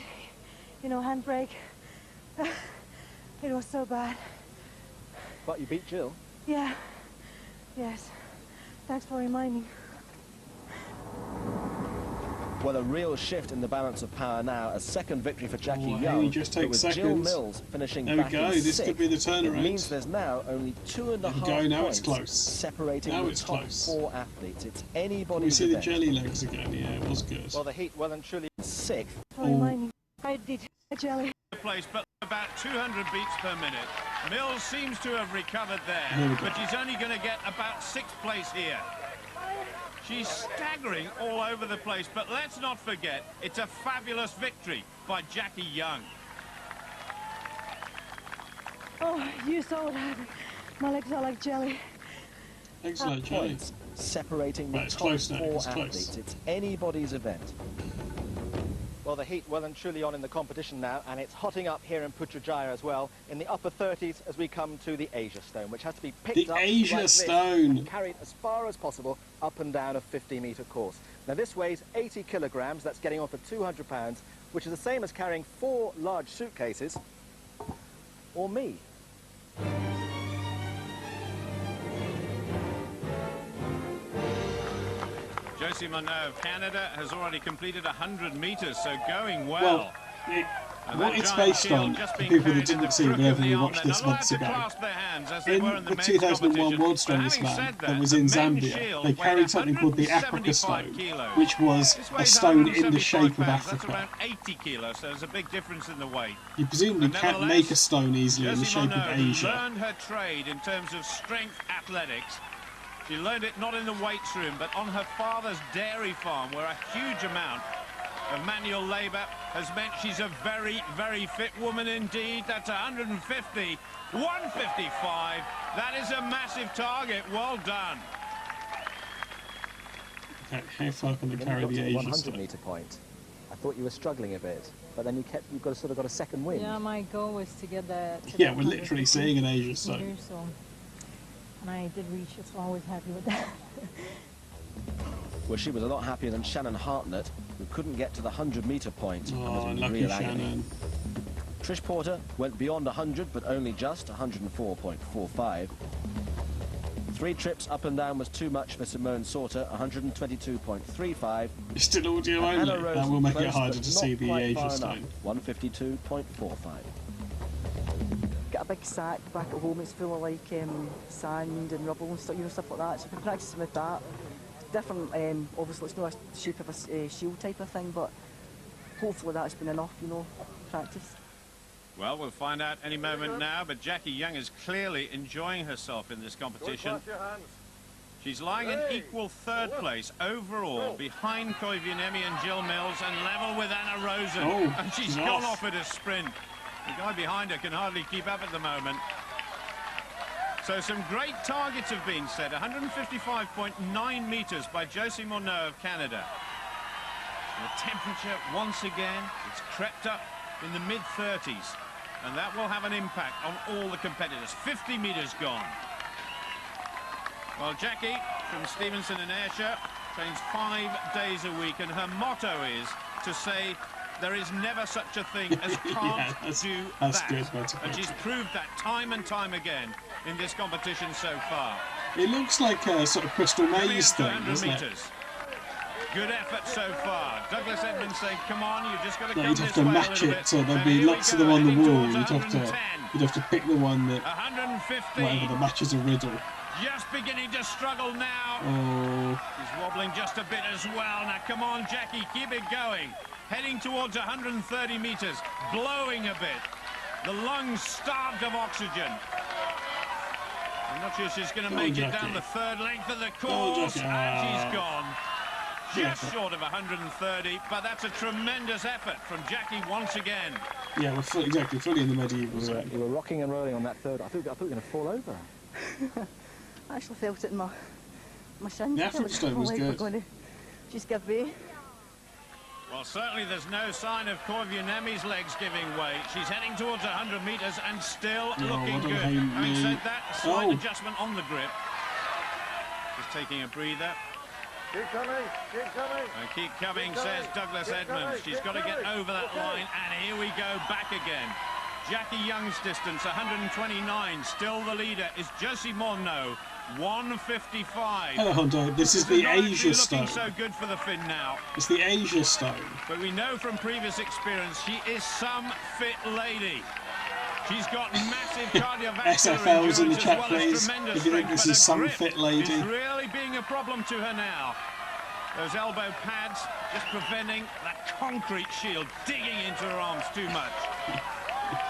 you know, handbrake. It was so bad. But you beat Jill. Yeah. Yes. Thanks for reminding. Well, a real shift in the balance of power now. A second victory for Jackie Young. Haney just but takes with seconds. Jill Mills finishing There we back go. in This could sixth, be the turnaround. It means there's now only 2.5 go. Now points it's close. separating Now the it's top close. 4 athletes. It's We anybody's see the event. jelly legs again. Yeah, it was good. Well, the heat well and truly in 6th. For reminding. I did jelly. Place, but about 200 beats per minute. Mills seems to have recovered Here we there, go. but she's only going to get about 6th place here. She's staggering all over the place, but let's not forget, it's a fabulous victory by Jackie Young. Oh, you saw what happened. My legs are like jelly. Excellent jelly. Points separating the Right, it's top close now, 4 it's close. athletes. It's anybody's event. Well, the heat well and truly on in the competition now, and it's hotting up here in Putrajaya as well, in the upper 30s as we come to the Asia Stone, which has to be picked The up Asia like this Stone. and carried as far as possible up and down a 50-metre course. Now, this weighs 80 kilograms. That's getting off at 200 pounds, which is the same as carrying 4 large suitcases or me? Josie Monod of Canada has already completed 100 metres, so going well. What it's based on, for people that didn't see whenever we watched this months ago, in the 2001 World Strongest Man that was in Zambia, they carried something called the Africa Stone, which was a stone in the shape of Africa. Around 80 kilos, so there's a big difference in the weight. You presumably can't make a stone easily in the shape of Asia. Learned her trade in terms of strength athletics. She learned it not in the weights room, but on her father's dairy farm, where a huge amount of manual labour has meant she's a very, very fit woman indeed. That's 150, 155. That is a massive target. Well done. Okay, how far can they carry the Asia 100-metre point. I thought you were struggling a bit, but then you've got sort of got a second wind. Yeah, my goal was to get the. Yeah, we're literally seeing an Asia stone. So, and I did reach it, so I was happy with that. Well, she was a lot happier than Shannon Hartnett, who couldn't get to the 100-metre point. Oh, and was in lucky real agony. Shannon. Trish Porter went beyond 100, but only just 104.45. 3 trips up and down was too much for Simone Sauter, 122.35. It's still audio only. That will make it harder to see the Asia stone. 152.45. Got a big sack back at home. It's full of like sand and rubble and stuff, stuff like that. So I've been practicing with that. Different, obviously it's not a shape of a shield type of thing, but hopefully that's been enough, practice. Well, we'll find out any moment now, but Jackie Young is clearly enjoying herself in this competition. She's lying in equal third place overall, behind Koivuniemen and Jill Mills, and level with Anna Rosen. Oh, and she's gone off at a sprint. The guy behind her can hardly keep up at the moment. So some great targets have been set. 155.9 metres by Josie Monod of Canada. The temperature, once again, it's crept up in the mid-30s. And that will have an impact on all the competitors. 50 metres gone. Well, Jackie from Stevenson in Ayrshire trains 5 days a week, and her motto is to say there is never such a thing as can't do that. Good, and she's proved that time and time again in this competition so far. It looks like a sort of Crystal Maze thing, doesn't it? Good effort so far. Douglas Edmonds saying, come on, you've just got to Yeah, come you'd have this to way match a little it, bit. so there'd be lots of them on the wall. You'd have to pick the one that, 150. whatever, the matches a riddle. Just beginning to struggle now. Oh. He's wobbling just a bit as well. Now, come on, Jackie, keep it going. Heading towards 130 metres, blowing a bit. The lungs starved of oxygen. I'm not sure she's going to make it down the third length of the course, and she's gone. Just short of 130, but that's a tremendous effort from Jackie once again. Yeah, we're fully in the medieval zone. You were rocking and rolling on that third. I thought you were going to fall over. I actually felt it in my shins. The Africa stone was good. Going to just give way. Well, certainly there's no sign of Koivuniemen's legs giving way. She's heading towards 100 metres and still looking good. Having said that, a slight adjustment on the grip. Just taking a breather. Keep coming, keep coming. And keep coming, says Douglas Edmonds. She's got to get over that line, and here we go, back again. Jackie Young's distance, 129. Still the leader is Josie Monod, 155. Hello, Hondo. This is the Asia stone. Looking so good for the Finn now. It's the Asia stone. But we know from previous experience she is some fit lady. She's got massive cardiovascular SFLs in the endurance chat, as well please. as tremendous If you think strength, this but is her some grip fit lady. is really being a problem to her now. Those elbow pads just preventing that concrete shield digging into her arms too much.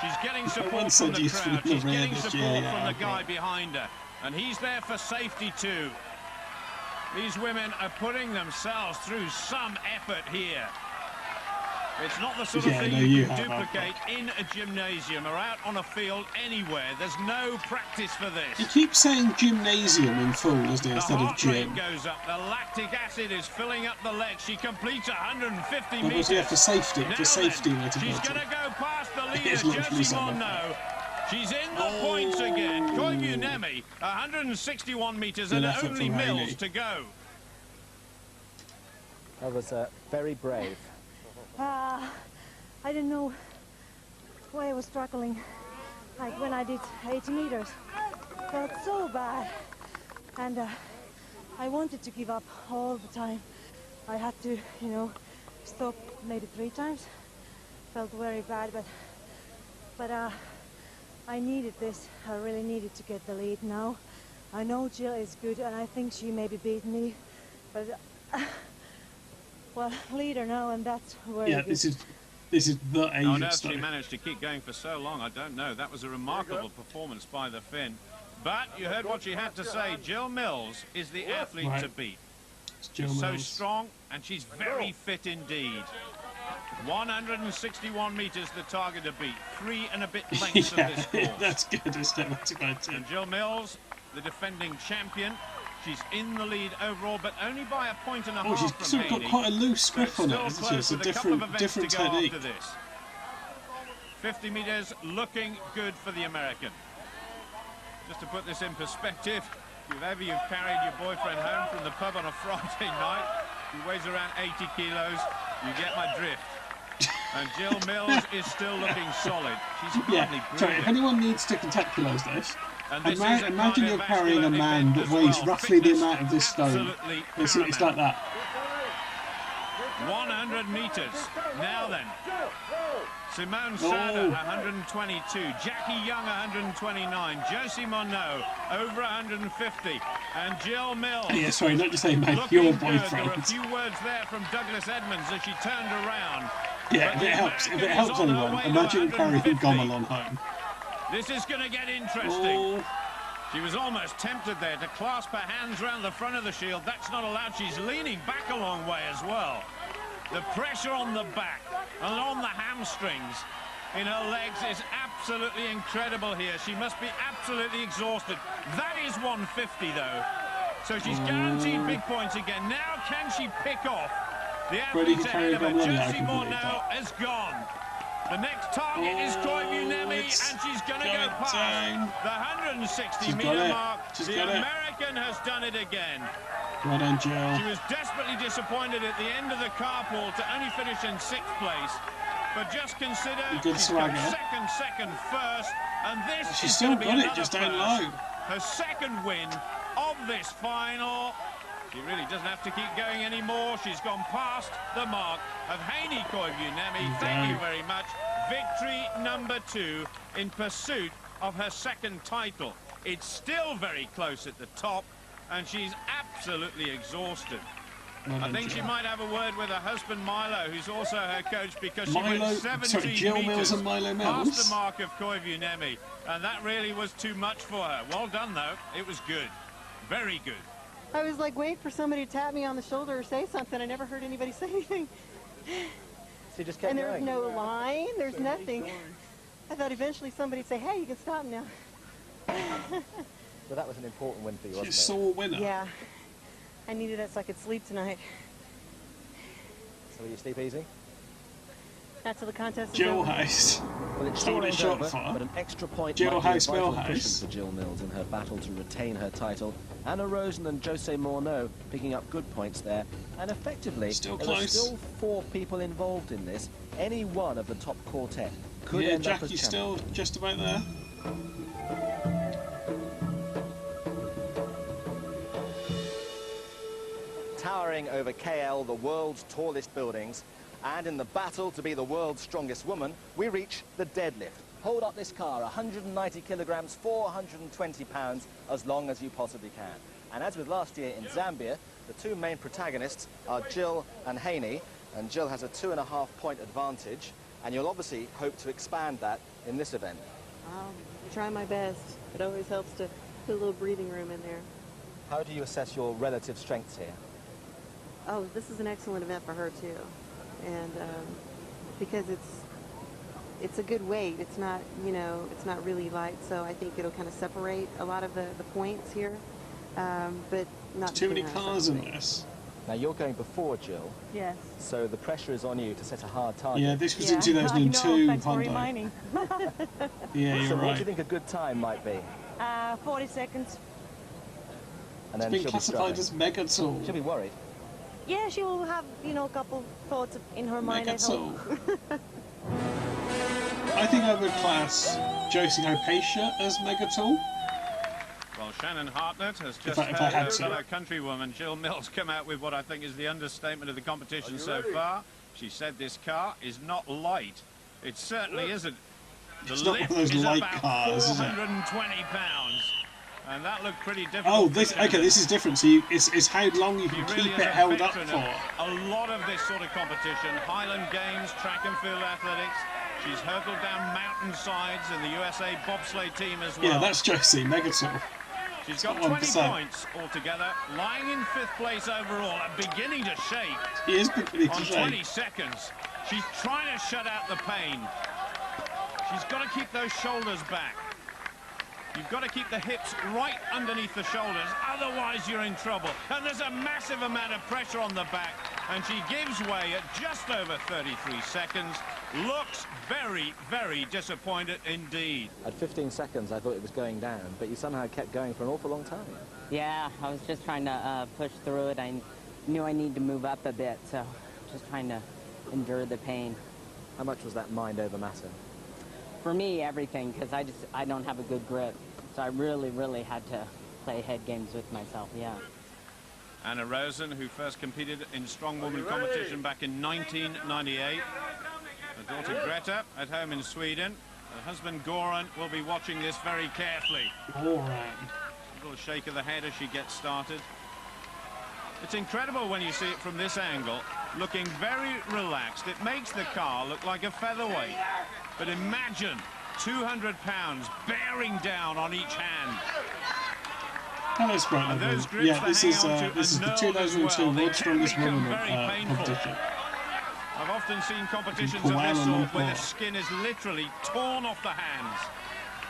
She's getting support from the crowd. She's getting support from the guy behind her. And he's there for safety too. These women are putting themselves through some effort here. It's not the sort of thing you can duplicate in a gymnasium or out on a field anywhere. There's no practice for this. He keeps saying gymnasium in full, doesn't he, instead of gym. The heart rate goes up. The lactic acid is filling up the legs. She completes 150 But metres. yeah, for safety, Now she's going to go past the leader, Josie Monod. She's in the points again. Koivuniemen, 161 metres and only Mills to go. That was very brave. I didn't know why I was struggling. like when I did 80 meters. Felt so bad. And I wanted to give up all the time. I had to, you know, stop maybe 3 times. Felt very bad, but I needed this. I really needed to get the lead now. I know Jill is good, and I think she maybe beat me, but well, leader now, and that's where. Yeah, this is the age on of earth stuff. she managed to keep going for so long, I don't know. That was a remarkable performance by the Finn. But you heard what she had to say. Jill Mills is the athlete to beat. She's so strong, and she's very fit indeed. 161 metres the target to beat. 3 and a bit lengths of this course. That's good, isn't it? That's about it. And Jill Mills, the defending champion, she's in the lead overall, but only by a point and a half she's from sort of got Haney. quite a loose grip So on it, still hasn't she? close It's a with couple of different events to go technique. after this. 50 metres looking good for the American. Just to put this in perspective, if ever you've carried your boyfriend home from the pub on a Friday night, he weighs around 80 kilos, you get my drift. And Jill Mills is still looking solid. She's hardly Sorry, breathing. if anyone needs to contextualise this, And this is a imagine you're carrying a man that weighs roughly the amount of this stone. It's like that. 100 metres. Now then. Simone Sada, 122. Jackie Young, 129. Josie Monod, over 150. And Jill Mills. Yeah, sorry, not just saying, mate, looking your good. There were a boyfriend. few words there from Douglas Edmonds as she turned around. Yeah, But if it the helps American is on her anyone, way to imagine carrying 150. Gomelon home. This is going to get interesting. She was almost tempted there to clasp her hands round the front of the shield. That's not allowed. She's leaning back a long way as well. The pressure on the back and on the hamstrings in her legs is absolutely incredible here. She must be absolutely exhausted. That is 150 though. So she's guaranteed big points again. Now can she pick off the athletes ahead of her? Josie Monod has gone. The next target is Koivuniemi, and she's going to go past the 160-metre mark. The American has done it again. Well done, Jill. She was desperately disappointed at the end of the carpool to only finish in 6th place. But just consider she's got second, first, and this She's is still going to be got it, another just down first. low. Her second win of this final. She really doesn't have to keep going anymore. She's gone past the mark of Haney Koivuniemi. Thank you very much. Victory number 2 in pursuit of her second title. It's still very close at the top, and she's absolutely exhausted. I think she might have a word with her husband Milo, who's also her coach, because she went 17 Jill Mills metres and Milo past Mills. the mark of Koivuniemi, and that really was too much for her. Well done, though. It was good. Very good. I was like waiting for somebody to tap me on the shoulder or say something. I never heard anybody say anything. So you just kept And there's going? no line, there's nothing. I thought eventually somebody'd say, hey, you can stop now. Well, that was an important win for you, wasn't it? She's sore winner. Yeah. I needed it so I could sleep tonight. So will you sleep easy? Not till the contest is Jill over. House. Well, it's That's what still it's shot over, for. but an extra point Jill might be a House, vital Mill cushion House. for Jill Mills in her battle to retain her title. Anna Rosen and Jose Monod picking up good points there. And effectively, Still there are close. still 4 people involved in this. Any one of the top quartet could Yeah, end up as Jackie's champion. still just about there. Towering over KL, the world's tallest buildings, and in the battle to be the world's strongest woman, we reach the deadlift. Hold up this car, 190 kilograms, 420 pounds, as long as you possibly can. And as with last year in Zambia, the 2 main protagonists are Jill and Haney, and Jill has a 2.5 point advantage, and you'll obviously hope to expand that in this event. I'll try my best. It always helps to put a little breathing room in there. How do you assess your relative strengths here? Oh, this is an excellent event for her too, and because it's a good weight. It's not, you know, it's not really light, so I think it'll kind of separate a lot of the points here, but not Too many between us, cars I in think. this. Now you're going before Jill, Yes. so the pressure is on you to set a hard target. Yeah, this was in I 2002 know, thanks for Hondo. reminding. Yeah, you're So what do right. you think a good time might be? 40 seconds. And It's then been she'll be classified struggling. as mega tall. She'll be worried. Yeah, she will have, you know, a couple thoughts in her mind, I Mega hope. tall. I think I would class Josie Hypatia as Megatool. Well, Shannon Hartnett has just If I had heard to. fellow countrywoman Jill Mills come out with what I think is the understatement of the competition so far. She said this car is not light. It certainly isn't. The It's not lift one of those is light about cars, is it? 420 pounds. And that looked pretty difficult. Oh, for this Shannon. okay. This is different. So it's how long you He can really keep is it a held up veteran for. of a lot of this sort of competition. Highland Games, track and field athletics. She's hurtled down mountainsides in the USA bobsleigh team as well. Yeah, that's Josie Megatool. She's got 20 points altogether, lying in 5th place overall and beginning to shake. She is beginning to on shake. 20 seconds. She's trying to shut out the pain. She's got to keep those shoulders back. You've got to keep the hips right underneath the shoulders, otherwise you're in trouble. And there's a massive amount of pressure on the back, and she gives way at just over 33 seconds. Looks very, very disappointed indeed. At 15 seconds, I thought it was going down, but you somehow kept going for an awful long time. Yeah, I was just trying to push through it. I knew I needed to move up a bit, so just trying to endure the pain. How much was that mind over matter? For me, everything, because I don't have a good grip. So I really, really had to play head games with myself, yeah. Anna Rosen, who first competed in strong woman competition back in 1998. Her daughter Greta at home in Sweden. Her husband Goran will be watching this very carefully. Goran. A little shake of the head as she gets started. It's incredible when you see it from this angle, looking very relaxed. It makes the car look like a featherweight. But imagine 200 pounds bearing down on each hand. Hello, Sprite. And those grips Yeah, this that is hang the onto a 2002 nerve as well, they World's Strongest can become Woman very painful. competition. I've often seen competitions In of this Kuala sort where the Lumpur. skin is literally torn off the hands.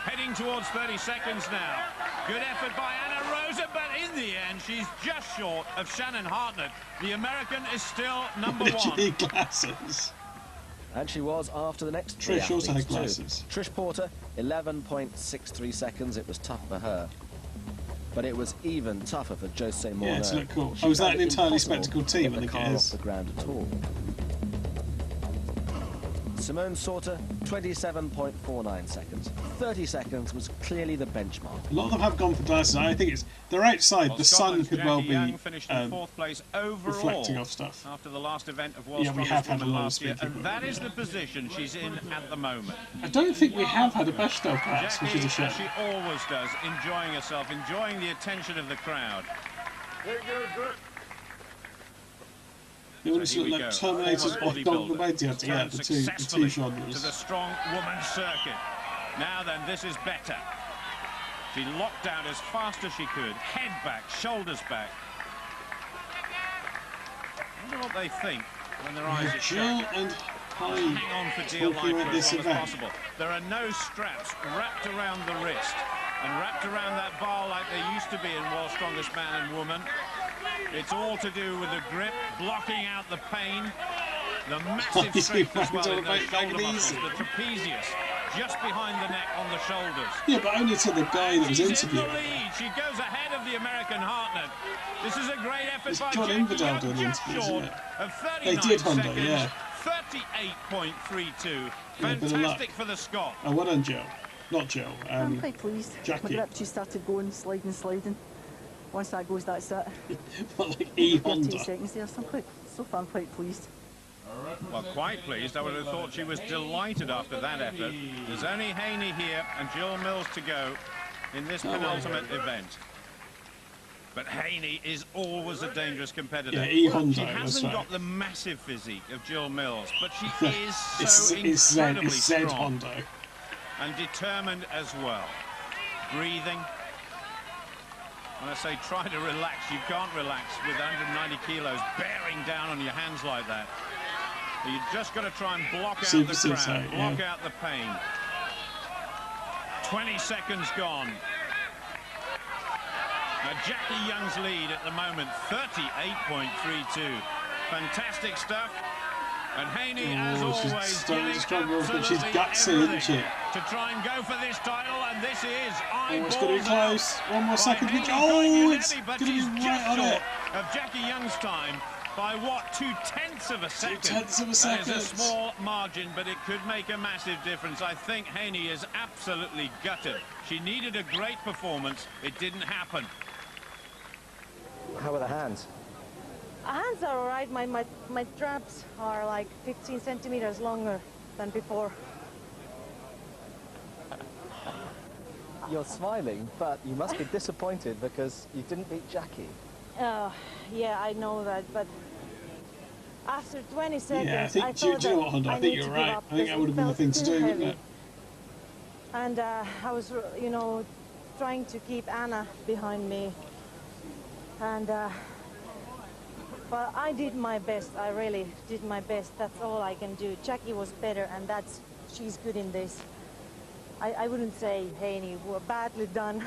Heading towards 30 seconds now. Good effort by Anna Rosa, but in the end, she's just short of Shannon Hartnett. The American is still number Did you one. need glasses? And she was after the next Trish three also had athletes too. glasses. Trish Porter, 11.63 seconds. It was tough for her. But it was even tougher for Jose Morneau. Yeah, it's look cool. She Oh, is that found an it entirely impossible spectacled to team? get I the think car it off is. the ground at all. Simone Sauter, 27.49 seconds. 30 seconds was clearly the benchmark. A lot of them have gone for glasses. I think they're outside. Well, the sun Scotland's could well Jackie be Young finished in 4th place overall reflecting off stuff. after the last event of World's Yeah, we Strongest have had a Woman lot of last year, speaking and about that is the position she's in at the moment. I don't think we have had a Bechdel class, which Jackie, is a shame. as she always does, enjoying herself, enjoying the attention of the crowd. They always here look we like go. Terminators Former or Dog bodybuilder Gladiator. Yeah, turned the two successfully genres. to the strong woman circuit. Now then, this is better. She locked out as fast as she could. Head back, shoulders back. I wonder what they think when their eyes are Jill shut. and Hang on for dear life talking for about as this long as event. possible. There are no straps wrapped around the wrist and wrapped around that bar like they used to be in World's Strongest Man and Woman. It's all to do with the grip, blocking out the pain, the massive strength as well in those shoulder muscles, the trapezius, just behind the neck on the shoulders. Yeah, but only to the guy that was She's in the interviewing. lead. She goes ahead of the American Hartnett. This is a great effort It's by John Jackie Infidel Young, doing the just interview, isn't short it? of They 39 did, Hondo, seconds. yeah. 38.32. Yeah, bit of luck. Fantastic for the Scot. Oh, well done, Jill. Not Jill. I'm quite pleased. My Jackie. grip just started going, sliding. Once that goes, that's it. But like E 13 Honda. seconds there, so so far I'm quite pleased. Well, quite pleased. I would have thought she was delighted after that effort. There's only Haney here and Jill Mills to go in this penultimate event. But Haney is always a dangerous competitor. Yeah, E Honda, She that's hasn't right. got the massive physique of Jill Mills, but she is It's so incredibly it's Zed strong Hondo. and determined as well. Breathing. When I say try to relax, you can't relax with 190 kilos bearing down on your hands like that. You've just got to try and block out the Super crowd, suicide, block yeah. out the pain. 20 seconds gone. Now Jackie Young's lead at the moment, 38.32. Fantastic stuff. And Haney, as Oh, she's always, starting to giving struggle, but she's absolutely gutsy, isn't everything she? to try and go for this title, and this is Oh, it's going to be eyeballs close. out One more by second. Haney Oh, going it's heavy, but going to she's be just right on it. short of Jackie Young's time. By what, 2/10 of a second? 2/10 of a That second. is a small margin, but it could make a massive difference. I think Haney is absolutely gutted. She needed a great performance. It didn't happen. How are the hands? Hands are all right. My straps are like 15 centimeters longer than before. You're smiling, but you must be disappointed because you didn't beat Jackie. Yeah, I know that, but after 20 seconds, Yeah, I think, thought do you know what, Honda? I think you're right. I think that would have been the thing to do, wouldn't it? And I was, you know, trying to keep Anna behind me. And, but I did my best. I really did my best. That's all I can do. Jackie was better, and she's good in this. I wouldn't say Haney were badly done.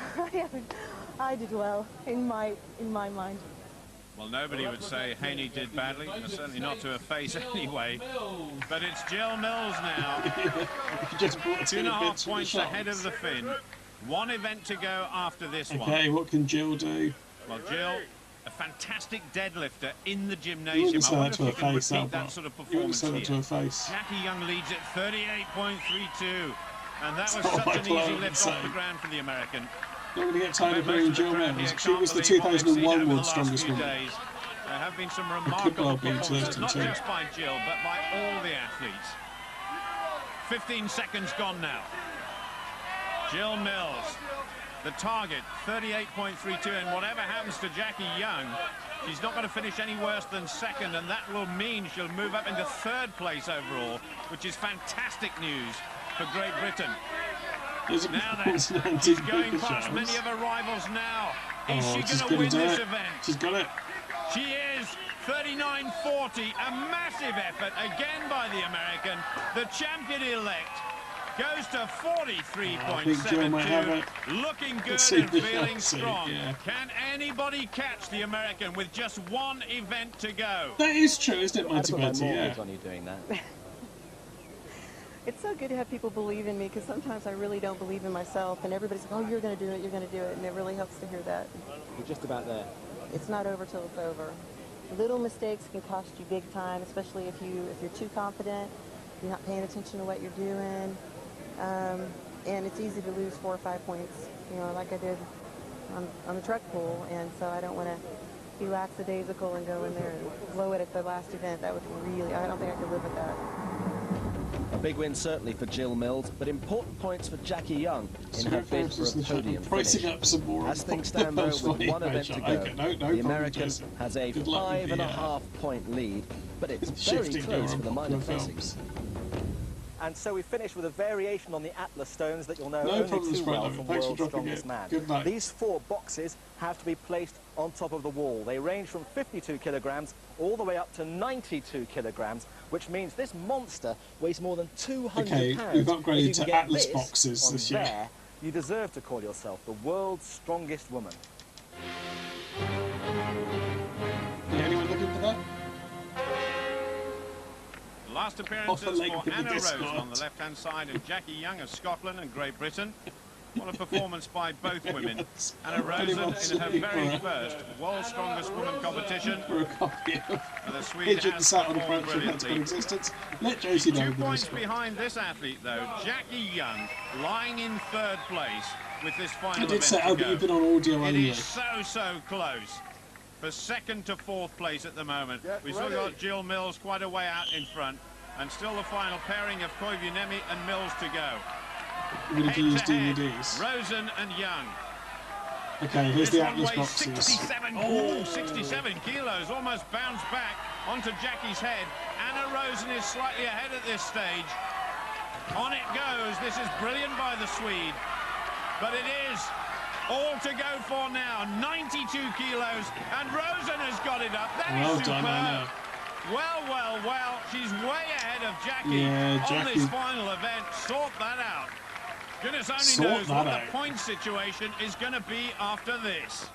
I did well in my mind. Well, nobody would say Haney did badly, certainly not to her face anyway. But it's Jill Mills now. Just 2.5 points ahead of the Finn. One event to go after this one. Okay, what can Jill do? Well, Jill, a fantastic deadlifter in the You gymnasium. wouldn't say I that wonder to if her you can face, repeat Albert. that sort of You wouldn't performance say that to here. her face. Jackie Young leads at 38.32. And that was That's not such an what I easy would lift say. off the ground for the American. Not going to get tired of Most hearing of the Jill crowd Mills. here She can't was the believe what they've seen 2001 over the World last Strongest few Woman. days. There have been some could remarkable well be performances, not 2002. just by Jill, but by all the athletes. 15 seconds gone now. Jill Mills, the target, 38.32, and whatever happens to Jackie Young, she's not going to finish any worse than second, and that will mean she'll move up into third place overall, which is fantastic news for Great Britain. Now then, she's going past many of her rivals now. Is she going to win this event? She's got it. She is. 39.40, a massive effort again by the American. The champion-elect goes to 43.72, looking good and feeling strong. Yeah. Can anybody catch the American with just one event to go? That is true, isn't it, Mighty Betty? Yeah. On you doing that. It's so good to have people believe in me, because sometimes I really don't believe in myself, and everybody's like, oh, you're going to do it, you're going to do it, and it really helps to hear that. You're just about there. It's not over till it's over. Little mistakes can cost you big time, especially if you're too confident, you're not paying attention to what you're doing, and it's easy to lose 4 or 5 points, you know, like I did on the truck pull, and so I don't want to be lackadaisical and go in there and blow it at the last event. That would really, I don't think I could live with that. A big win certainly for Jill Mills, but important points for Jackie Young in her bid for a podium pricing finish. up some more. As things stand though, with one event to go, the American has a Good luck with the, 5.5 point lead, but it's very shifting close over for the minor films. And so we finish with a variation on the Atlas stones that you'll know No only problems, too well Fred. from Thanks for World's dropping Strongest it. Man. Good night. These 4 boxes have to be placed on top of the wall. They range from 52 kilograms all the way up to 92 kilograms, which means this monster weighs more than 200 Okay, pounds. we've If upgraded you can to get Atlas this boxes on this year. there, you deserve to call yourself the world's strongest woman. Yeah, anyone looking for that? Last appearances Off the link for in the Anna Rose Discord. on the left-hand side and Jackie Young of Scotland and Great Britain. What a performance by both women. Anna Rosen in her very first World's Strongest Woman competition. For a copy of And the Swede Pigeon has sat on a performed branch of Magical brilliantly. Existence. Let Josie know. 2 the points Discord. behind this athlete, though, Jackie Young, lying in third place with this final I did event say, to Albert, go. you've been on audio It only. is so close. For second to fourth place at the moment. We've still got Jill Mills quite a way out in front. And still the final pairing of Koivuniemi and Mills to go. We're going to use Head-to-head, DVDs. Rosen and Young. Okay, here's This the one Atlas weighs boxes. 67 kilos, almost bounced back onto Jackie's head. Anna Rosen is slightly ahead at this stage. On it goes. This is brilliant by the Swede. But it is all to go for now. 92 kilos, and Rosen has got it up. That is Well superb. done, Anna. Well, she's way ahead of Jackie Yeah, on Jackie. this final event. Sort that out. Goodness only Sort knows that what out. the point situation is going to be after this.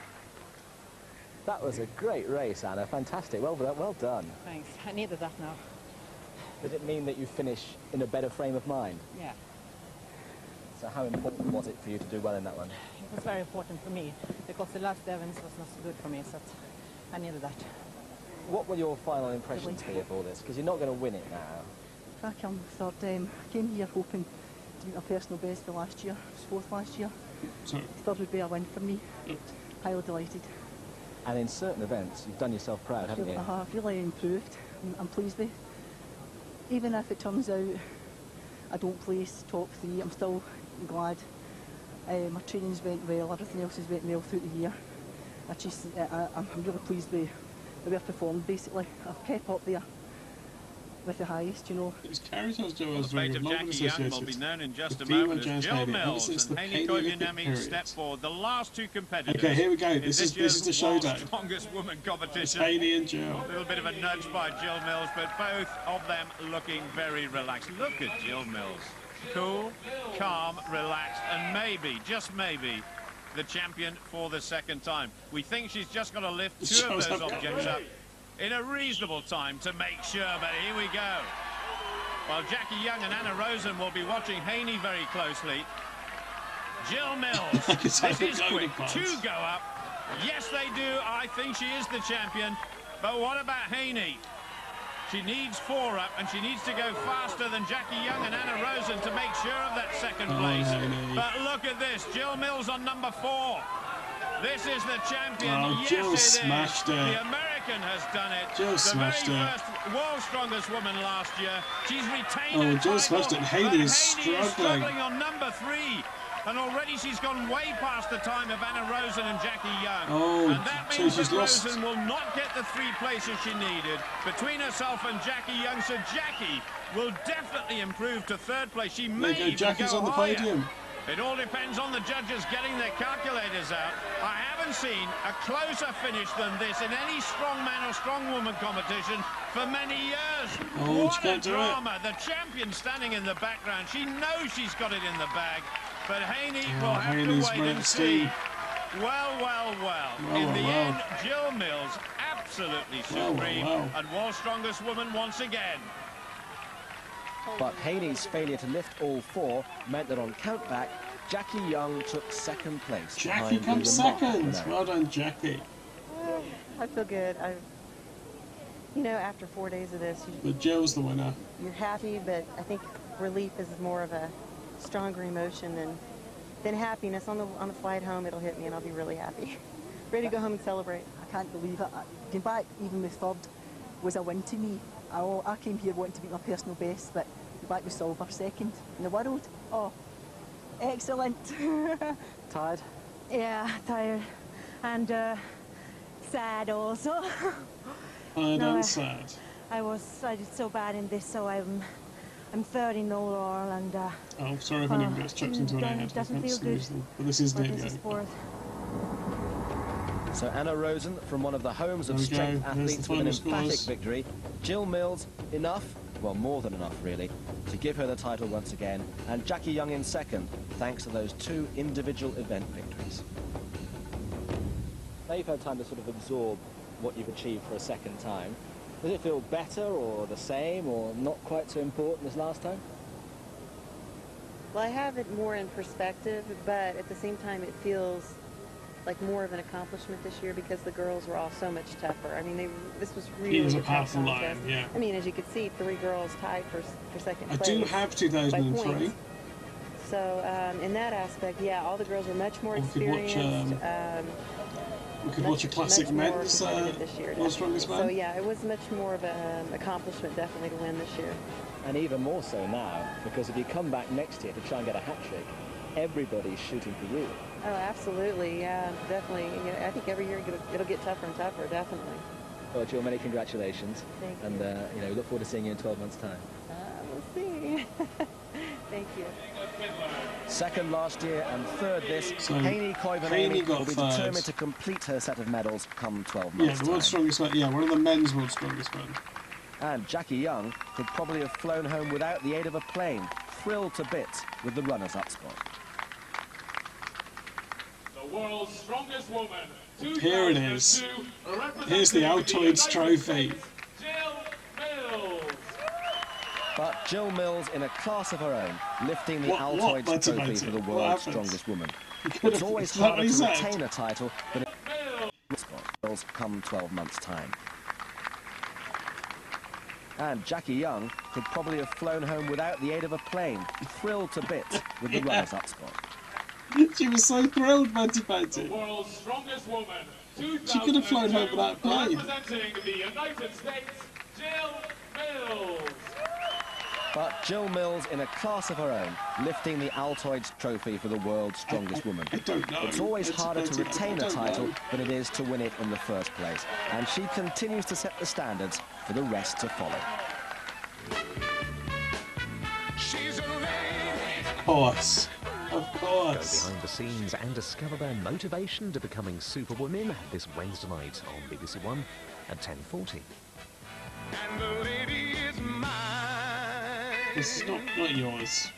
That was a great race, Anna. Fantastic. Well done. Thanks. I needed that now. Did it mean that you finish in a better frame of mind? Yeah, So how important was it for you to do well in that one? it was very important for me because the last events was not so good for me, so I needed that. what will your final impressions be of all this? Because you're not going to win it now. I come third. I came here hoping to meet my personal best for last year. I was fourth last year. Sorry. Third would be a win for me. Highly delighted. And in certain events, you've done yourself proud, haven't you? I've really improved. I'm pleased with. Even if it turns out I don't place top 3, I'm still glad. My training's went well, everything else has went well through the year. I'm really pleased with the way I've performed, basically. I've kept up there with the highest, you know. It's Caritas Joel's The fate ring of of Jackie Young will be known in just a moment as Jill Mills and Haney Olympic Koivuniemi period. step forward. The last two competitors. Okay, here we go. in This is the year's showdown. World's Strongest Woman competition. It's Haney and Jill. A little bit of a nudge by Jill Mills, but both of them looking very relaxed. Look at Jill Mills. Cool, calm, relaxed, and maybe, just maybe, the champion for the second time. We think she's just got to lift two of those objects up in a reasonable time to make sure, but here we go. Well, Jackie Young and Anna Rosen will be watching Haney very closely. Jill Mills, this is quick. Two go up. Yes, they do. I think she is the champion. But what about Haney? She needs 4 up, and she needs to go faster than Jackie Young and Anna Rosen to make sure of that second place. But look at this. Jill Mills on number 4. This is the champion. Oh, yes, Jill it smashed is. it. The American has done it. Jill smashed the very it. first world's strongest woman last year. She's retained Oh, her Jill title, smashed it. but Haney is Haney struggling. on number 3. And already she's gone way past the time of Anna Rosen and Jackie Young. Oh, and that so means she's that lost. Rosen will not get the 3 places she needed between herself and Jackie Young. So Jackie will definitely improve to 3rd place. She may There you go, even Jackie's go on the higher. podium. It all depends on the judges getting their calculators out. I haven't seen a closer finish than this in any strongman or strongwoman competition for many years. Oh, what she a can't do it. drama. The champion standing in the background. She knows she's got it in the bag. But Haney will have Haney's to wait running and see. steam. Well. In the end, Jill Mills absolutely supreme and world's strongest woman once again. But Haney's failure to lift all 4 meant that on countback, Jackie Young took 2nd place. Jackie comes second. Well done, Jackie. I feel good. You know, after 4 days of this, But Jill's the winner. you're happy, but I think relief is more of a stronger emotion than happiness. On the flight home, it'll hit me, and I'll be really happy. Ready to go home and celebrate. I can't believe it. Getting back even with third was a win to me. I came here wanting to beat my personal best, but back with silver, second in the world. Oh, excellent. Tired? Yeah, tired. And sad also. Tired No, and sad. I did so bad in this, so I'm third in overall, and Oh, sorry if anyone gets chucked into an ad. doesn't feel good. But this is But nearly this is over. fourth. So Anna Rosen from one of the homes of There we strength go. There's the athletes with an final emphatic scores. victory. Jill Mills, enough, well more than enough really, to give her the title once again. And Jackie Young in 2nd, thanks to those 2 individual event victories. Now you've had time to sort of absorb what you've achieved for a second time. Does it feel better or the same or not quite so important as last time? Well, I have it more in perspective, but at the same time, it feels like more of an accomplishment this year because the girls were all so much tougher. I mean, this was really He was a tough powerful contest. lion, yeah. I mean, as you could see, 3 girls tied for second I place. do have by 2003. points. So in that aspect, yeah, all the girls were much more We could watch, experienced. We could watch a classic much more men's competitive this year, World's definitely. Strongest Man. So yeah, it was much more of an accomplishment definitely to win this year. And even more so now, because if you come back next year to try and get a hat-trick, everybody's shooting for you. Oh, absolutely, yeah, definitely. You know, I think every year it'll get tougher and tougher, definitely. Well, Jill, many congratulations. Thank you. And, you know, we look forward to seeing you in 12 months' time. We'll see. Thank you. 2nd last year and 3rd this. So, Haney Haney Koivuniemi got will be 3rd. determined to complete her set of medals come 12 Yeah, months' the world's time. strongest man. Yeah, one of the men's world's strongest men. And Jackie Young could probably have flown home without the aid of a plane, thrilled to bits with the runners-up spot. The world's strongest woman. Here it is. Here's the Altoids trophy. But Jill Mills in a class of her own, lifting the What Altoids trophy motivated? for the What world's happened? strongest woman. Could It's have- always is that what harder he to said? retain a title than it Mills come 12 months' time. And Jackie Young could probably have flown home without the aid of a plane, thrilled to bits with the runners-up spot. She was so thrilled, Matty Patty. The world's strongest woman. She could have flown home without a plane. Representing the United States, Jill Mills. But Jill Mills in a class of her own, lifting the Altoids trophy for the world's strongest woman. I don't know. It's always harder to retain a title than it is to win it in the first place. And she continues to set the standards for the rest to follow. Of course. Of course. Go behind the scenes and discover their motivation to becoming superwomen this Wednesday night on BBC One at 10:40. And the lady is mine. This is not yours.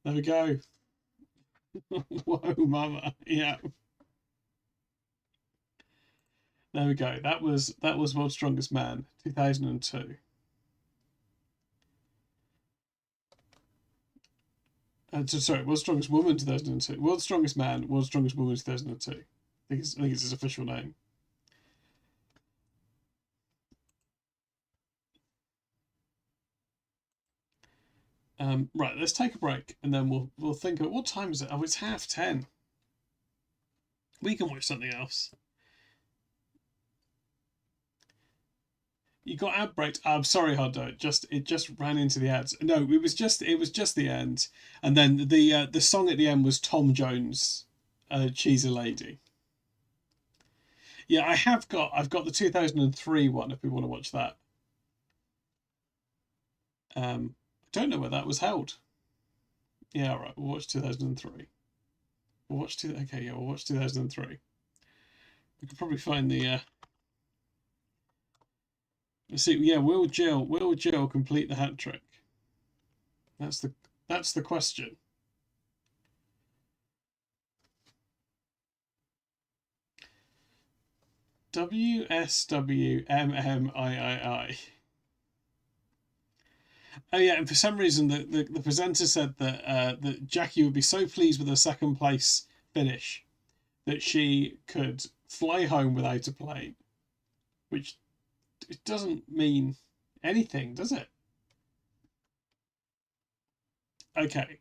There we go. Whoa, mama. Yeah. There we go. That was World's Strongest Man, 2002. Sorry, World's Strongest Woman, 2002. World's Strongest Man, World's Strongest Woman, 2002. I think it's his official name. Right, let's take a break and then we'll think of what time is it? Oh, it's 10:30. We can watch something else. You got ad break. I'm sorry, Hondo. It just ran into the ads. No, it was just the end, and then the song at the end was Tom Jones, "She's a Lady." Yeah, I've got the 2003 one if we want to watch that. I don't know where that was held. Yeah, all right. We'll watch 2003. We'll watch we'll watch 2003. We could probably find the. Let's see. Yeah, will Jill complete the hat trick? That's the question. WSWMMIII. Oh yeah, and for some reason the presenter said that Jackie would be so pleased with her second place finish that she could fly home without a plane, which it doesn't mean anything, does it? Okay.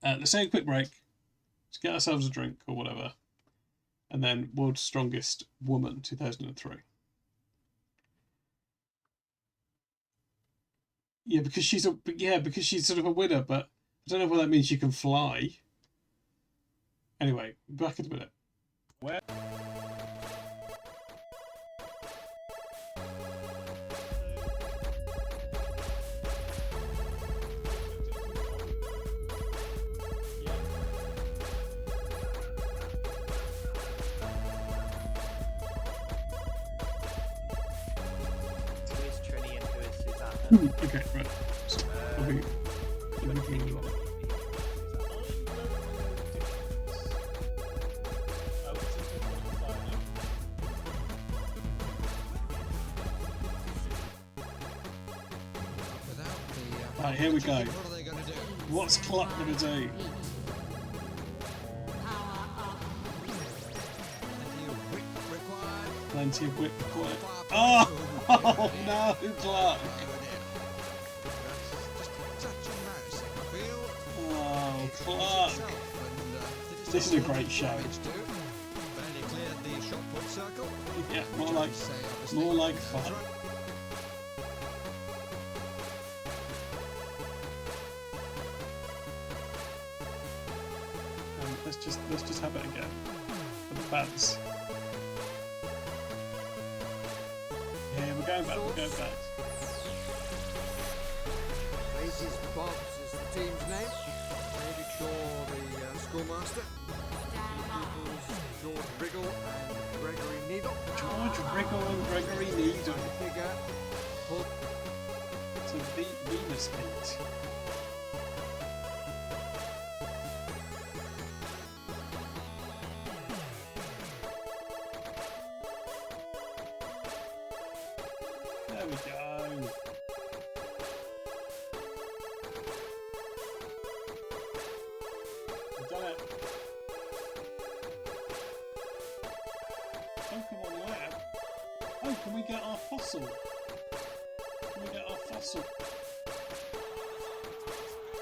Let's take a quick break. Let's get ourselves a drink or whatever, and then World's Strongest Woman 2003. Yeah, because she's sort of a winner, but I don't know what that means. She can fly. Anyway, back in a minute. Well. Okay, right. So, right, here we go. What's Cluck going to do? Plenty of whip required. Oh no, Cluck! Oh, Cluck! This is a great show. Yeah, more like fun. Let's just have it again for the fans. Yeah, we're going back. Faces Bobs is the team's name. David Shaw, the schoolmaster. George Riggle and Gregory Needle. George Riggle and Gregory Needle. It's a Venus beat. There we go. We've done it. Oh, come on, lad. Oh, can we get our fossil? Can we get our fossil?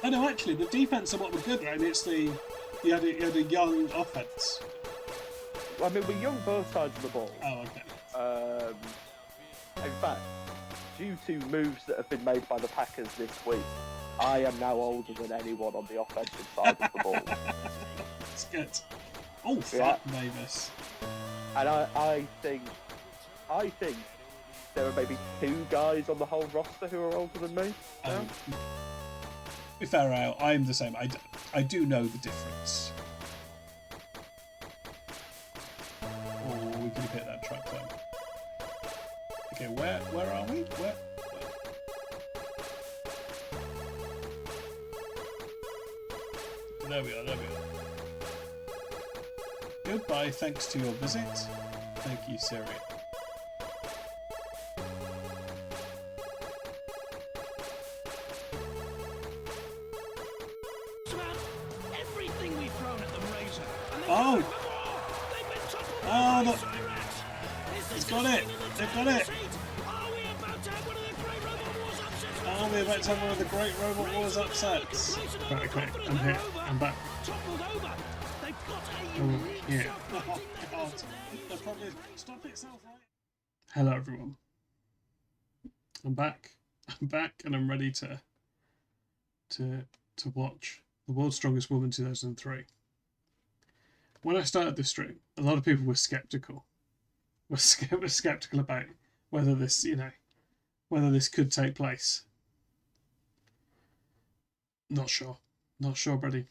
Oh no, actually, the defense are what we're good at. It's the you had a young offense. I mean, we're young both sides of the ball. Oh, okay. In fact, due to moves that have been made by the Packers this week, I am now older than anyone on the offensive side of the ball. That's good. Oh, fuck, Davis. And I think there are maybe 2 guys on the whole roster who are older than me. To be fair, I'm the same. I do know the difference. Oh, we could have hit that truck though. Okay, where are we? Where? There we are, there we are. Goodbye, thanks to your visit. Thank you, Siri. Everything we've thrown at them, Razor. Oh! Oh, no. He's got it! They've got it! Are we about to have one of the Great Robot Wars upsets? Right, okay, I'm here. I'm back. Oh, yeah. Oh, God. The problem is, stop itself, right? Hello, everyone. I'm back. I'm back, and I'm ready to watch The World's Strongest Woman 2003. When I started this stream, a lot of people were skeptical. Were skeptical about whether this, whether this could take place. Not sure. Not sure, buddy.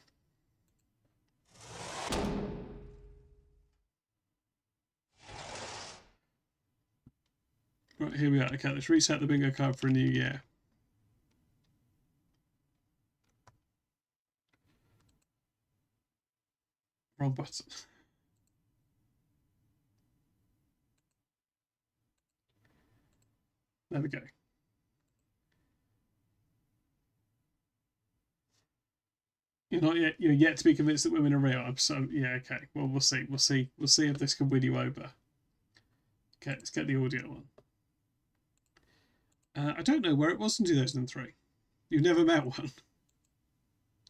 Right, here we are. Okay, let's reset the bingo card for a new year. Wrong button. There we go. You're yet to be convinced that women are real. So yeah, okay. Well, we'll see. We'll see if this can win you over. Okay, let's get the audio on. I don't know where it was in 2003. You've never met one.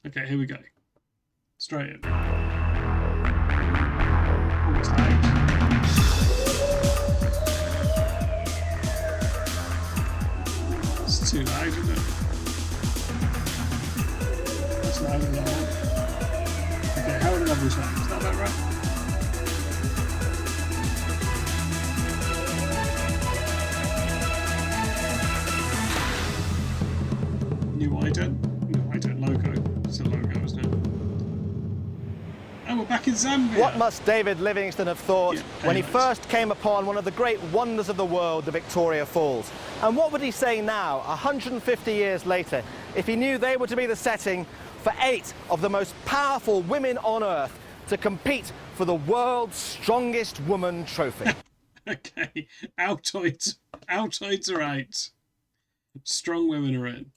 Okay, here we go. Straight in. Oh, it's loud. It's too loud, isn't it? It's loud and loud. Okay, how are the numbers now? Is that about right? New ident logo. It's a logo, isn't it? And we're back in Zambia. What must David Livingstone have thought when he first came upon one of the great wonders of the world, the Victoria Falls? And what would he say now, 150 years later, if he knew they were to be the setting for 8 of the most powerful women on Earth to compete for the world's strongest woman trophy? Okay, Altoids are out. Strong women are in.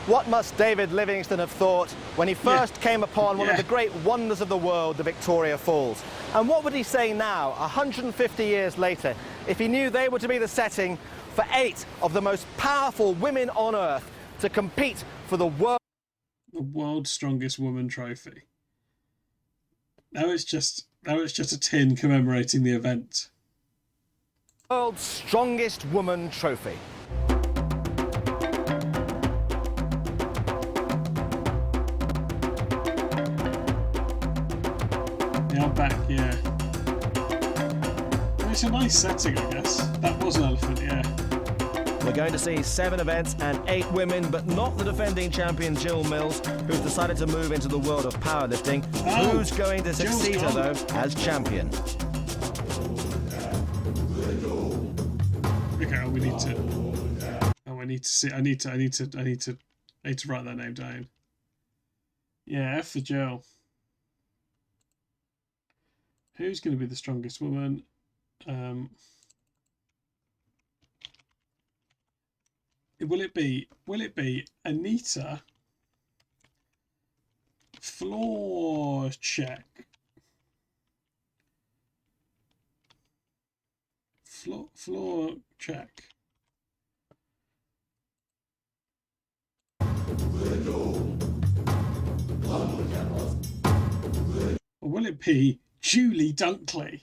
What must David Livingstone have thought when he first came upon one of the great wonders of the world, the Victoria Falls? And what would he say now, 150 years later, if he knew they were to be the setting for 8 of the most powerful women on Earth to compete for the world's strongest woman trophy? Now it's just a tin commemorating the event. World's strongest woman trophy. Yeah, I'm back, yeah. It's a nice setting, I guess. That was an elephant, yeah. We're going to see 7 events and 8 women, but not the defending champion Jill Mills, who's decided to move into the world of powerlifting. Oh, Who's going to succeed her, though, as champion? Okay, we need to. Oh, I need to see. I need to write that name down. Yeah, F for Jill. Who's going to be the strongest woman? Will it be Anita Floor check. Floor check. Or will it be Julie Dunkley?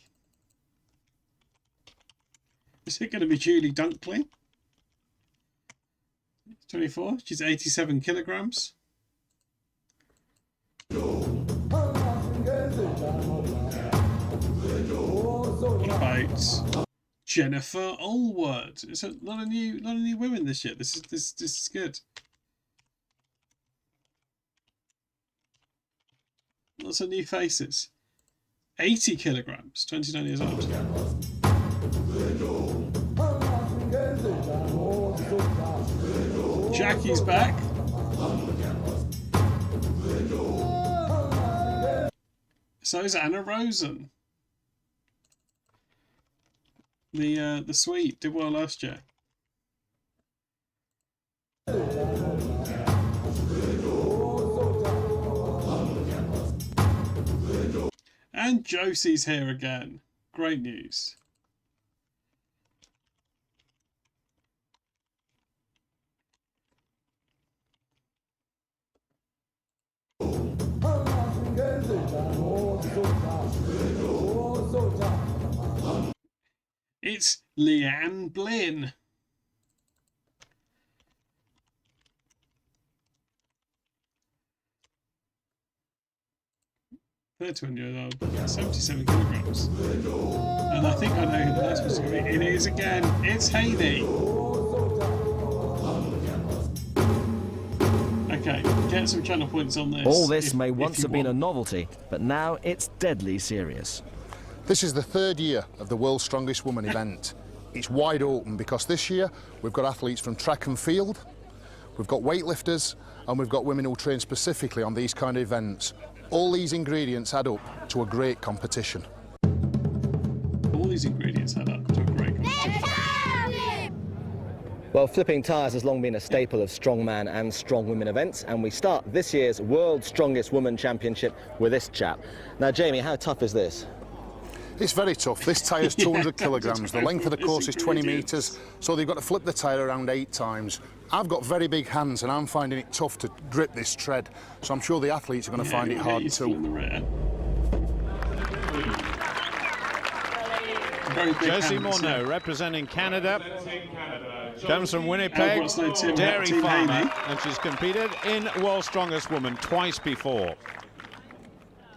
Is it going to be Julie Dunkley? 24. She's 87 kilograms. What about Jennifer Allward? It's a lot of new women this year. This is good. Lots of new faces. 80 kilograms, 29 years old. Jackie's back. So is Anna Rosen. The Sweet did well last year. And Josie's here again. Great news. It's Leanne Blinn. Years old, 77 kilograms. And I think I know who the last one's going to be. It is again. It's Hayley. Okay, get some channel points on this. All this may once have been a novelty, but now it's deadly serious. This is the third year of the World's Strongest Woman event. It's wide open because this year we've got athletes from track and field, we've got weightlifters, and we've got women who train specifically on these kind of events. All these ingredients add up to a great competition. All these ingredients add up to a great competition. Well, flipping tyres has long been a staple of strongman and strongwomen events, and we start this year's World's Strongest Woman Championship with this chap. Now, Jamie, how tough is this? It's very tough. This tyre's 200 kilograms. The length of the course is 20 metres, so they've got to flip the tyre around 8 times. I've got very big hands and I'm finding it tough to grip this tread, so I'm sure the athletes are going to find it hard too. Josie Morneau, representing Canada, comes from Winnipeg, dairy farmer, and she's competed in World's Strongest Woman twice before.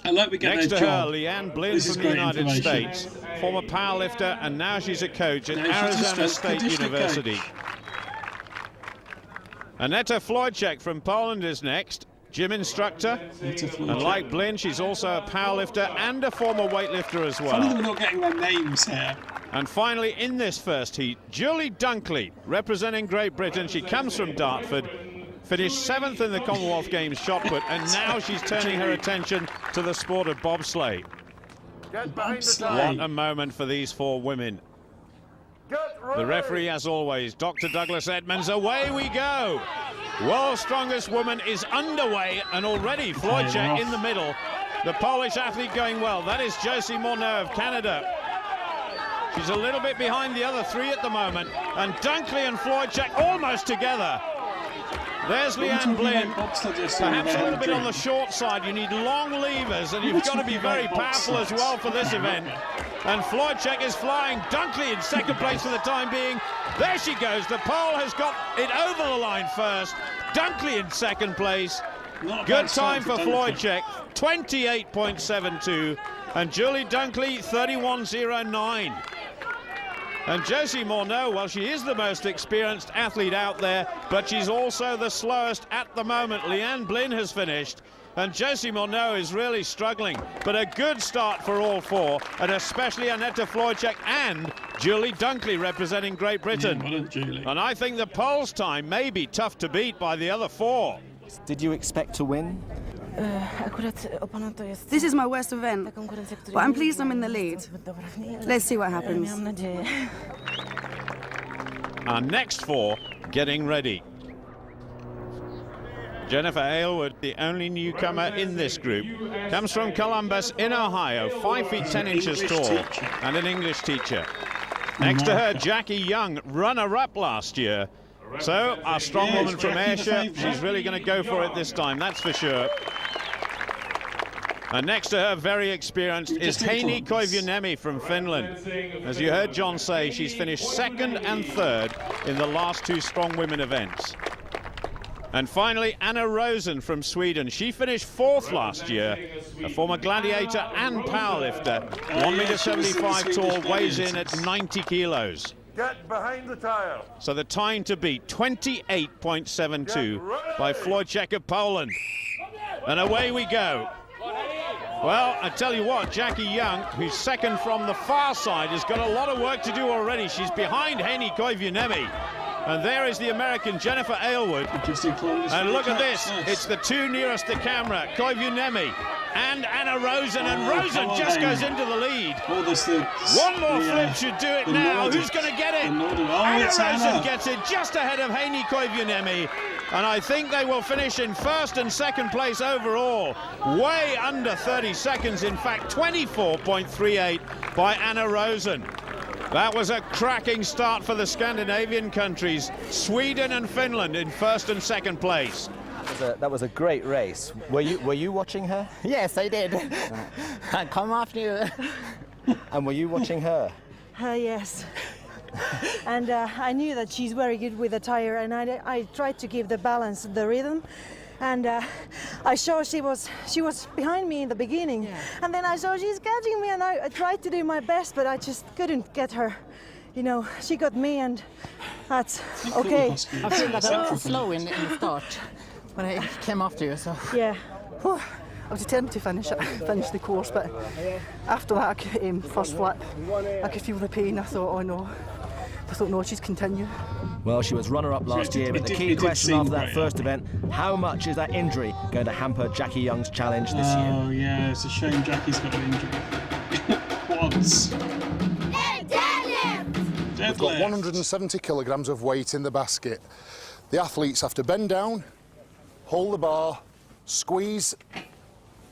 I like we get Next to job. her, Leanne Blinn from the United States, former powerlifter, and now she's a coach at Arizona State University. Aneta Floydczek from Poland is next, gym instructor. And like Blinn, she's also a powerlifter and a former weightlifter as well. Funny that we're not getting their names here. And finally, in this first heat, Julie Dunkley, representing Great Britain. She comes from Dartford, finished 7th in the Commonwealth Games shot put, and now she's turning her attention to the sport of bobsleigh. What a moment for these 4 women. The referee, as always, Dr. Douglas Edmonds. Away we go. World's Strongest Woman is underway, and already Floydczek in the middle. The Polish athlete going well. That is Josie Morneau of Canada. She's a little bit behind the other 3 at the moment, and Dunkley and Floydczek almost together. There's Leanne Blinn, perhaps a little bit on the short side. You need long levers, and you've got to be very powerful as well for this event. And Floydczek is flying. Dunkley in second place for the time being. There she goes. The pole has got it over the line first. Dunkley in second place. Good time for Floydczek, 28.72. And Julie Dunkley, 31.09. And Josie Morneau, well, she is the most experienced athlete out there, but she's also the slowest at the moment. Leanne Blinn has finished, and Josie Morneau is really struggling. But a good start for all 4, and especially Aneta Floydczek and Julie Dunkley representing Great Britain. And I think the pole's time may be tough to beat by the other 4. Did you expect to win? This is my worst event, but I'm pleased I'm in the lead. Let's see what happens. Our next 4 getting ready. Jennifer Aylward, the only newcomer in this group, comes from Columbus in Ohio, 5 feet 10 inches tall, and an English teacher. Next to her, Jackie Young, runner-up last year. So our strong woman from Ayrshire, she's really going to go for it this time, that's for sure. And next to her, very experienced, is Heini Koivuniemi from Finland. As you heard John say, she's finished 2nd and 3rd in the last 2 strong women events. And finally, Anna Rosen from Sweden. She finished 4th last year. A former gladiator and powerlifter. 1.75 meter tall, weighs in at 90 kilos. Get behind the tire. So the time to beat, 28.72 by Wojciech of Poland. And away we go. Well, I tell you what, Jackie Young, who's 2nd from the far side, has got a lot of work to do already. She's behind Heini Koivuniemi. And there is the American Jennifer Aylward. And look at this, it's the 2 nearest the camera, Koivuniemi and Anna Rosen, and Rosen just goes into the lead. One more flip should do it now. Who's going to get it? Anna Rosen gets it just ahead of Heini Koivuniemi. And I think they will finish in 1st and 2nd place overall. Way under 30 seconds, in fact, 24.38 by Anna Rosen. That was a cracking start for the Scandinavian countries. Sweden and Finland in 1st and 2nd place. That was a great race. Were you watching her? Yes, I did. I come after you. And were you watching her? Yes. And I knew that she's very good with the tire, and I tried to give the balance, the rhythm. And I saw she was behind me in the beginning, and then I saw she's catching me, and I tried to do my best, but I just couldn't get her. You know, she got me, and that's okay. I feel that I was slow in the start when I came after you, so. Yeah. I was determined to finish the course, but after that first flip, I could feel the pain. I thought, oh no. I thought, no, she's continuing. Well, she was runner-up last year, but the key question after that first event, how much is that injury going to hamper Jackie Young's challenge this year? Oh, yeah, it's a shame Jackie's got an injury. Quads. We've got 170 kilograms of weight in the basket. The athletes have to bend down, hold the bar, squeeze,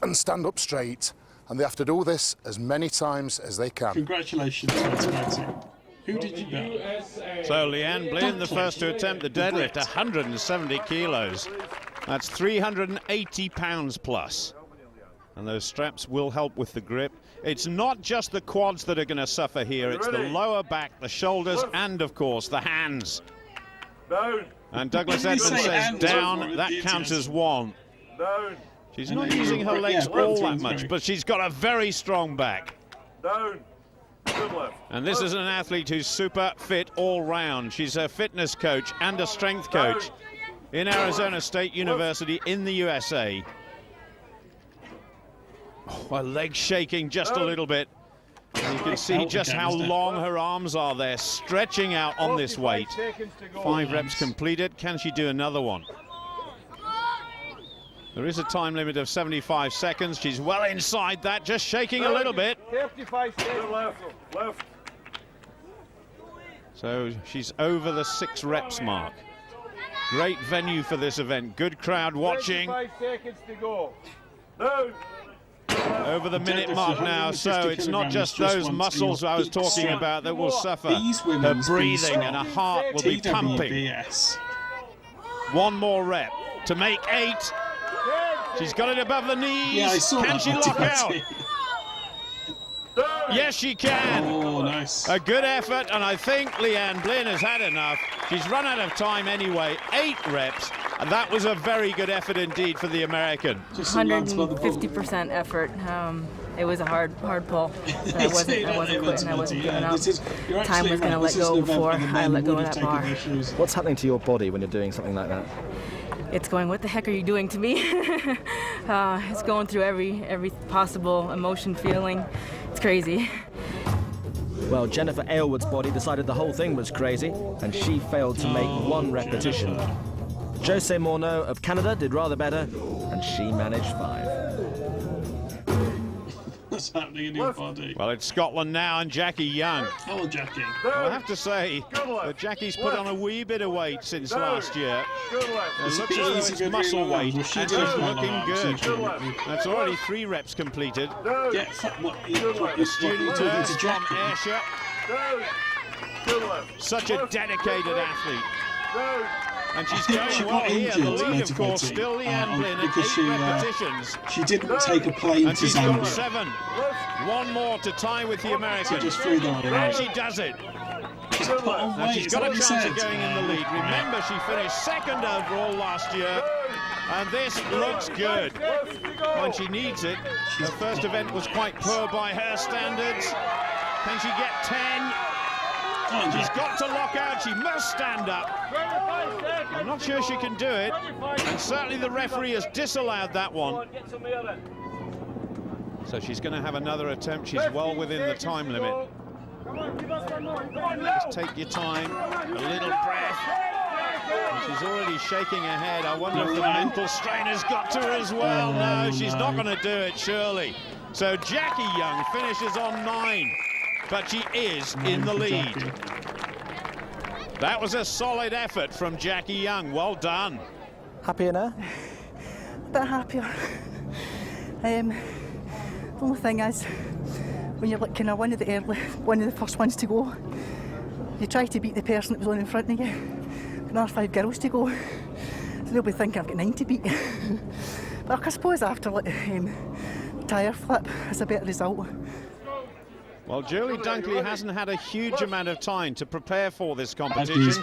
and stand up straight. And they have to do this as many times as they can. Congratulations, who did you know? So Leanne Blinn, the first to attempt the deadlift, 170 kilos. That's 380 pounds plus. And those straps will help with the grip. It's not just the quads that are going to suffer here, it's the lower back, the shoulders, and of course the hands. Down. And Douglas Edmonds says down, that counts as 1. Down. She's not using her legs all that much, but she's got a very strong back. Down. And this is an athlete who's super fit all round. She's a fitness coach and a strength coach in Arizona State University in the USA. Oh, her legs shaking just a little bit. And you can see just how long her arms are there, stretching out on this weight. 5 reps completed. Can she do another one? There is a time limit of 75 seconds. She's well inside that, just shaking a little bit. 35 seconds left. So she's over the 6 reps mark. Great venue for this event. Good crowd watching. 35 seconds to go. Down. Over the minute mark now, so it's not just those muscles I was talking about that will suffer. Her breathing and her heart will be pumping. One more rep to make 8. She's got it above the knees. Yeah, I saw Can that. she lock out? Yes, she can. Oh, nice. A good effort, and I think Leanne Blinn has had enough. She's run out of time anyway. 8 reps, and that was a very good effort indeed for the American. 150% effort. It was a hard pull. So I wasn't quitting. I wasn't giving up. Time was going to let go before I let go of that bar. What's happening to your body when you're doing something like that? It's going, what the heck are you doing to me? It's going through every possible emotion, feeling. It's crazy. Well, Jennifer Aylward's body decided the whole thing was crazy, and she failed to make 1 repetition. Jose Morneau of Canada did rather better, and she managed 5. what's happening in your body. Well, it's Scotland now and Jackie Young. Oh, Jackie. Well, I have to say that Jackie's put on a wee bit of weight since last year. It looks as though it's muscle weight, and she's looking good. That's already 3 reps completed. The student from Ayrshire. Such a dedicated athlete. And she's going well here. The lead, of course, still Leanne Blinn at 8 repetitions. She didn't take a plane and to she's Zambia. got 7. 1 more to tie with the American. She just threw that away. And she does it. And she's got a chance of going in the lead. Remember, she finished 2nd overall last year. And this looks good. When she needs it. Her first event was quite poor by her standards. Can she get 10? She's got to lock out. She must stand up. I'm not sure she can do it. And certainly the referee has disallowed that one. So she's going to have another attempt. She's well within the time limit. Just take your time. A little breath. And she's already shaking her head. I wonder if the mental strain has got to her as well. No, she's not going to do it, surely. So Jackie Young finishes on 9. But she is in the lead. That was a solid effort from Jackie Young. Well done. Happier now? A bit happier. The only thing is, when you're like kind of one of the first ones to go, you try to beat the person that was on in front of you. Another 5 girls to go, so they'll be thinking I've got 9 to beat. But I suppose after like tyre flip, it's a better result. Well, Julie Dunkley hasn't had a huge amount of time to prepare for this competition.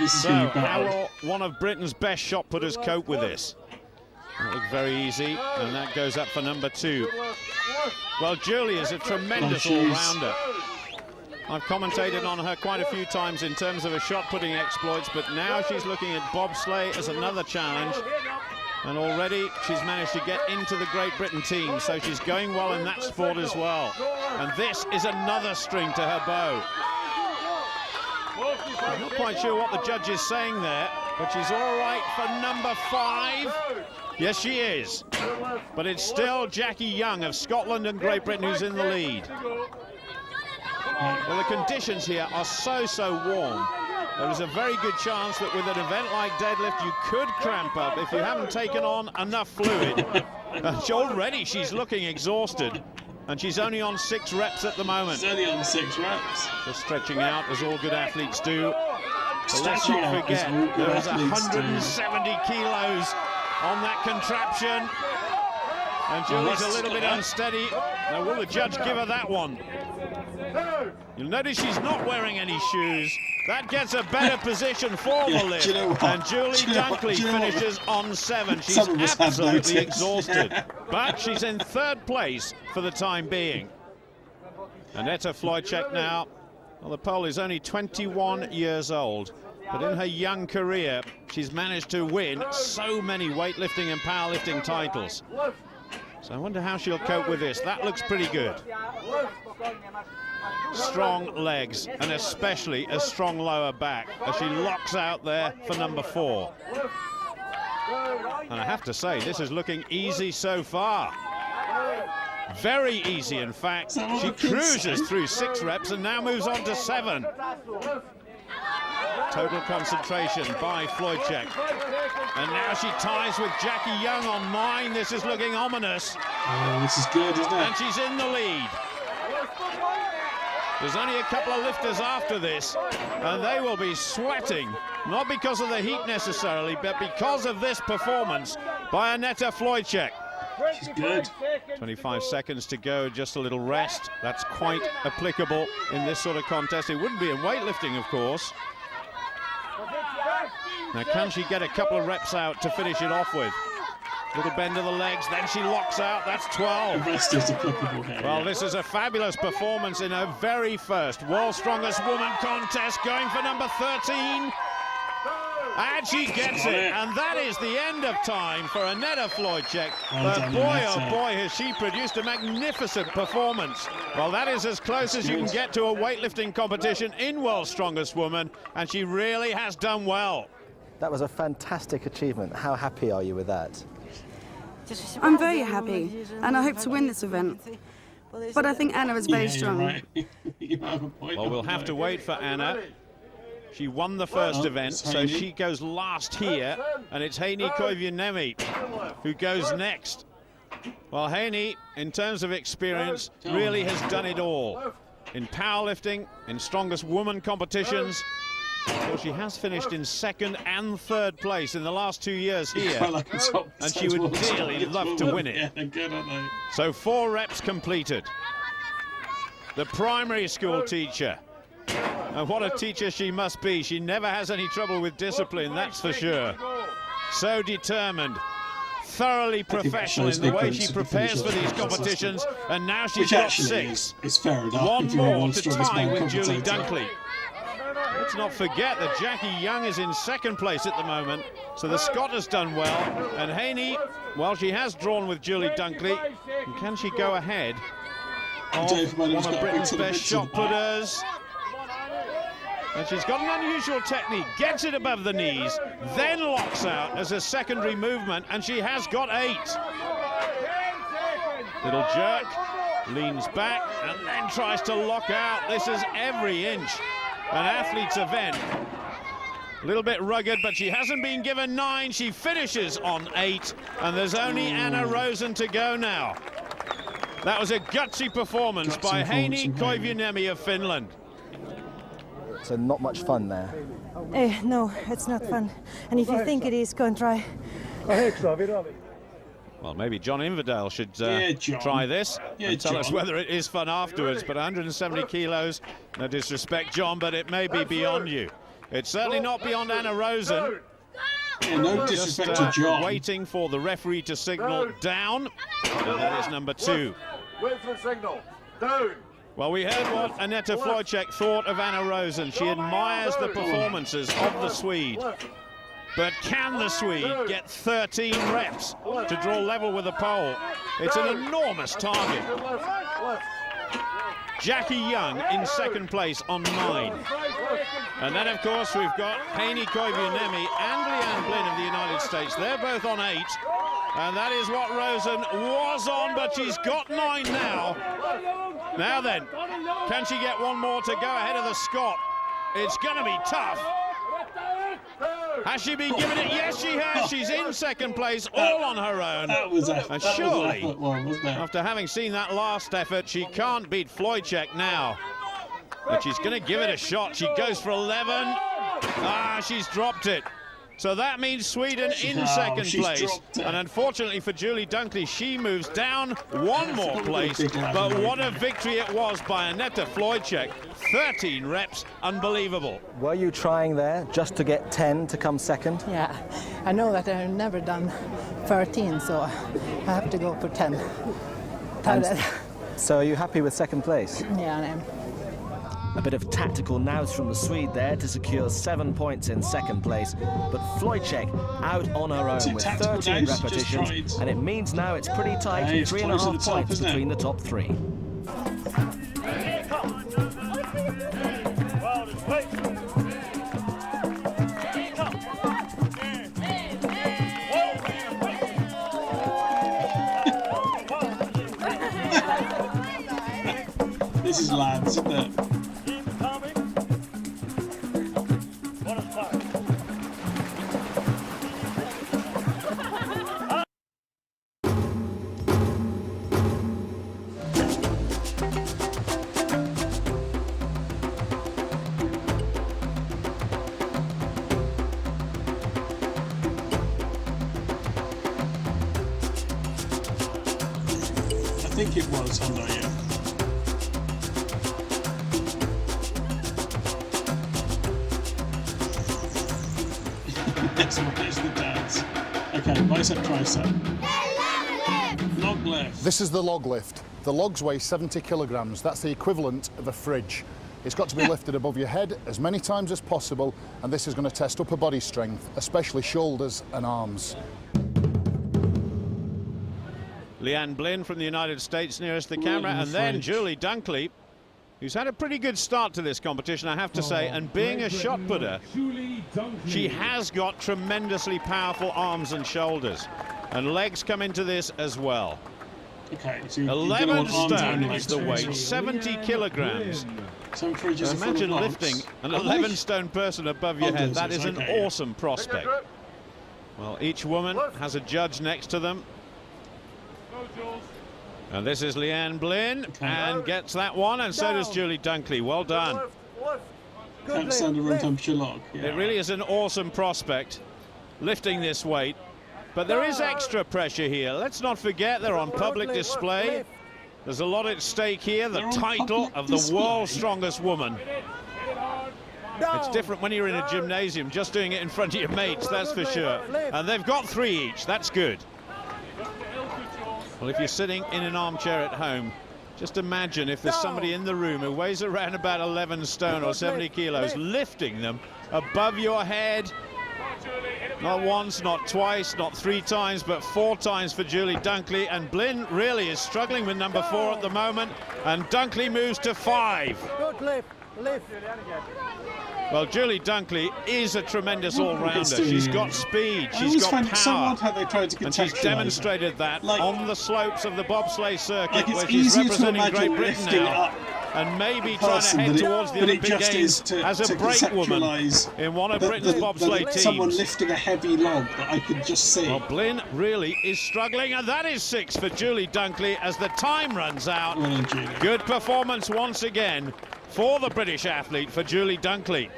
So how will one of Britain's best shot putters cope with this? That looked very easy, and that goes up for number 2. Well, Julie is a tremendous all-rounder. I've commentated on her quite a few times in terms of her shot-putting exploits, but now she's looking at bobsleigh as another challenge. And already she's managed to get into the Great Britain team, so she's going well in that sport as well. And this is another string to her bow. I'm not quite sure what the judge is saying there, but she's all right for number 5. Yes, she is. But it's still Jackie Young of Scotland and Great Britain who's in the lead. Well, the conditions here are so warm. There is a very good chance that with an event like deadlift, you could cramp up if you haven't taken on enough fluid. Already she's looking exhausted, and she's only on 6 reps at the moment. She's only on 6 reps. Just stretching out, as all good athletes do. But let's not forget, there is 170 kilos on that contraption. And Julie's a little bit unsteady. Now, will the judge give her that one? You'll notice she's not wearing any shoes. That gets a better position for the lift. And Julie Dunkley finishes on 7. She's absolutely exhausted. But she's in 3rd place for the time being. Annetta Włączak now. Well, the Pole is only 21 years old. But in her young career, she's managed to win so many weightlifting and powerlifting titles. So I wonder how she'll cope with this. That looks pretty good. Strong legs, and especially a strong lower back as she locks out there for number 4. And I have to say, this is looking easy so far. Very easy, in fact. She cruises through 6 reps and now moves on to 7. Total concentration by Włączak. And now she ties with Jackie Young on 9. This is looking ominous. Oh, this is good, isn't it? And she's in the lead. There's only a couple of lifters after this, and they will be sweating, not because of the heat necessarily, but because of this performance by Annetta Włączak. She's good. 25 seconds to go, just a little rest. That's quite applicable in this sort of contest. It wouldn't be in weightlifting, of course. Now, can she get a couple of reps out to finish it off with? Little bend of the legs, then she locks out. That's 12. The rest is applicable here. Well, this is a fabulous performance in her very first World's Strongest Woman contest, going for number 13. And she gets it. And that is the end of time for Annetta Włączak. But boy, oh boy, has she produced a magnificent performance. Well, that is as close as you can get to a weightlifting competition in World's Strongest Woman, and she really has done well. That was a fantastic achievement. How happy are you with that? I'm very happy, and I hope to win this event. But I think Anna is very strong. Right. You might have a point. Well, we'll have to wait for Anna. She won the first event, so she goes last here, and it's Heini Koivuniemi who goes next. Well, Heini, in terms of experience, really has done it all. In powerlifting, in strongest woman competitions. Well, she has finished in 2nd and 3rd place in the last 2 years here, and she would dearly love to win it. So 4 reps completed. The primary school teacher. And what a teacher she must be. She never has any trouble with discipline, that's for sure. So determined, thoroughly professional in the way she prepares for these competitions, and now she's got 6. It's fair enough. One more to tie with Julie Dunkley. Let's not forget that Jackie Young is in 2nd place at the moment, so the Scot has done well. And Heini, well, she has drawn with Julie Dunkley. And can she go ahead of one of Britain's best shot putters? And she's got an unusual technique, gets it above the knees, then locks out as a secondary movement, and she has got 8. Little jerk, leans back, and then tries to lock out. This is every inch an athlete's event. A little bit rugged, but she hasn't been given 9. She finishes on 8, and there's only Anna Rosen to go now. That was a gutsy performance by Heini Koivuniemi of Finland. So not much fun there. No, it's not fun. And if you think it is, go and try. Well, maybe John Inverdale should try this and tell us whether it is fun afterwards. But 170 kilos, no disrespect, John, but it may be beyond you. It's certainly not beyond Anna Rosen. Yeah, no disrespect to John. Waiting for the referee to signal down. And that is number 2. Wait for the signal. Down. Well, we heard what Anette Flojcek thought of Anna Rosen. She admires the performances of the Swede. But can the Swede get 13 reps to draw level with the pole? It's an enormous target. Jackie Young in 2nd place on 9. And then, of course, we've got Heini Koivuniemi and Leanne Blinn of the United States. They're both on 8. And that is what Rosen was on, but she's got 9 now. Now then, can she get one more to go ahead of the Scot? It's going to be tough. Has she been given it? Yes, she has. She's in 2nd place, all on her own. And surely, after having seen that last effort, she can't beat Flojcek now. But she's going to give it a shot. She goes for 11. Ah, she's dropped it. So that means Sweden in 2nd place. And unfortunately for Julie Dunkley, she moves down 1 more place. But what a victory it was by Anette Flojcek. 13 reps, unbelievable. Were you trying there just to get 10 to come 2nd? Yeah, I know that I've never done 13, so I have to go for 10. So are you happy with 2nd place? Yeah, I am. A bit of tactical nous from the Swede there to secure 7 points in 2nd place, but Flojcek out on her own with 13 repetitions, and it means now it's pretty tight, 3.5 points between the top 3. This is lads, isn't it? I think it was Honda, yeah. It's the dance. Okay, bicep, tricep. Log lift. This is the log lift. The logs weigh 70 kilograms. That's the equivalent of a fridge. It's got to be lifted above your head as many times as possible, and this is going to test upper body strength, especially shoulders and arms. Leanne Blinn from the United States nearest the camera, and then Julie Dunkley, who's had a pretty good start to this competition, I have to say, and being a shot putter, she has got tremendously powerful arms and shoulders, and legs come into this as well. Okay, so 11 stone is the weight, 70 kilograms. Some fridges So are full of imagine logs. lifting an Are they? 11 stone person above your head. That is an okay, yeah. awesome prospect. Well, each woman has a judge next to them. And this is Leanne Blinn, and gets that one, and so does Julie Dunkley. Well done. Can't stand a room temperature log. Yeah. It really is an awesome prospect, lifting this weight. But there is extra pressure here. Let's not forget they're on public display. There's a lot at stake here, the title of the world's strongest woman. It's different when you're in a gymnasium, just doing it in front of your mates, that's for sure. And they've got 3 each, that's good. Well, if you're sitting in an armchair at home, just imagine if there's somebody in the room who weighs around about 11 stone or 70 kilos, lifting them above your head. Not once, not twice, not 3 times, but 4 times for Julie Dunkley. And Blinn really is struggling with number 4 at the moment. And Dunkley moves to 5. Good lift, lift. Well, Julie Dunkley is a tremendous all-rounder. She's got speed, she's got power, and she's demonstrated that on the slopes of the bobsleigh circuit, where she's representing Great Britain now, and maybe trying to head towards the Olympic Games as a brake woman in one of Britain's bobsleigh teams. Someone lifting a heavy log that I could just see. Well, Blinn really is struggling, and that is 6 for Julie Dunkley as the time runs out. Good performance once again for the British athlete, for Julie Dunkley.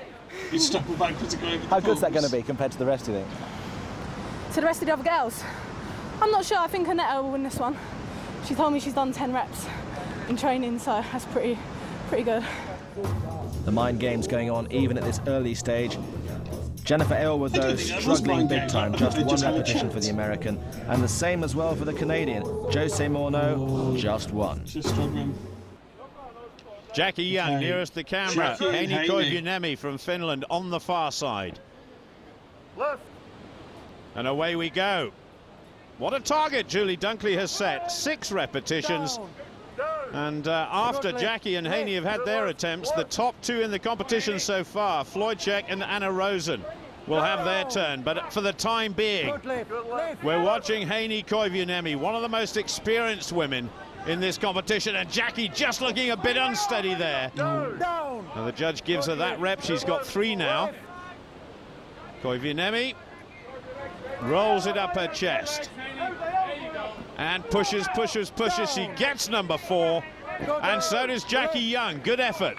How good's that going to be compared to the rest, do you think? To the rest of the other girls? I'm not sure. I think Annetta will win this one. She told me she's done 10 reps in training, so that's pretty good. The mind games going on even at this early stage. Jennifer Aylward, though, struggling big time. Just 1 repetition for the American, and the same as well for the Canadian. Jose Morneau, just 1. Just struggling. Jackie Young nearest the camera. Heini Koivuniemi from Finland on the far side. Left. And away we go. What a target Julie Dunkley has set. 6 repetitions. And after Jackie and Heini have had their attempts, the top 2 in the competition so far, Floydcheck and Anna Rosen, will have their turn. But for the time being, we're watching Heini Koivuniemi, one of the most experienced women in this competition, and Jackie just looking a bit unsteady there. Now the judge gives her that rep. She's got 3 now. Koivuniemi rolls it up her chest and pushes. She gets number 4, and so does Jackie Young. Good effort.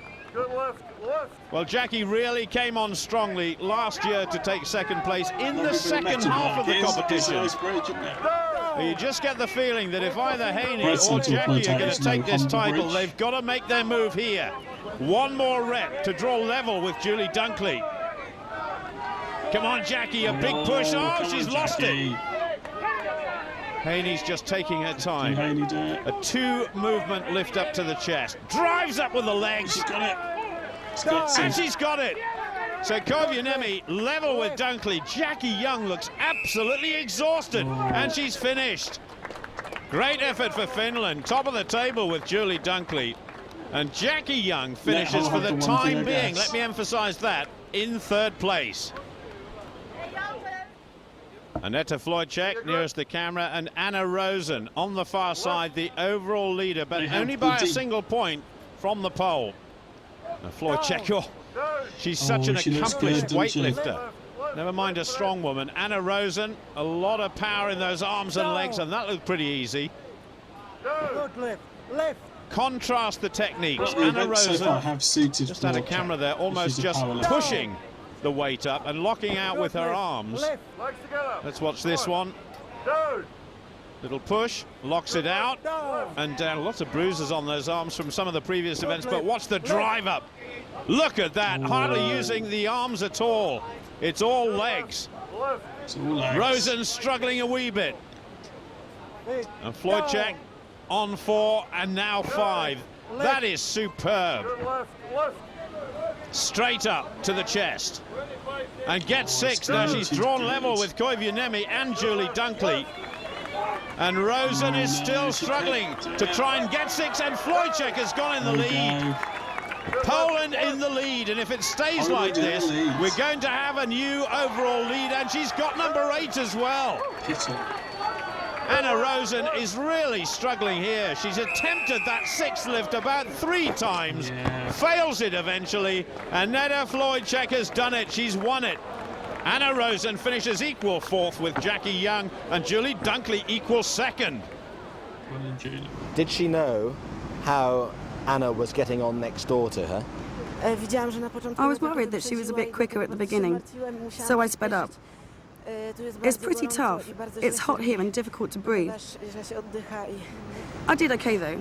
Well, Jackie really came on strongly last year to take 2nd place in the second half of the competition. You just get the feeling that if either Heini or Jackie are going to take this title, they've got to make their move here. 1 more rep to draw level with Julie Dunkley. Come on, Jackie, a big push. Oh, she's lost it. Heini's just taking her time. A 2-movement lift up to the chest. Drives up with the legs. She's got it. And she's got it. So Koivuniemi level with Dunkley. Jackie Young looks absolutely exhausted, and she's finished. Great effort for Finland. Top of the table with Julie Dunkley. And Jackie Young finishes for the time being, let me emphasize that, in 3rd place. Annetta Floydcheck nearest the camera, and Anna Rosen on the far side, the overall leader, but only by a single point from the pole. Now Floydcheck, she's such an accomplished weightlifter. Never mind a strong woman. Anna Rosen, a lot of power in those arms and legs, and that looked pretty easy. Good lift, lift. Contrast the techniques. Anna Rosen, just had a camera there, almost just pushing the weight up and locking out with her arms. Let's watch this one. Little push, locks it out, and lots of bruises on those arms from some of the previous events, but watch the drive up. Look at that, hardly using the arms at all. It's all legs. Rosen struggling a wee bit. And Floydcheck on 4 and now 5. That is superb. Straight up to the chest. And gets 6. Now she's drawn level with Koivuniemi and Julie Dunkley. And Rosen is still struggling to try and get 6, and Floydcheck has gone in the lead. Poland in the lead, and if it stays like this, we're going to have a new overall lead, and she's got number 8 as well. Anna Rosen is really struggling here. She's attempted that 6th lift about 3 times, fails it eventually, and Neda Floydcheck has done it. She's won it. Anna Rosen finishes equal 4th with Jackie Young, and Julie Dunkley equal 2nd. Did she know how Anna was getting on next door to her? I was worried that she was a bit quicker at the beginning, so I sped up. It's pretty tough. It's hot here and difficult to breathe. I did okay though.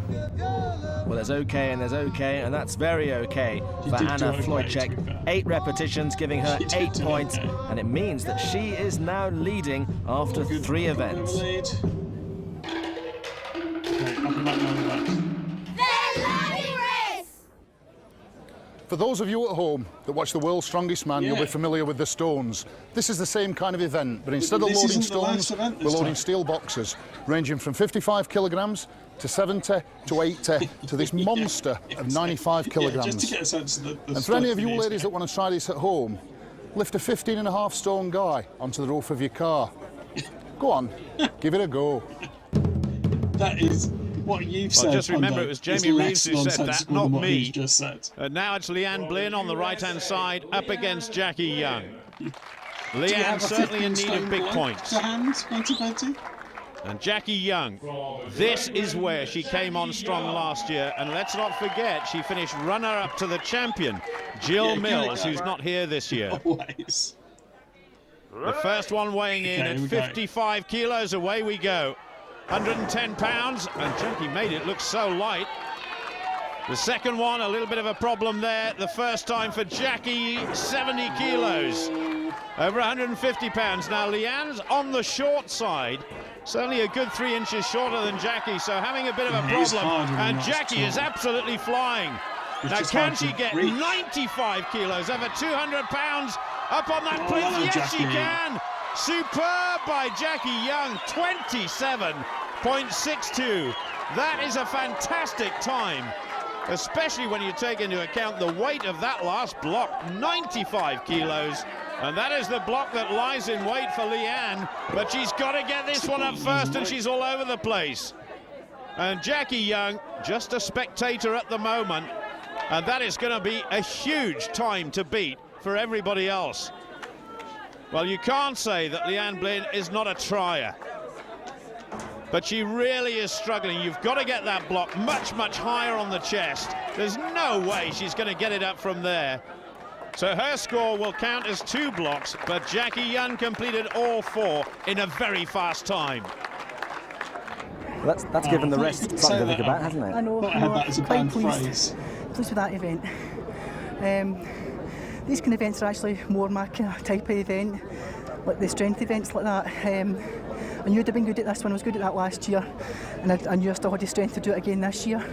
Well, there's okay and there's okay, and that's very okay for Anna Floydcheck. 8 repetitions, giving her 8 points, and it means that she is now leading after 3 events. For those of you at home that watch The World's Strongest Man, you'll be familiar with the stones. This is the same kind of event, but instead of loading stones, we're loading steel boxes, ranging from 55 kilograms to 70 to 80 to this monster of 95 kilograms. Just to get a sense of the and for any of you ladies that want to try this at home, lift a 15.5 stone guy onto the roof of your car. Go on, give it a go. That is what you've said. Well, just remember, it was Jamie Reeves who said that, not me. Just said. Now it's Leanne Blin on the right-hand side, up against Jackie Young. Leanne certainly in need of big points. To hand, 2020. And Jackie Young, this is where she came on strong last year, and let's not forget she finished runner-up to the champion, Jill Mills, who's not here this year. Always. The first one weighing in at 55 kilos, away we go. 110 pounds, and Jackie made it look so light. The second one, a little bit of a problem there. The first time for Jackie, 70 kilos. Over 150 pounds. Now, Leanne's on the short side. Certainly a good 3 inches shorter than Jackie, so having a bit of a problem. And Jackie is absolutely flying. Now, can she get 95 kilos, over 200 pounds up on that cliff? Yes, she can. Superb by Jackie Young, 27.62. That is a fantastic time, especially when you take into account the weight of that last block, 95 kilos. And that is the block that lies in wait for Leanne, but she's got to get this one up first, and she's all over the place. And Jackie Young, just a spectator at the moment, and that is going to be a huge time to beat for everybody else. Well, you can't say that Leanne Blin is not a trier, but she really is struggling. You've got to get that block much, much higher on the chest. There's no way she's going to get it up from there. So her score will count as 2 blocks, but Jackie Young completed all 4 in a very fast time. Well, that's given the rest something to think about, hasn't it? I know, quite pleased with that event. These kind of events are actually more my kind of type of event, like the strength events like that. I knew I'd have been good at this one. I was good at that last year, and I knew I still had the strength to do it again this year.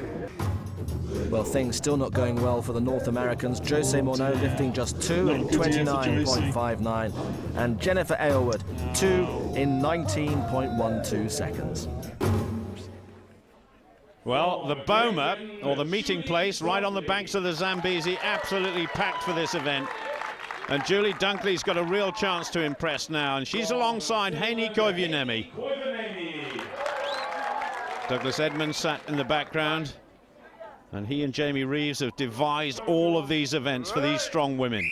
Well, things still not going well for the North Americans. Jose Morneau lifting just 2 in 29.59, and Jennifer Aylward 2 in 19.12 seconds. Well, the Boma, or the meeting place, right on the banks of the Zambezi, absolutely packed for this event. And Julie Dunkley's got a real chance to impress now, and she's alongside Heini Koivuniemi. Douglas Edmonds sat in the background, and he and Jamie Reeves have devised all of these events for these strong women.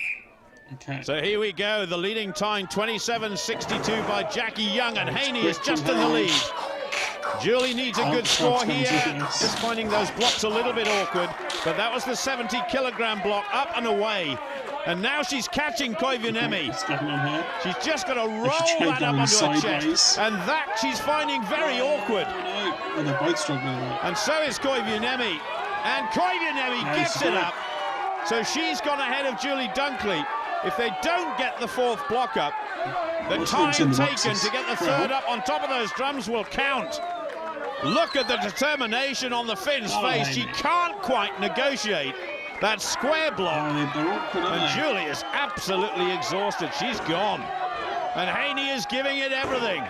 Okay. So here we go, the leading time, 27.62 by Jackie Young, and Heini is just in the lead. Julie needs a good score here, just finding those blocks a little bit awkward, but that was the 70-kilogram block, up and away. And now she's catching Koivuniemi. She's just got to roll that up onto her chest, and that she's finding very awkward. And they're both struggling. And so is Koivuniemi, and Koivuniemi gets it up. So she's gone ahead of Julie Dunkley. If they don't get the 4th block up, the time taken to get the 3rd up on top of those drums will count. Look at the determination on the Finn's face. She can't quite negotiate that square block. And Julie is absolutely exhausted. She's gone. And Heini is giving it everything.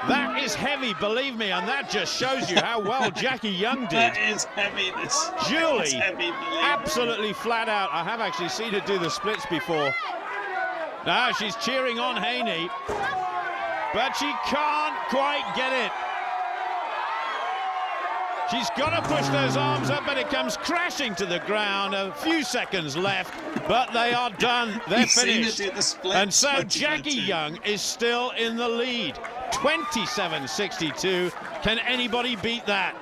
That is heavy, believe me, and that just shows you how well Jackie Young did. That is heavy, this. Julie, absolutely flat out. I have actually seen her do the splits before. Now she's cheering on Heini. but she can't quite get it. She's got to push those arms up, but it comes crashing to the ground. A few seconds left, but they are done. They're finished. And so Jackie Young is still in the lead. 27.62. Can anybody beat that?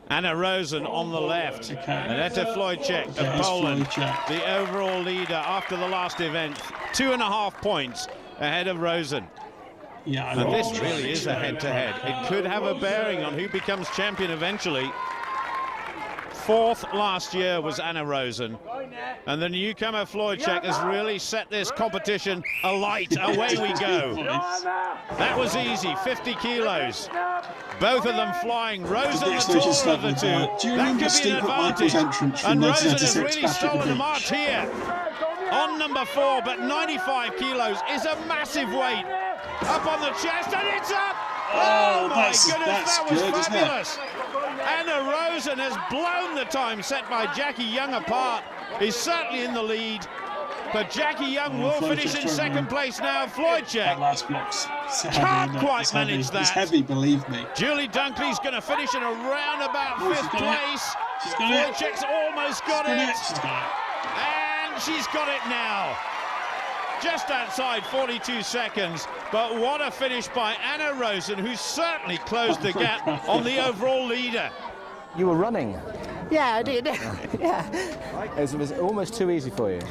Anna Rosen on the left. Aneta Flojcek of Poland, the overall leader after the last event. 2.5 points ahead of Rosen. Yeah, and this really is a head-to-head. It could have a bearing on who becomes champion eventually. 4th last year was Anna Rosen, and the newcomer Flojcek has really set this competition alight. Away we go. That was easy, 50 kilos. Both of them flying. Rosen the taller of the two. That could be an advantage. And Rosen has really stolen a march here on number 4, but 95 kilos is a massive weight. Up on the chest, and it's up! Oh my goodness, that was fabulous! Anna Rosen has blown the time set by Jackie Young apart. He's certainly in the lead, but Jackie Young will finish in 2nd place now. Flojcek that last block's can't quite manage that. It's heavy, believe me. Julie Dunkley's going to finish in around about 5th place. Flojcek's almost got it. And she's got it now. Just outside 42 seconds, but what a finish by Anna Rosen, who certainly closed the gap on the overall leader. You were running. Yeah, I did. Yeah. It was almost too easy for you.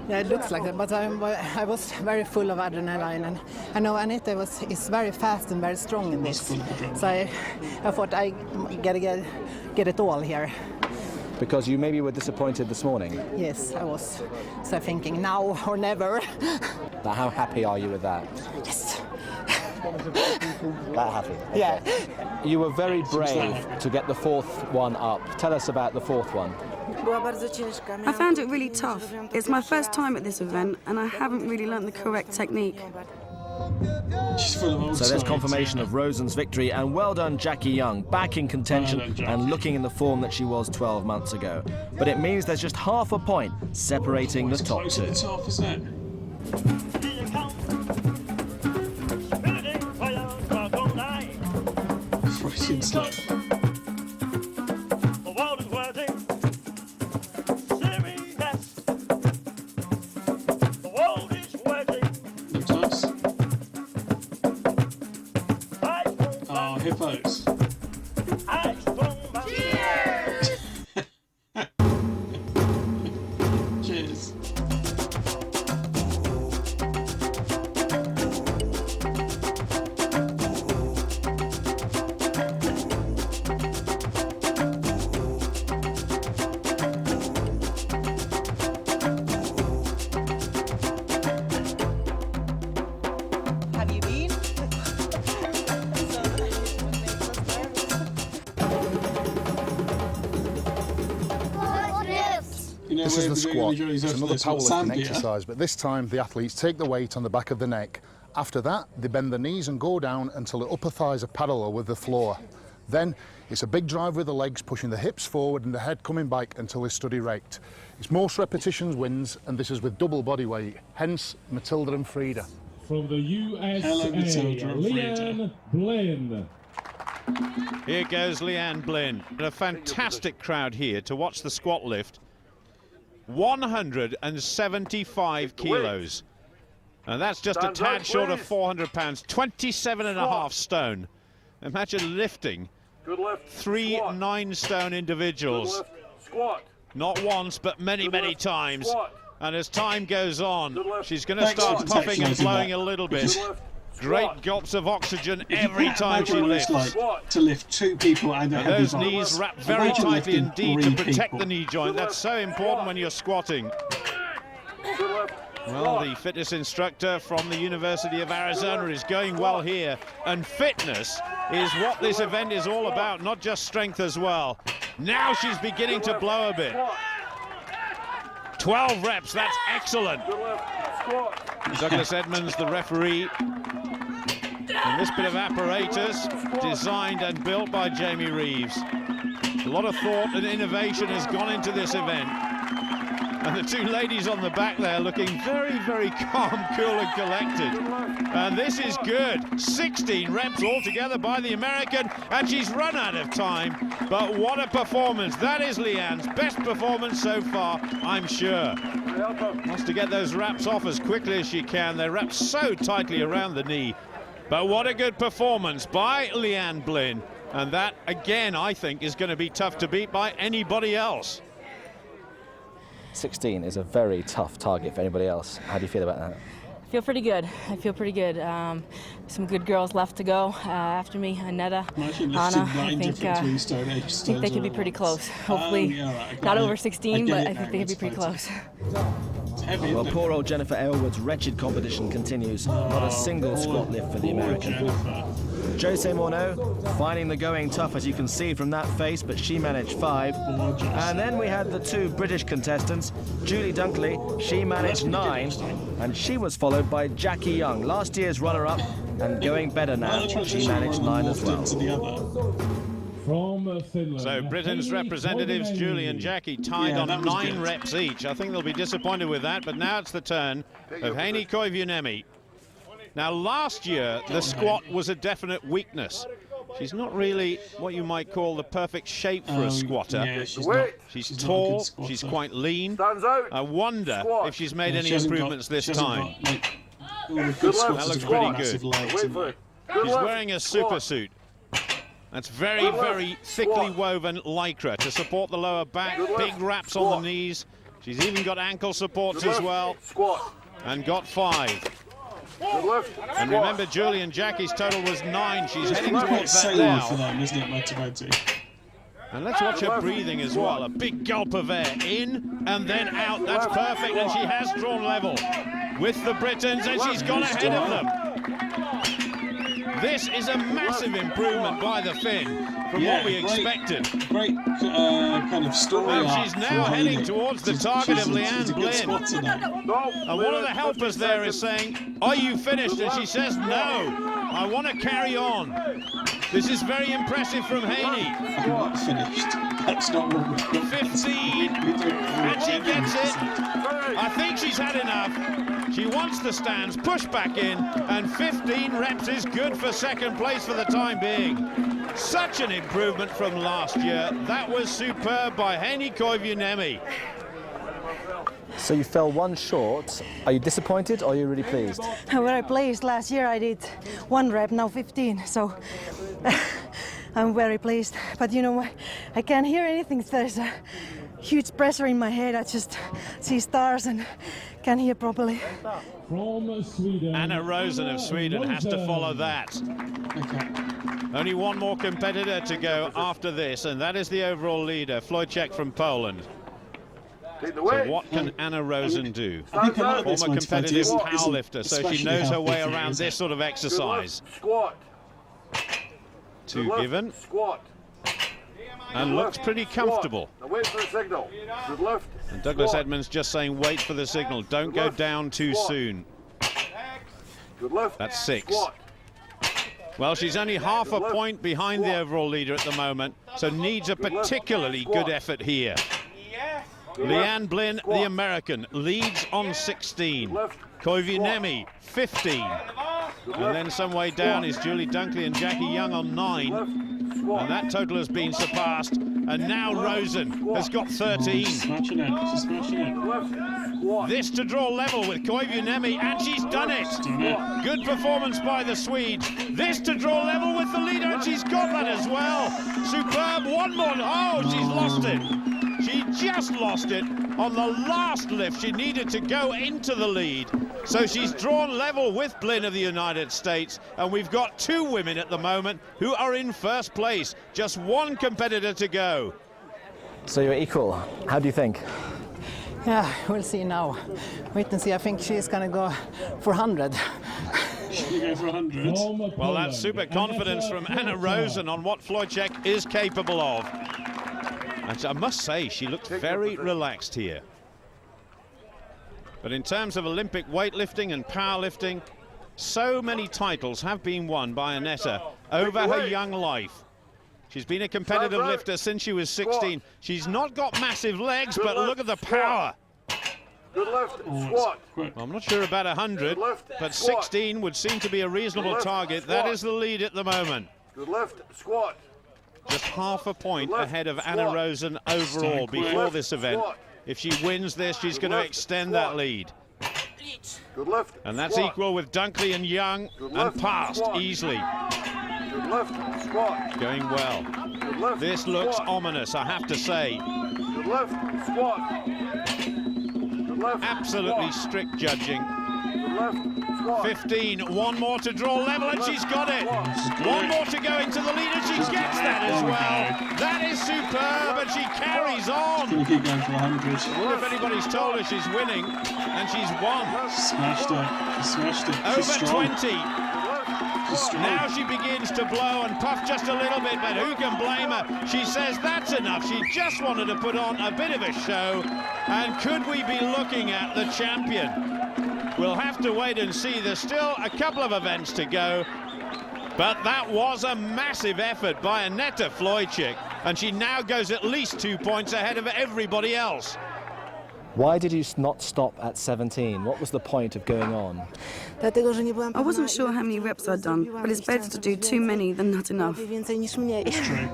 Yeah, it looks like that, but I was very full of adrenaline, and I know Anita is very fast and very strong in this. So I thought I gotta get it all here. Because you maybe were disappointed this morning. Yes, I was. So thinking now or never. But how happy are you with that? Yes. That happy? Okay. Yeah. You were very brave to get the 4th one up. Tell us about the 4th one. I found it really tough. It's my first time at this event, and I haven't really learnt the correct technique. So there's confirmation of Rosen's victory, and well done Jackie Young, back in contention and looking in the form that she was 12 months ago. But it means there's just half a point separating the top two. Hippos. Cheers. Have you been? This is the squat. It's another powerlifting exercise, but this time the athletes take the weight on the back of the neck. After that, they bend the knees and go down until the upper thighs are parallel with the floor. Then it's a big drive with the legs, pushing the hips forward and the head coming back until they steady rate. It's most repetitions wins, and this is with double body weight, hence Matilda and Frida. From the USA, Leanne Blinn. Here goes Leanne Blinn. A fantastic crowd here to watch the squat lift. 175 kilos. And that's just a tad short of 400 pounds, 27.5 stone. Imagine lifting 3 9-stone individuals. Not once, but many, many times. And as time goes on, she's going to start puffing and blowing a little bit. Great gulps of oxygen every time she lifts. Like to lift 2 people and a heavy those bar. knees wrap very tightly indeed to protect the knee joint. That's so important when you're squatting. Well, the fitness instructor from the University of Arizona is going well here, and fitness is what this event is all about, not just strength as well. Now she's beginning to blow a bit. 12 reps, that's excellent. Douglas Edmonds, the referee. And this bit of apparatus designed and built by Jamie Reeves. A lot of thought and innovation has gone into this event. And the two ladies on the back there looking very, very calm, cool and collected. And this is good. 16 reps altogether by the American, and she's run out of time. But what a performance. That is Leanne's best performance so far, I'm sure. Wants to get those wraps off as quickly as she can. They're wrapped so tightly around the knee. But what a good performance by Leanne Blin. And that, again, I think, is going to be tough to beat by anybody else. 16 is a very tough target for anybody else. How do you feel about that? I feel pretty good. I feel pretty good. Some good girls left to go after me. Aneta, Anna. I think they could be pretty close. Hopefully, not over 16, but I think they could be pretty close. Well, poor old Jennifer Aylward's wretched competition continues. Not a single squat lift for the American. Jose Morneau finding the going tough, as you can see from that face, but she managed 5. And then we had the two British contestants. Julie Dunkley, she managed 9, and she was followed by Jackie Young, last year's runner-up, and going better now. She managed 9 as well. From Finland. So Britain's representatives, Julie and Jackie, tied on 9 reps each. I think they'll be disappointed with that, but now it's the turn of Heini Koivuniemen. Now, last year, the squat was a definite weakness. She's not really what you might call the perfect shape for a squatter. Yeah, she's tall, she's quite lean. I wonder if she's made any improvements this time. That looks pretty good. She's wearing a super suit. That's very, very thickly woven lycra to support the lower back, big wraps on the knees. She's even got ankle supports as well, and got 5. And remember, Julie and Jackie's total was 9. She's heading towards that now. For them, isn't it, motivation? And let's watch her breathing as well. A big gulp of air in and then out. That's perfect, and she has drawn level with the Britons, and she's gone ahead of them. This is a massive improvement by the Finn from what we expected. Great kind of story. And she's now heading towards the target of Leanne Blin. And one of the helpers there is saying, "Are you finished?" And she says, "No, I want to carry on." This is very impressive from Heini. I'm not finished. That's not what we've got. 15, and she gets it. I think she's had enough. She wants the stands, push back in, and 15 reps is good for second place for the time being. Such an improvement from last year. That was superb by Heini Koivuniemen. So you fell 1 short. Are you disappointed or are you really pleased? I'm very pleased. Last year I did 1 rep, now 15, so I'm very pleased. But you know, I can't hear anything. There's a huge pressure in my head. I just see stars and can't hear properly. From Sweden. Anna Rosen of Sweden has to follow that. Only one more competitor to go after this, and that is the overall leader, Wojciech from Poland. So what can Anna Rosen do? Former competitive powerlifter, so she knows her way around this sort of exercise. 2 given. And looks pretty comfortable. Wait for the signal. Good lift. And Douglas Edmonds just saying, wait for the signal. Don't go down too soon. Good lift. That's 6. Well, she's only half a point behind the overall leader at the moment, so needs a particularly good effort here. Leanne Blin, the American, leads on 16. Koivuniemen, 15. And then some way down is Julie Dunkley and Jackie Young on 9. And that total has been surpassed. And now Rosen has got 13. She's smashing it. She's smashing it. This to draw level with Koivuniemen, and she's done it. Good performance by the Swedes. This to draw level with the leader, and she's got that as well. Superb. One more. Oh, she's lost it. She just lost it on the last lift. She needed to go into the lead. So she's drawn level with Blin of the United States, and we've got 2 women at the moment who are in first place. Just 1 competitor to go. So you're equal. How do you think? Yeah, we'll see now. Wait and see. I think she's going to go for 100. She'll go for 100. Well, that's super confidence from Anna Rosen on what Wojciech is capable of. And I must say, she looked very relaxed here. But in terms of Olympic weightlifting and powerlifting, so many titles have been won by Aneta over her young life. She's been a competitive lifter since she was 16. She's not got massive legs, but look at the power. Good left, squat. Well, I'm not sure about 100, but 16 would seem to be a reasonable target. That is the lead at the moment. Good left, squat. Just half a point ahead of Anna Rosen overall before this event. If she wins this, she's going to extend that lead. Good left, and that's equal with Dunkley and Young, and passed easily. Good left, squat. Going well. Good left, this looks ominous, I have to say. Good left, squat. Good left, absolutely strict judging. Good left, squat. 15, one more to draw level, and she's got it. One more to go into the lead, and she gets that as well. That is superb, and she carries on. Can keep going for 100? Well, if anybody's told her she's winning, and she's won. Smashed it. She smashed it. Over 20. Now she begins to blow and puff just a little bit, but who can blame her? She says that's enough. She just wanted to put on a bit of a show. And could we be looking at the champion? We'll have to wait and see. There's still a couple of events to go. But that was a massive effort by Annette Flojcik. And she now goes at least 2 points ahead of everybody else. Why did you not stop at 17? What was the point of going on? I wasn't sure how many reps I'd done, but it's better to do too many than not enough. That's true.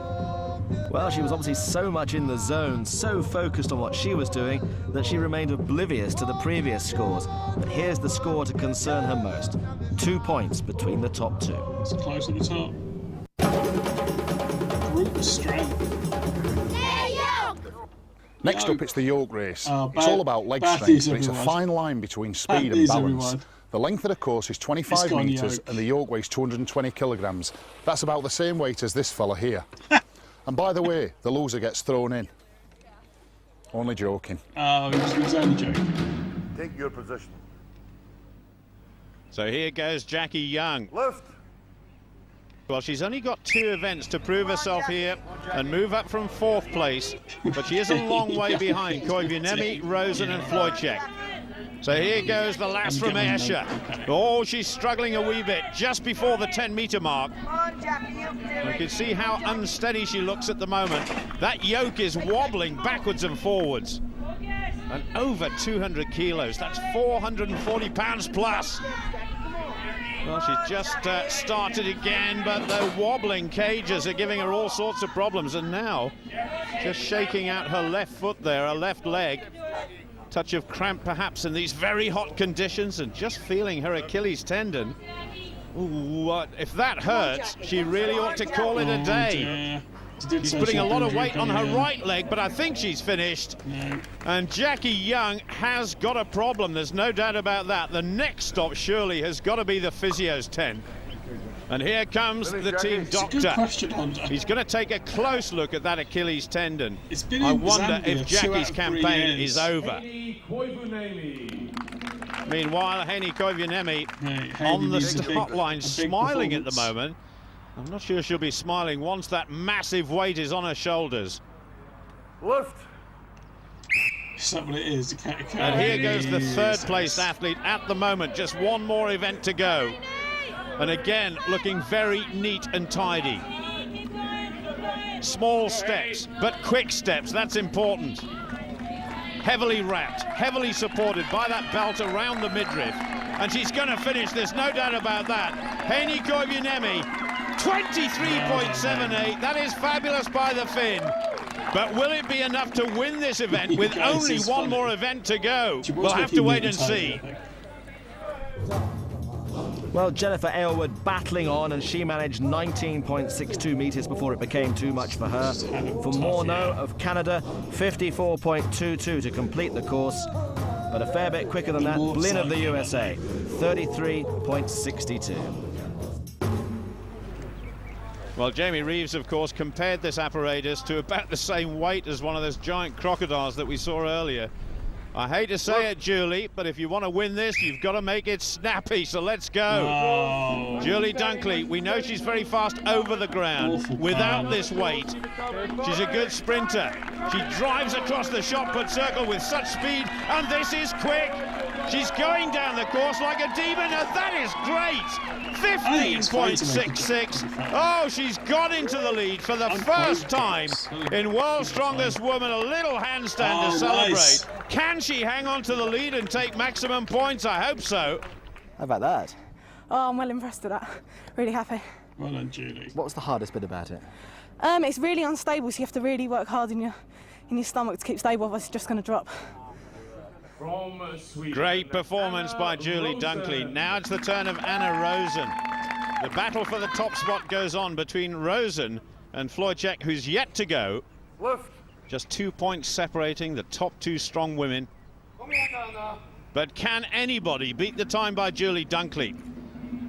Well, she was obviously so much in the zone, so focused on what she was doing, that she remained oblivious to the previous scores. But here's the score to concern her most. 2 points between the top two. It's close at the top. Group strength. Next up, it's the yoke race. It's all about leg Bathies, strength, but it's a fine line between speed and balance. The length of the course is 25 metres and the yoke weighs 220 kilograms. That's about the same weight as this fella here. And by the way, the loser gets thrown in. Only joking. Oh, he was only joking. Take your position. So here goes Jackie Young. Left. Well, she's only got 2 events to prove herself here and move up from 4th place, but she is a long way behind Koivuniemi, Rosen and Flojcik. So here goes the lass from Escher. Oh, she's struggling a wee bit just before the 10-metre mark. You can see how unsteady she looks at the moment. That yoke is wobbling backwards and forwards. And over 200 kilos, that's 440 pounds plus. Well, she's just started again, but the wobbling cages are giving her all sorts of problems. And now, just shaking out her left foot there, her left leg. Touch of cramp perhaps in these very hot conditions, and just feeling her Achilles tendon. Ooh, if that hurts, she really ought to call it a day. She's putting a lot of weight on her right leg, but I think she's finished. And Jackie Young has got a problem, there's no doubt about that. The next stop surely has got to be the physio's tent. And here comes the team doctor. It's a good question, Honda. He's going to take a close look at that Achilles tendon. It's been I in wonder Zambia if Jackie's campaign is over. Meanwhile, Heini Koivuniemi on the start line, smiling at the moment. I'm not sure she'll be smiling once that massive weight is on her shoulders. Lift. Is that what it is? And here goes the 3rd place athlete at the moment. Just one more event to go. And again, looking very neat and tidy. Small steps, but quick steps, that's important. Heavily wrapped, heavily supported by that belt around the midriff. And she's going to finish this, no doubt about that. Heini Koivuniemi, 23.78, that is fabulous by the Finn. But will it be enough to win this event with only one more event to go? We'll have to wait and see. Well, Jennifer Aylward battling on, and she managed 19.62 metres before it became too much for her. For Morneau of Canada, 54.22 to complete the course, but a fair bit quicker than that. Blinn of the USA, 33.62. Well, Jamie Reeves, of course, compared this apparatus to about the same weight as one of those giant crocodiles that we saw earlier. I hate to say it, Julie, but if you want to win this, you've got to make it snappy, so let's go. Oh. Julie Dunkley, we know she's very fast over the ground. Without this weight, she's a good sprinter. She drives across the shot put circle with such speed, and this is quick. She's going down the course like a demon, and that is great. 15.66. Oh, she's got into the lead for the first time in World's Strongest Woman. A little handstand to celebrate. Nice. Can she hang on to the lead and take maximum points? I hope so. How about that? Oh, I'm well impressed with that. Really happy. Well done, Julie. What was the hardest bit about it? It's really unstable, so you have to really work hard in your stomach to keep stable, otherwise it's just going to drop. From Sweden. Great performance by Julie Dunkley. Now it's the turn of Anna Rosen. The battle for the top spot goes on between Rosen and Wojciech, who's yet to go. Lift. Just 2 points separating the top two strong women. But can anybody beat the time by Julie Dunkley?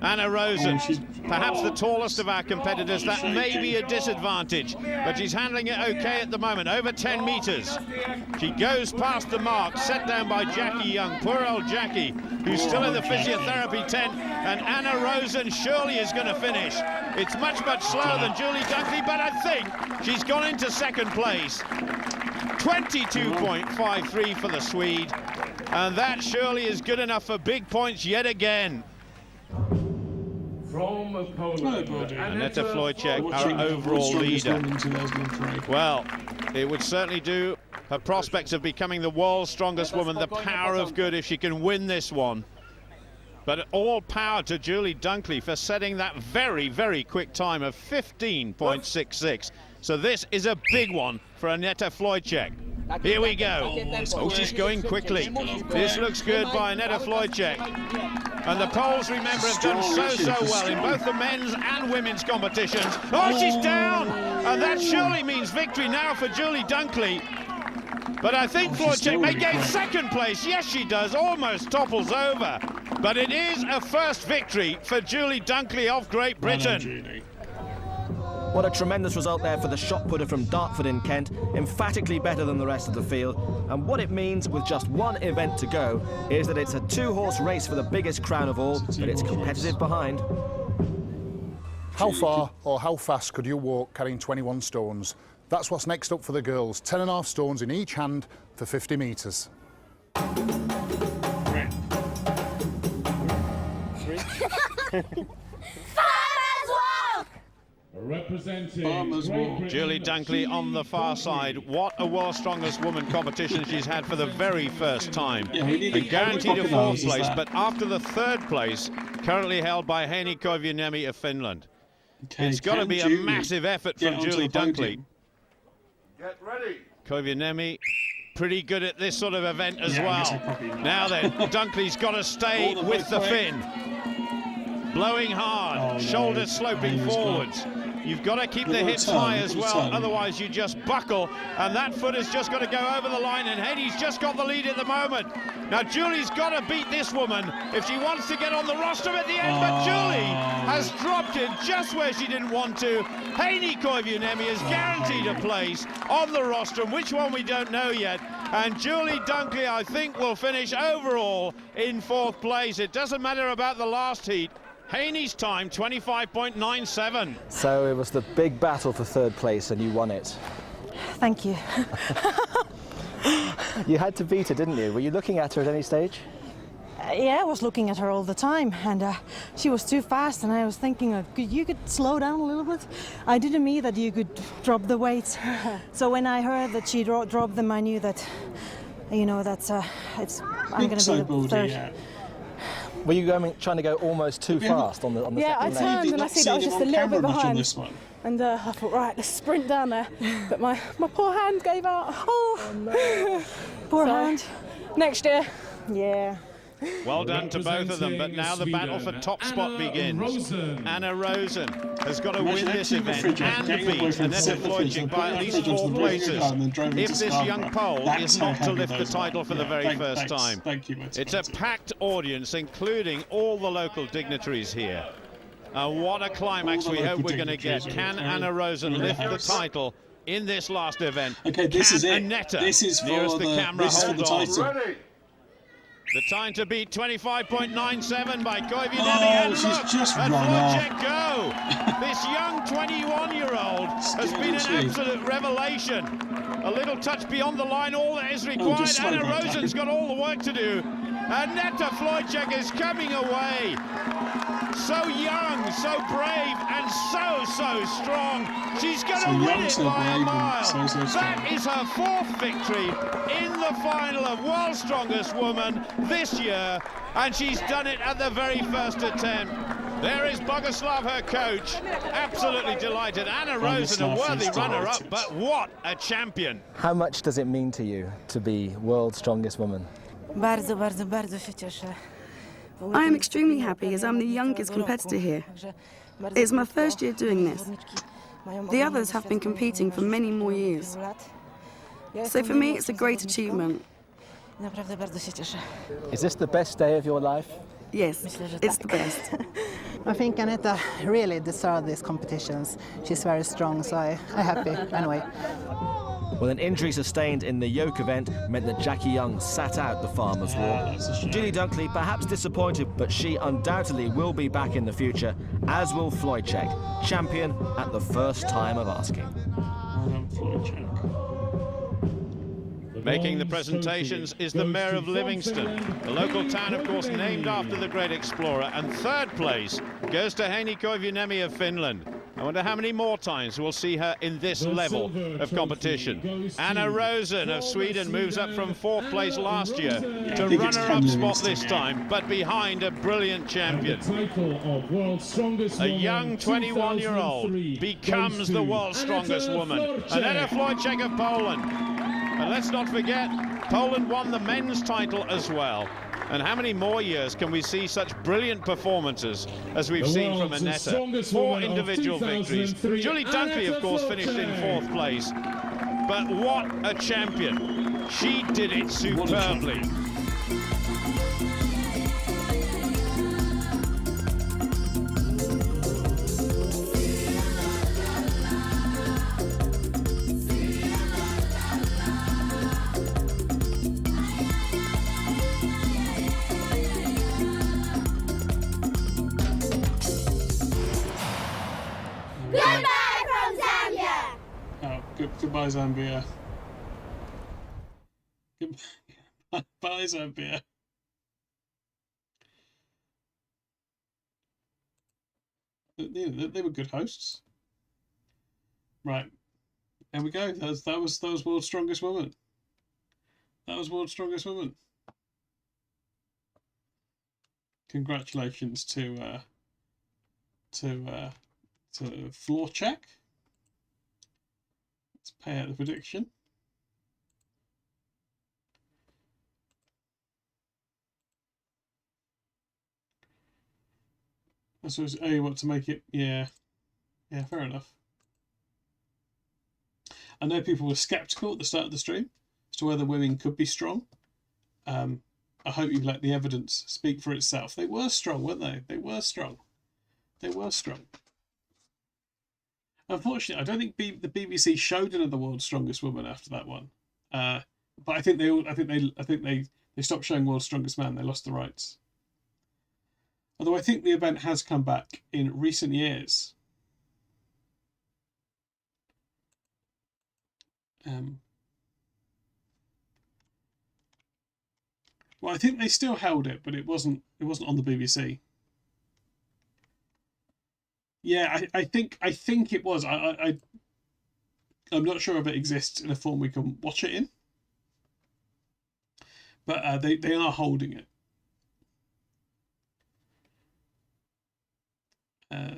Anna Rosen, perhaps the tallest of our competitors. That may be a disadvantage, but she's handling it okay at the moment, over 10 meters. She goes past the mark, set down by Jackie Young, poor old Jackie, who's still in the physiotherapy tent, and Anna Rosen surely is going to finish. It's much, much slower than Julie Dunkley, but I think she's gone into second place. 22.53 for the Swede, and that surely is good enough for big points yet again. From Poland. Aneta Wojciech, our overall leader. Well, it would certainly do her prospects of becoming the world's strongest woman the power of good if she can win this one. But all power to Julie Dunkley for setting that very, very quick time of 15.66. So this is a big one for Aneta Wojciech. Here we go. Oh, she's going quickly. This looks good by Aneta Wojciech. And the Poles, remember, have done so well in both the men's and women's competitions. Oh, she's down! And that surely means victory now for Julie Dunkley. But I think Wojciech may gain second place. Yes, she does. Almost topples over. But it is a first victory for Julie Dunkley of Great Britain. What a tremendous result there for the shot putter from Dartford in Kent, emphatically better than the rest of the field. And what it means with just one event to go is that it's a two-horse race for the biggest crown of all, but it's competitive behind. How far or how fast could you walk carrying 21 stones? That's what's next up for the girls. 10.5 stones in each hand for 50 metres. Representing Julie Dunkley on the far side. What a world's strongest woman competition she's had for the very first time. And guaranteed a fourth place, but after the third place, currently held by Heini Koivuniemi of Finland. It's got to be a massive effort from Julie Dunkley. Get ready. Koivuniemi pretty good at this sort of event as well. Now then, Dunkley's got to stay with the fin. Blowing hard, shoulders sloping forwards. You've got to keep the hips high as well, otherwise you just buckle, and that foot has just got to go over the line, and Heini's just got the lead at the moment. Now Julie's got to beat this woman if she wants to get on the rostrum at the end, but Julie has dropped it just where she didn't want to. Heini Koivuniemi is guaranteed a place on the rostrum, which one we don't know yet, and Julie Dunkley, I think, will finish overall in fourth place. It doesn't matter about the last heat. Heini's time, 25.97. So it was the big battle for third place and you won it. Thank you. You had to beat her, didn't you? Were you looking at her at any stage? Yeah, I was looking at her all the time, and she was too fast, and I was thinking, you could slow down a little bit. I didn't mean that you could drop the weights. So when I heard that she dropped them, I knew that, you know, that's I'm going to be the third. Yeah. Were you trying to go almost too fast on the Yeah, I second turned leg? and I see that I was just a little bit behind. And I thought, right, let's sprint down there. But my poor hand gave out. Oh, no. Poor hand. Next year. Yeah. Well done to both of them, but now the battle for top spot begins. Anna Rosen has got to win this event and beat Aneta Wojciech by at least 4 places if this young Pole is not to lift the title for the very first time. It's a packed audience, including all the local dignitaries here. And what a climax we hope we're going to get. Can Anna Rosen lift the title in this last event? Okay, this is it. Aneta, This is for nearest the camera, this is for hold the on. title. The time to beat 25.97 by Koivuniemi. Oh, and she's look, just and run Wojciech go. This young 21-year-old has been an absolute revelation. A little touch beyond the line, all that is required. just slow Anna down, Rosen's got all the work to do. Annette Floycek is coming away. So young, so brave, and so strong. She's going to win it by a mile. That is her 4th victory in the final of World's Strongest Woman this year, and she's done it at the very first attempt. There is Boguslav, her coach, absolutely delighted. Anna Rosen, a worthy runner-up, but what a champion. How much does it mean to you to be World's Strongest Woman? Bardzo, bardzo, bardzo się cieszę. I am extremely happy as I'm the youngest competitor here. It's my first year doing this. The others have been competing for many more years. So for me, it's a great achievement. Naprawdę bardzo się cieszę. Is this the best day of your life? Yes, it's the best. I think Aneta really deserves these competitions. She's very strong, so I'm happy anyway. Well, an injury sustained in the yoke event meant that Jackie Young sat out the Farmers' War. Julie Dunkley perhaps disappointed, but she undoubtedly will be back in the future, as will Floycek, champion at the first time of asking. Making the presentations is the Mayor of Livingston, the local town, of course, named after the great explorer. And 3rd place goes to Heini Koivuniemi of Finland. I wonder how many more times we'll see her in this level of competition. Anna Rosen of Sweden moves up from 4th place last year to runner-up spot this time, but behind a brilliant champion. A young 21-year-old becomes the world's strongest woman. Aneta Floycek of Poland. And let's not forget, Poland won the men's title as well. And how many more years can we see such brilliant performances as we've seen from Aneta? 4 individual victories. Julie Dunkley, of course, finished in 4th place. But what a champion. She did it superbly. Goodbye, Zambia. Goodbye, Zambia. They were good hosts. Right. There we go. That was World's Strongest Woman. That was World's Strongest Woman. Congratulations to Floorcheck. Let's pay out the prediction. I suppose, oh, you want to make it, yeah, fair enough. I know people were sceptical at the start of the stream as to whether women could be strong. I hope you let the evidence speak for itself. They were strong, weren't they? They were strong. They were strong. Unfortunately, I don't think the BBC showed another World's Strongest Woman after that one. But I think they stopped showing World's Strongest Man. They lost the rights. Although I think the event has come back in recent years. Well, I think they still held it, but it wasn't on the BBC. Yeah, I think it was. I'm not sure if it exists in a form we can watch it in, but they are holding it.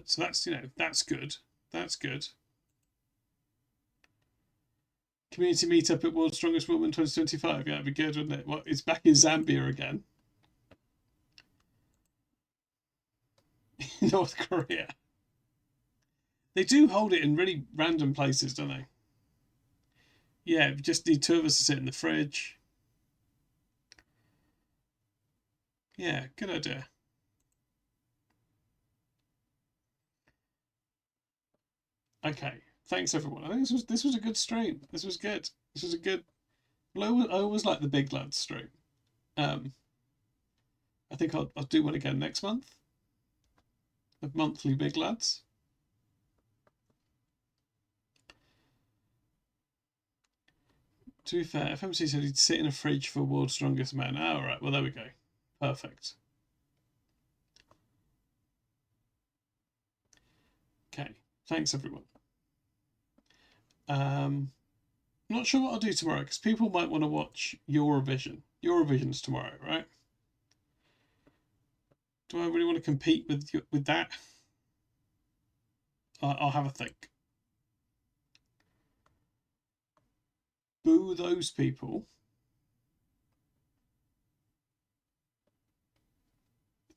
So that's that's good. That's good. Community meetup at World's Strongest Woman 2025. Yeah, it'd be good, wouldn't it? Well, it's back in Zambia again. North Korea. They do hold it in really random places, don't they? Yeah, we just need 2 of us to sit in the fridge. Yeah, good idea. Okay, thanks everyone. I think this was a good stream. This was good. This was a good. Well, I always like the Big Lads stream. I think I'll do one again next month. The monthly Big Lads. To be fair, FMC said he'd sit in a fridge for World's Strongest Man. Oh, all right. Well, there we go. Perfect. Okay, thanks everyone. Not sure what I'll do tomorrow because people might want to watch Eurovision. Eurovision's tomorrow, right? Do I really want to compete with that? I'll have a think. Boo those people.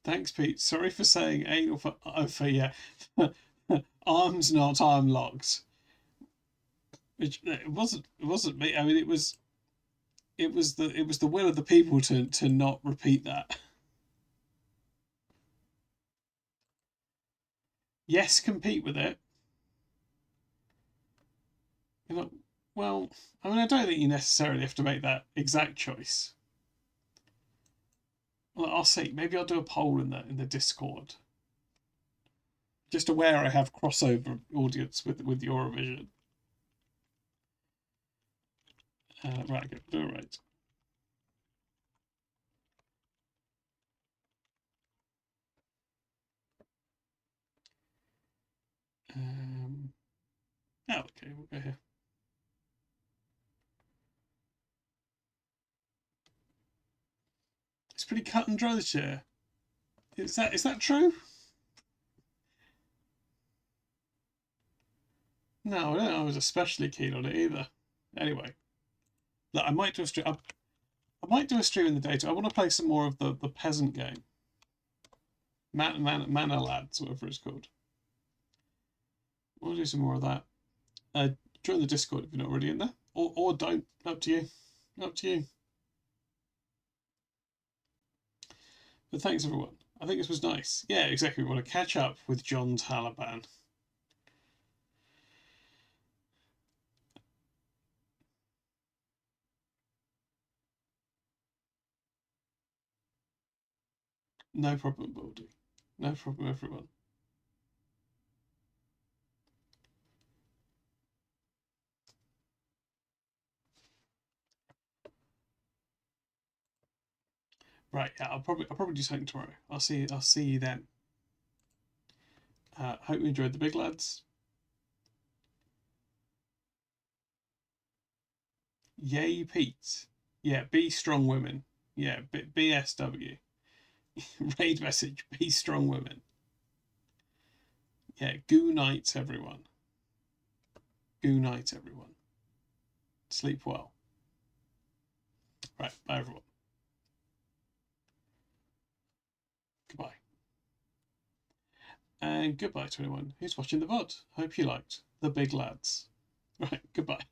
Thanks, Pete. Sorry for saying anal for yeah. Arms not arm locks. It wasn't me. I mean, it was the will of the people to not repeat that. Yes, compete with it. Well, I mean, I don't think you necessarily have to make that exact choice. Well, I'll see. Maybe I'll do a poll in the Discord. Just aware I have crossover audience with Eurovision. Right, good. All right. Oh, okay, we'll go here. It's pretty cut and dry this year. Is that true? No, I don't know I was especially keen on it either. Anyway, look, I might do a stream. I might do a stream in the day too. I want to play some more of the peasant game. Mana Lads, whatever it's called. We'll do some more of that. Join the Discord if you're not already in there, or don't. Up to you. Up to you. But thanks everyone. I think this was nice. Yeah, exactly. We want to catch up with John Taliban. No problem, Baldy. No problem, everyone. Right, yeah, I'll probably do something tomorrow. I'll see you then. Hope you enjoyed the big lads. Yay, Pete. Yeah, be strong women. Yeah, BSW. Raid message, be strong women. Yeah, goo night, everyone. Goo night, everyone. Sleep well. Right, bye, everyone. Goodbye. And goodbye to anyone who's watching the VOD. Hope you liked the big lads. Right, goodbye.